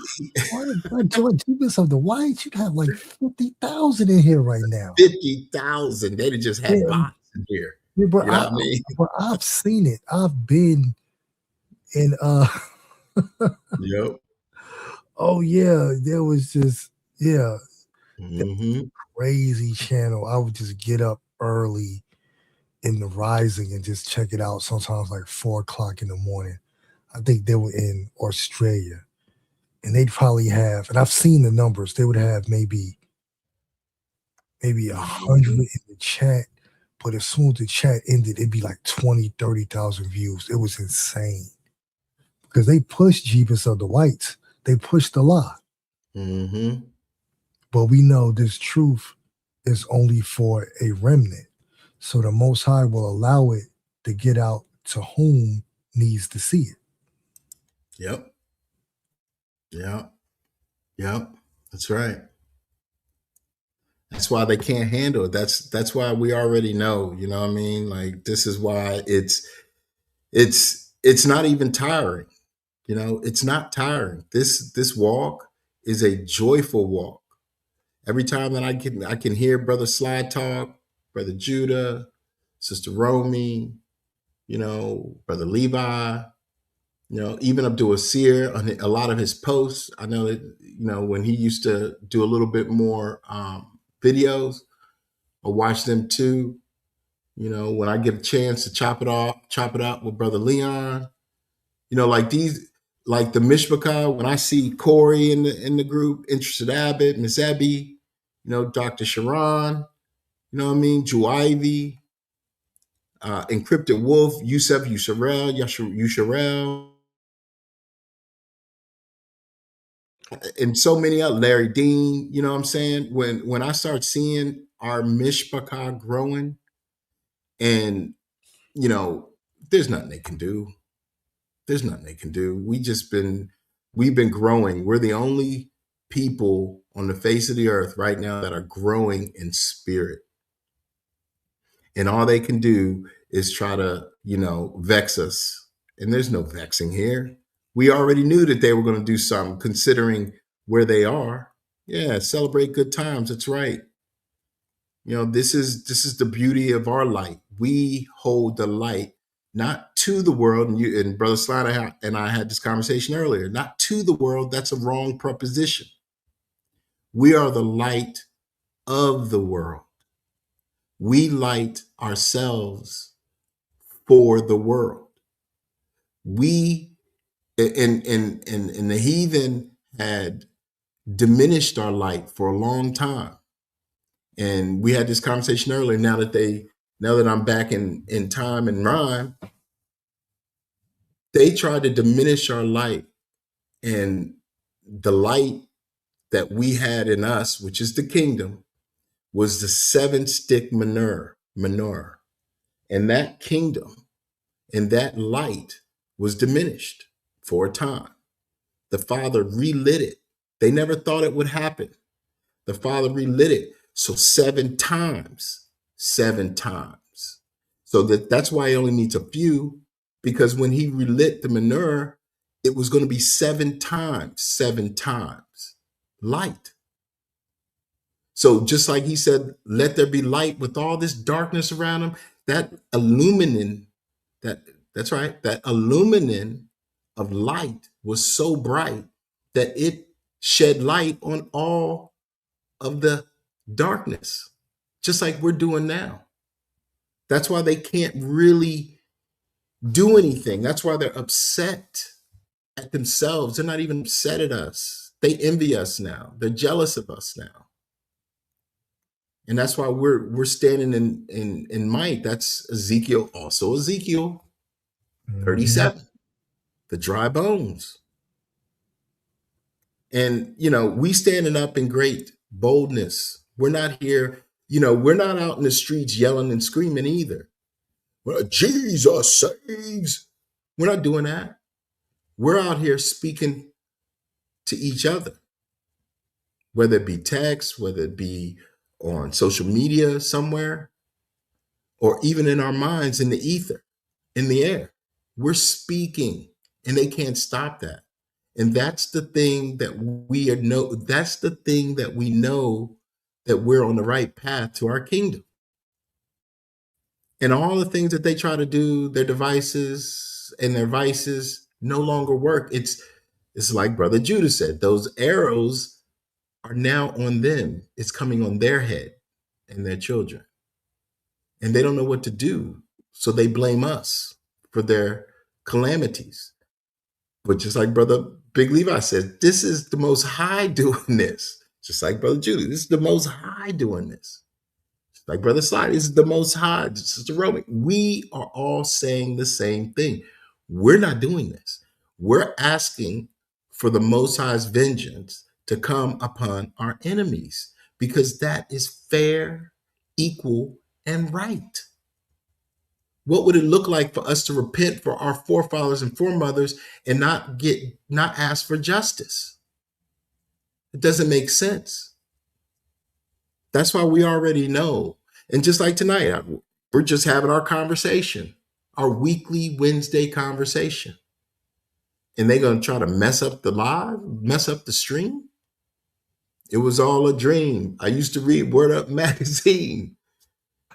S6: Jeebus of the whites. You'd have like 50,000 in here right now.
S5: 50,000. They'd have just had bots in here.
S6: Yeah, bro,
S5: You know what I mean?
S6: But I've seen it. I've been in
S5: Yep.
S6: Oh yeah, there was just
S5: Mm-hmm.
S6: crazy channel. I would just get up early in the rising and just check it out. Sometimes like 4 o'clock in the morning. I think they were in Australia, and they'd probably have. And I've seen the numbers. They would have maybe 100 in the chat. But as soon as the chat ended, it'd be like 20, 30,000 views. It was insane because they pushed Jeebus of the whites. They pushed the lie.
S5: Mm-hmm.
S6: But we know this truth is only for a remnant. So the Most High will allow it to get out to whom needs to see it.
S5: Yep. That's right. That's why they can't handle it. That's why we already know. You know what I mean? Like this is why it's not even tiring. It's not tiring. This walk is a joyful walk. Every time that I can hear Brother Slide talk, Brother Judah, Sister Romy, Brother Levi, even Abdul Seer on a lot of his posts. I know that, when he used to do a little bit more videos, I watch them too. When I get a chance to chop it up with Brother Leon, like the Mishpachah, when I see Corey in the group, Interested Abbott, Miss Abby, Dr. Sharon, you know what I mean, Jew Ivy, Encrypted Wolf, Yusef, Yusharel, and so many others, Larry Dean, you know what I'm saying? When I start seeing our Mishpachah growing, and there's nothing they can do. There's nothing they can do. We've been growing. We're the only people on the face of the earth right now that are growing in spirit. And all they can do is try to, vex us. And there's no vexing here. We already knew that they were going to do something considering where they are. Yeah, celebrate good times. That's right. This is the beauty of our light. We hold the light not to the world, and Brother Slide and I had this conversation earlier, not to the world. That's a wrong proposition. We are the light of the world. We light ourselves for the world. We and the heathen had diminished our light for a long time. And we had this conversation earlier. Now that I'm back in time and rhyme, they tried to diminish our light, and the light that we had in us, which is the kingdom, was the 7-stick menorah. And that kingdom and that light was diminished for a time. The Father relit it. They never thought it would happen. The Father relit it. So 7 times. So that's why he only needs a few, because when he relit the menorah, it was going to be 7 times light. So just like he said, let there be light with all this darkness around him, that illumining, that's right, that illumining of light was so bright that it shed light on all of the darkness, just like we're doing now. That's why they can't really do anything. That's why they're upset at themselves. They're not even upset at us. They envy us now. They're jealous of us now. And that's why we're standing in might. That's Ezekiel, also Ezekiel 37, the dry bones. And, we standing up in great boldness. We're not here, we're not out in the streets yelling and screaming either. Well, Jesus saves. We're not doing that. We're out here speaking to each other, whether it be text, whether it be on social media somewhere, or even in our minds, in the ether, in the air. We're speaking, and they can't stop that. And that's the thing that we know. That's the thing that we know, that we're on the right path to our kingdom. And all the things that they try to do, their devices and their vices, no longer work. It's like Brother Judah said, those arrows are now on them. It's coming on their head and their children. And they don't know what to do. So they blame us for their calamities. But just like Brother Big Levi said, this is the Most High doing this. Just like Brother Judah, this is the Most High doing this. Just like Brother Sly, this is the Most High. Sister Roman, we are all saying the same thing. We're not doing this. We're asking for the Most High's vengeance to come upon our enemies, because that is fair, equal, and right. What would it look like for us to repent for our forefathers and foremothers and not ask for justice? It doesn't make sense. That's why we already know. And just like tonight, we're just having our conversation, our weekly Wednesday conversation. And they're going to try to mess up the live, mess up the stream. It was all a dream. I used to read Word Up magazine.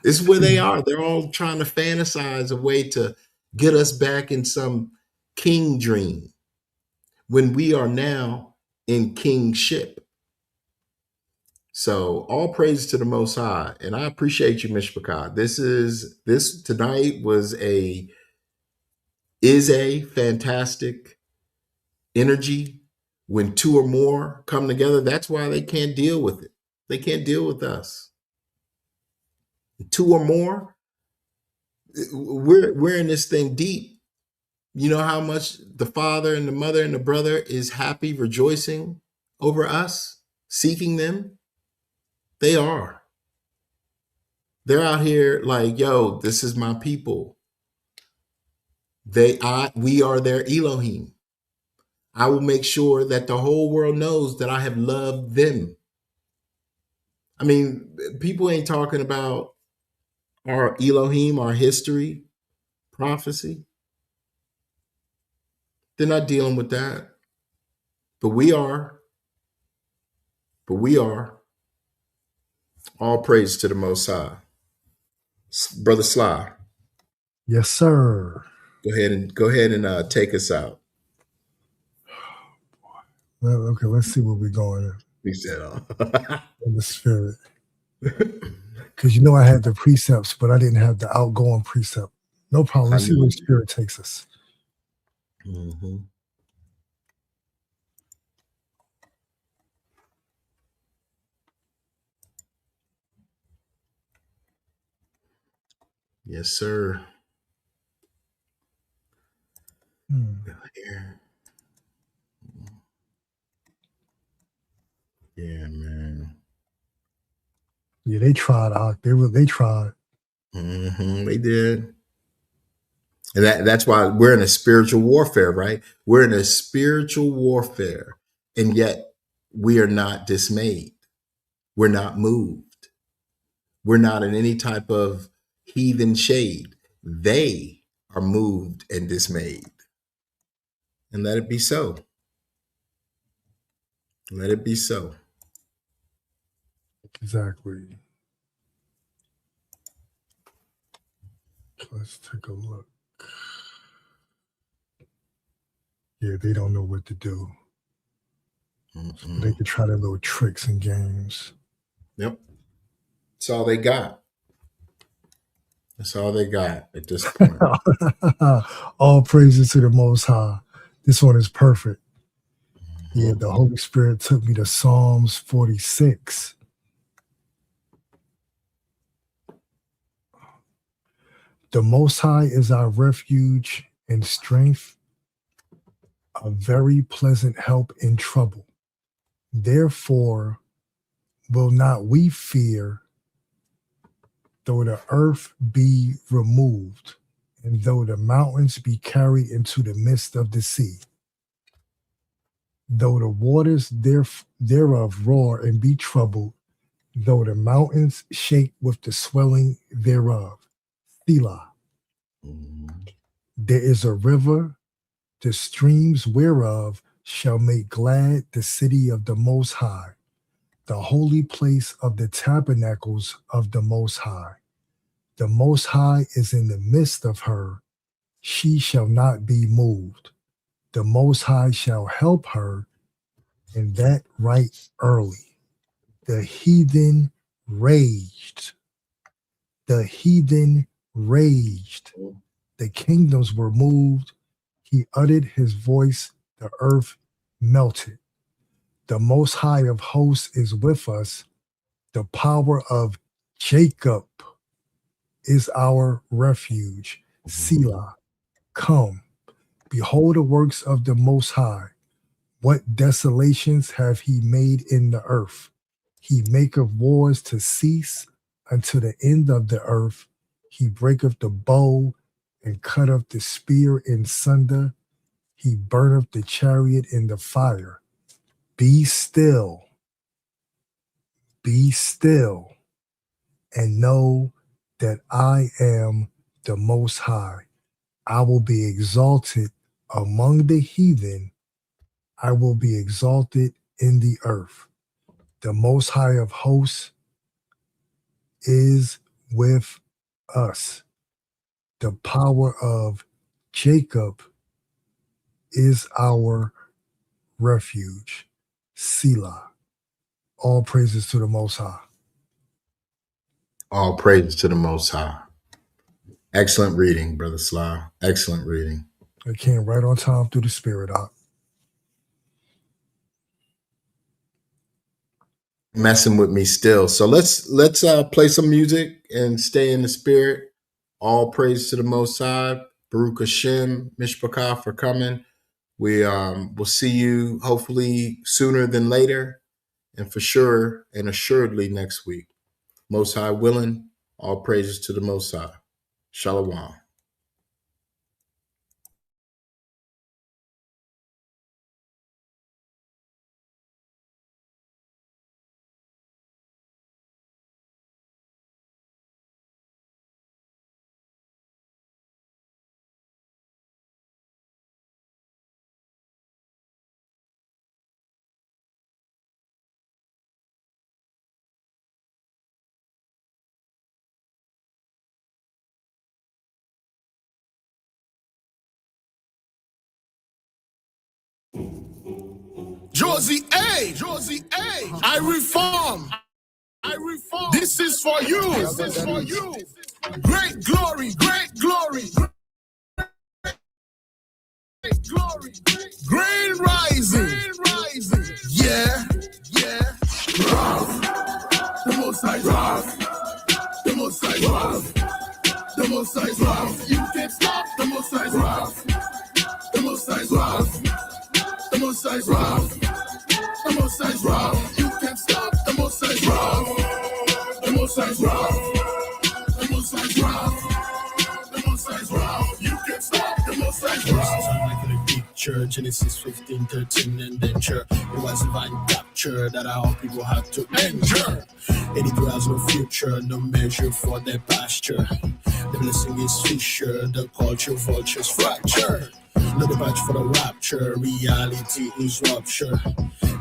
S5: This is where they are. They're all trying to fantasize a way to get us back in some king dream when we are now in kingship. So all praise to the Most High. And I appreciate you, Mishpachah. This tonight is a fantastic energy. When 2 or more come together, that's why they can't deal with it. They can't deal with us. 2 or more, we're in this thing deep. You know how much the father and the mother and the brother is happy, rejoicing over us, seeking them? They are. They're out here like, yo, this is my people. We are their Elohim. I will make sure that the whole world knows that I have loved them. I mean, people ain't talking about our Elohim, our history, prophecy. They're not dealing with that. But we are. All praise to the Most High. Brother Sly.
S6: Yes, sir.
S5: Go ahead and take us out.
S6: Well, okay, let's see where we're going
S5: We said
S6: in the spirit. Because I had the precepts, but I didn't have the outgoing precept. No problem. Let's see where the spirit takes us.
S5: Mm-hmm. Yes, sir. Here. Yeah, man.
S6: Yeah, they tried out. They tried.
S5: They did. And that's why we're in a spiritual warfare, right? We're in a spiritual warfare, and yet we are not dismayed. We're not moved. We're not in any type of heathen shade. They are moved and dismayed. And let it be so. Let it be so.
S6: Exactly. Let's take a look. Yeah, they don't know what to do. So they can try their little tricks and games.
S5: Yep. That's all they got. That's all they got at this point.
S6: All praises to the Most High. This one is perfect. Yeah, the Holy Spirit took me to Psalms 46. The Most High is our refuge and strength, a very pleasant help in trouble. Therefore, will not we fear, though the earth be removed, and though the mountains be carried into the midst of the sea, though the waters thereof roar and be troubled, though the mountains shake with the swelling thereof. Selah. There is a river, the streams whereof shall make glad the city of the Most High, the holy place of the tabernacles of the Most High. The Most High is in the midst of her. She shall not be moved. The Most High shall help her, and that right early. The heathen raged. The heathen raged. The kingdoms were moved. He uttered his voice. The earth melted. The Most High of hosts is with us. The power of Jacob is our refuge. Selah. Come, behold the works of the Most High. What desolations have he made in the earth? He maketh wars to cease unto the end of the earth. He breaketh the bow and cutteth the spear in sunder. He burneth the chariot in the fire. Be still, and know that I am the Most High. I will be exalted among the heathen. I will be exalted in the earth. The Most High of hosts is with us. The power of Jacob is our refuge. Selah. All praises to the Most High.
S5: All praises to the Most High. Excellent reading, Brother Sly. Excellent reading.
S6: It came right on time through the Spirit, Doc.
S5: Messing with me still. So let's play some music and stay in the spirit. All praise to the Most High. Baruch Hashem, Mishpachah for coming. We will see you hopefully sooner than later, and for sure and assuredly next week. Most High willing. All praises to the Most High. Shalom.
S2: Josie A. I reform. This is for you. Great glory. Grain rising. Yeah. Rough. The Most High rough. The Most High rough. The Most High's wrath. You can't stop the Most High's wrath. The Most High's wrath. The Most High's wrath. The Most High's wrath. You can't stop the Most High's wrath. The Most High's wrath. The Most High's wrath. The Most High's wrath. You can't stop the Most High's wrath. Picture Genesis 15:13 and then sure it was divine capture that our people had to endure. And it was no future, no measure for their pasture. The blessing is fisher, the culture vultures fracture. No departure for the rapture, reality is rupture.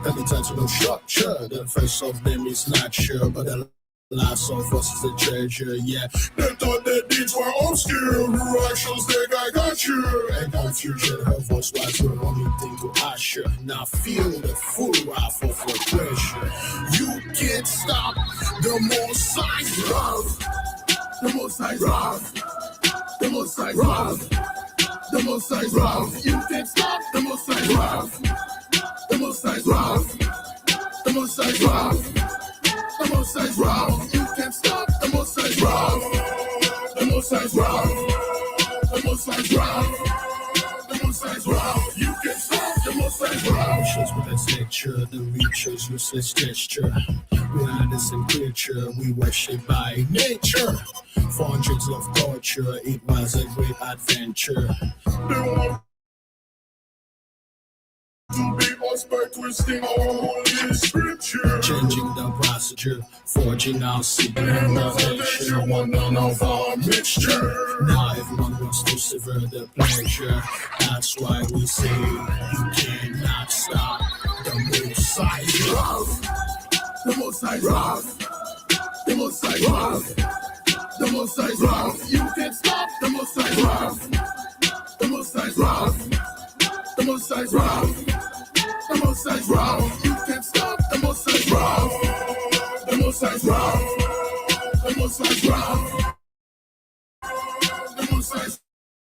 S2: Habitats no structure, the first of them is not sure, but the last of us is the treasure, yeah. They thought their deeds were obscure, actions they got you. And confusion, her voice was the only thing to usher. Now feel the full wrath of her pressure. You can't stop the Most High's wrath. The Most High's wrath. The Most High's wrath. The Most High's wrath. You can't stop the Most High's wrath. The Most High's wrath. The Most High's wrath. The Most High's wrath. You can't stop the Most High's wrath. The Most High's wrath. The Most High's wrath. The Most High's wrath. You can't stop the Most High's wrath. Shows with this lecture, the reacher's useless gesture. We are the same creature, we worship by nature. For hundreds of culture, it was a great adventure. They want to be us by twisting holy scripture, changing the procedure, forging our secret innovation, one none of our mixture. Now everyone wants to sever the pleasure. That's why we say you cannot stop the Most High's wrath. The Most High's wrath. The Most High's wrath. The Most High's wrath. You can't stop the Most High's wrath. The Most High's wrath. The Most High's wrath. The Most High's wrath. You can't stop the Most High's wrath. The Most High's wrath. The Most High's wrath. The Most High's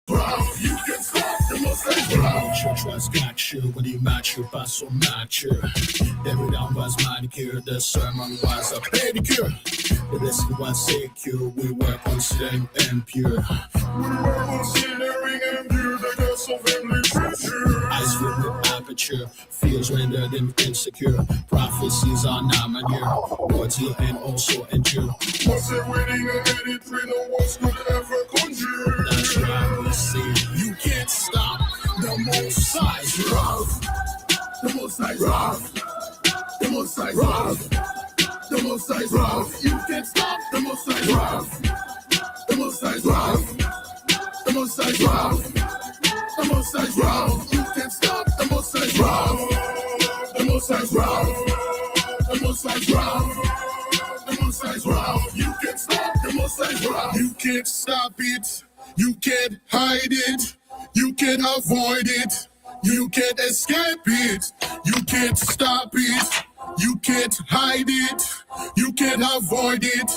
S2: wrath. You can't stop the Most High's wrath. Church was got you, but he match you by so mature. Every down was manicured, the sermon was a pedicure. The blessing was secure, we were considering impure. We were considering impure the curse of heavenly treasure. Eyes filled with aperture, feels rendered insecure. Prophecies are now manure, words heal and also endure. Was it waiting ahead, it pray no one's could ever conjure. That's why we say, you can't stop the Most High's wrath. The Most High's wrath. The Most High's wrath. The Most High's wrath. You can't stop the Most High's wrath. The Most High's wrath. The Most High's wrath. The Most High's wrath. You can't stop the Most High's wrath. The Most High's wrath. The Most High's wrath. The Most High's wrath. You can't stop the Most High's wrath. You can't stop it. You can't hide it. You can't avoid it. You can't escape it. You can't stop it. You can't hide it. You can't avoid it.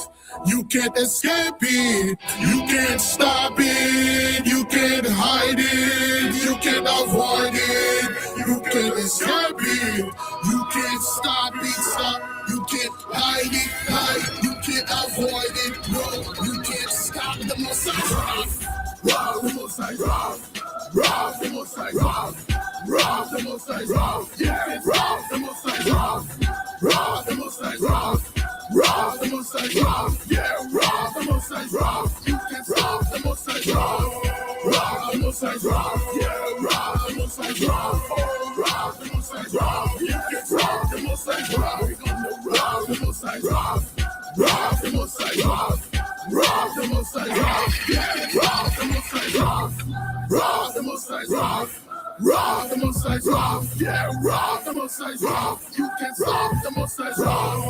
S2: You can't escape it. You can't stop it. You can't hide it. You can't avoid it. You can't escape it. You can't stop it. Stop. You can't hide it. Hide. You can't avoid it. No, you can't stop the Most High's wrath. Wrath, the Most High's wrath. Wrath, the Most High's wrath. Wrath, the Most High's wrath. Yeah, wrath, the Most High's wrath. Wrath, the Most High's wrath. Wrath, the Most High's wrath. Yeah, wrath, the Most High's wrath. You can stop the Most High's wrath. Wrath, the Most High's wrath. Yeah, wrath, the Most High's wrath. Oh, wrath, the Most High's wrath. You can stop the Most High's wrath. Wrath, the Most High's wrath. Wrath, the Most High's wrath. Wrath, the Most High's wrath. Yeah, wrath, the Most High's wrath. Wrath, the Most High's wrath. Wrath, the Most High's wrath. Yeah, wrath, the Most High's wrath. You can't stop the Most High's wrath.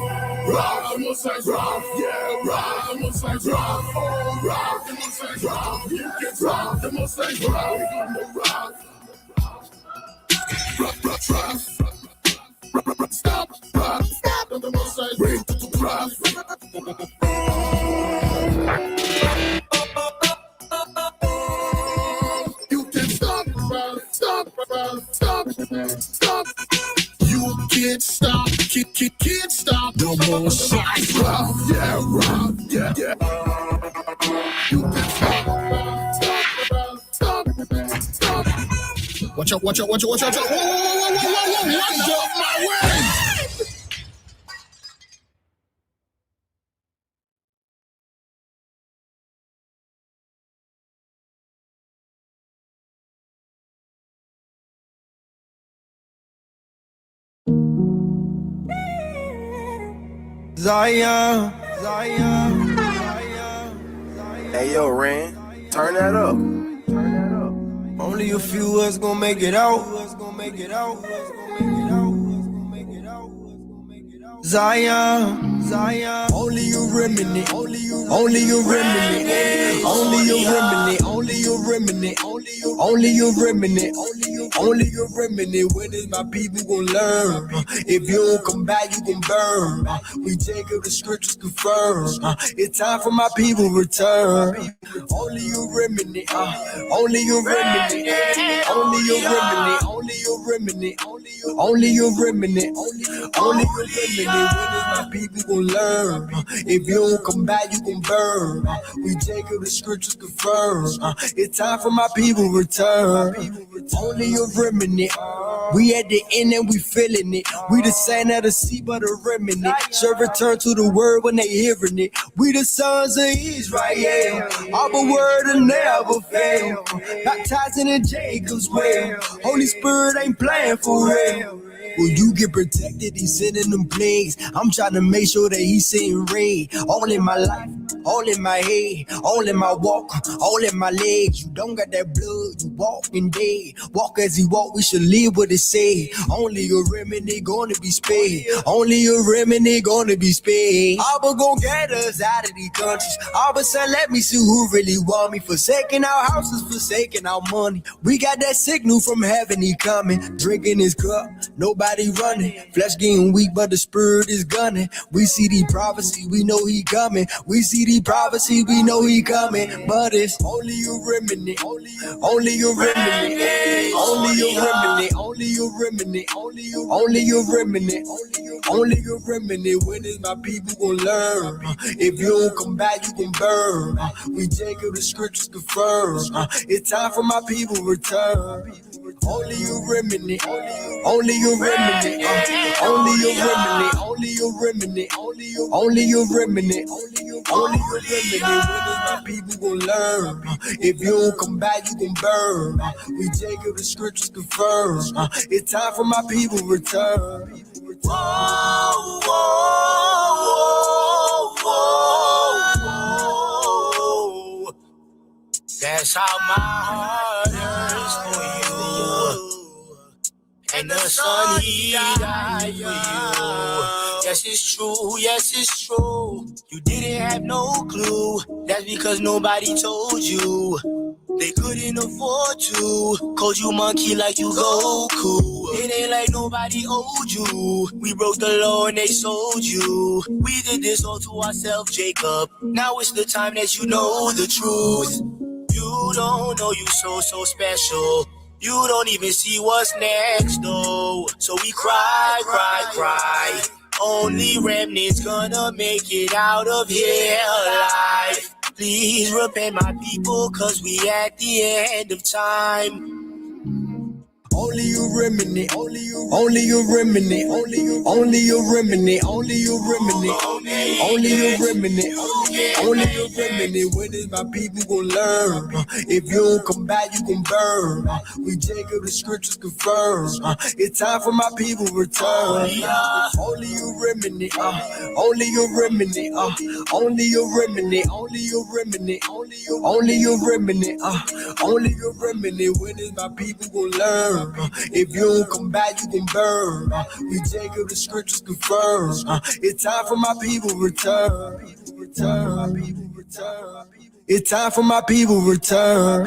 S2: Wrath, the Most High's wrath. Yeah, wrath, the Most High's wrath. Oh, wrath, the Most High's wrath. You can't stop the Most High's wrath. Stop, stop, the Most High's wrath. You can't stop, stop. You can't stop, can't stop the Most High's wrath. Yeah, yeah. You can't stop. Watch out. Whoa, what's up my way? Zion. Hey, yo, Ren, turn that up. Only a few of us gonna make it out. Zion, only a remnant, only a remnant, only a remnant, only a remnant, only a remnant, only a remnant. When is my people gonna learn? If you don't come back, you gon' burn. We take up the scriptures confirm. It's time for my people return. Only a remnant, only a remnant, only a remnant, only a remnant, only a remnant, only a remnant. When is my people gon' learn? If you don't come back, you gon' burn. We take up the scriptures confirm. It's time for my people return. Only a remnant. We at the end and we feeling it. We the sand of the sea, but a remnant. Shall return to the word when they hearing it. We the sons of Israel. Our word will never fail. Baptizing in Jacob's well. Holy Spirit ain't playing for real. Will you get protected? He's sending them plagues. I'm trying to make sure that he's sending rain. All in my life, all in my head, all in my walk, all in my legs. You don't got that blood, you walking dead. Walk as he walk, we should live what it say. Only a remnant gonna be spared. Only a remnant gonna be spared. Abba gon' get us out of these countries. Abba said, let me see who really want me. Forsaking our houses, forsaking our money. We got that signal from heaven, he coming. Drinking his cup, nobody running. Flesh getting weak, but the spirit is gunning. We see the prophecy, we know he coming. We see the prophecy, we know he coming. But it's only a remnant, only a remnant, only a remnant, only a remnant, only a remnant, only a remnant. When is my people gon' learn? If you don't come back, you gon' burn. We take up the scriptures confirm. It's time for my people return. Only a remnant, only a remnant, only a remnant, only a remnant, only a remnant, only a remnant. When is my people gon' learn? If you don't come back, you gon' burn. We take up the scriptures confirm. It's time for my people return. Whoa, whoa, whoa, whoa. That's how my heart hurts for you. And the sun, he died for you. Yes, it's true, yes, it's true. You didn't have no clue. That's because nobody told you. They couldn't afford to. Called you monkey like you Goku. It ain't like nobody owed you. We broke the law and they sold you. We did this all to ourselves, Jacob. Now it's the time that you know the truth. You don't know you so special. You don't even see what's next, though. So we cry. Only remnants gonna make it out of here alive. Please repent, my people, cause we at the end of time. Only a remnant, only a remnant, only a remnant, only a remnant, only a remnant, only a remnant. When is my people gon' learn? If you don't come back, you gon' burn. We take up the scriptures confirm. It's time for my people return. Only a remnant, only a remnant, only a remnant, only a remnant, only a remnant, only a remnant. When is my people gon' learn? If you don't come back, you gon' burn. We take up the scriptures confirm. It's time for my people return. It's time for my people return.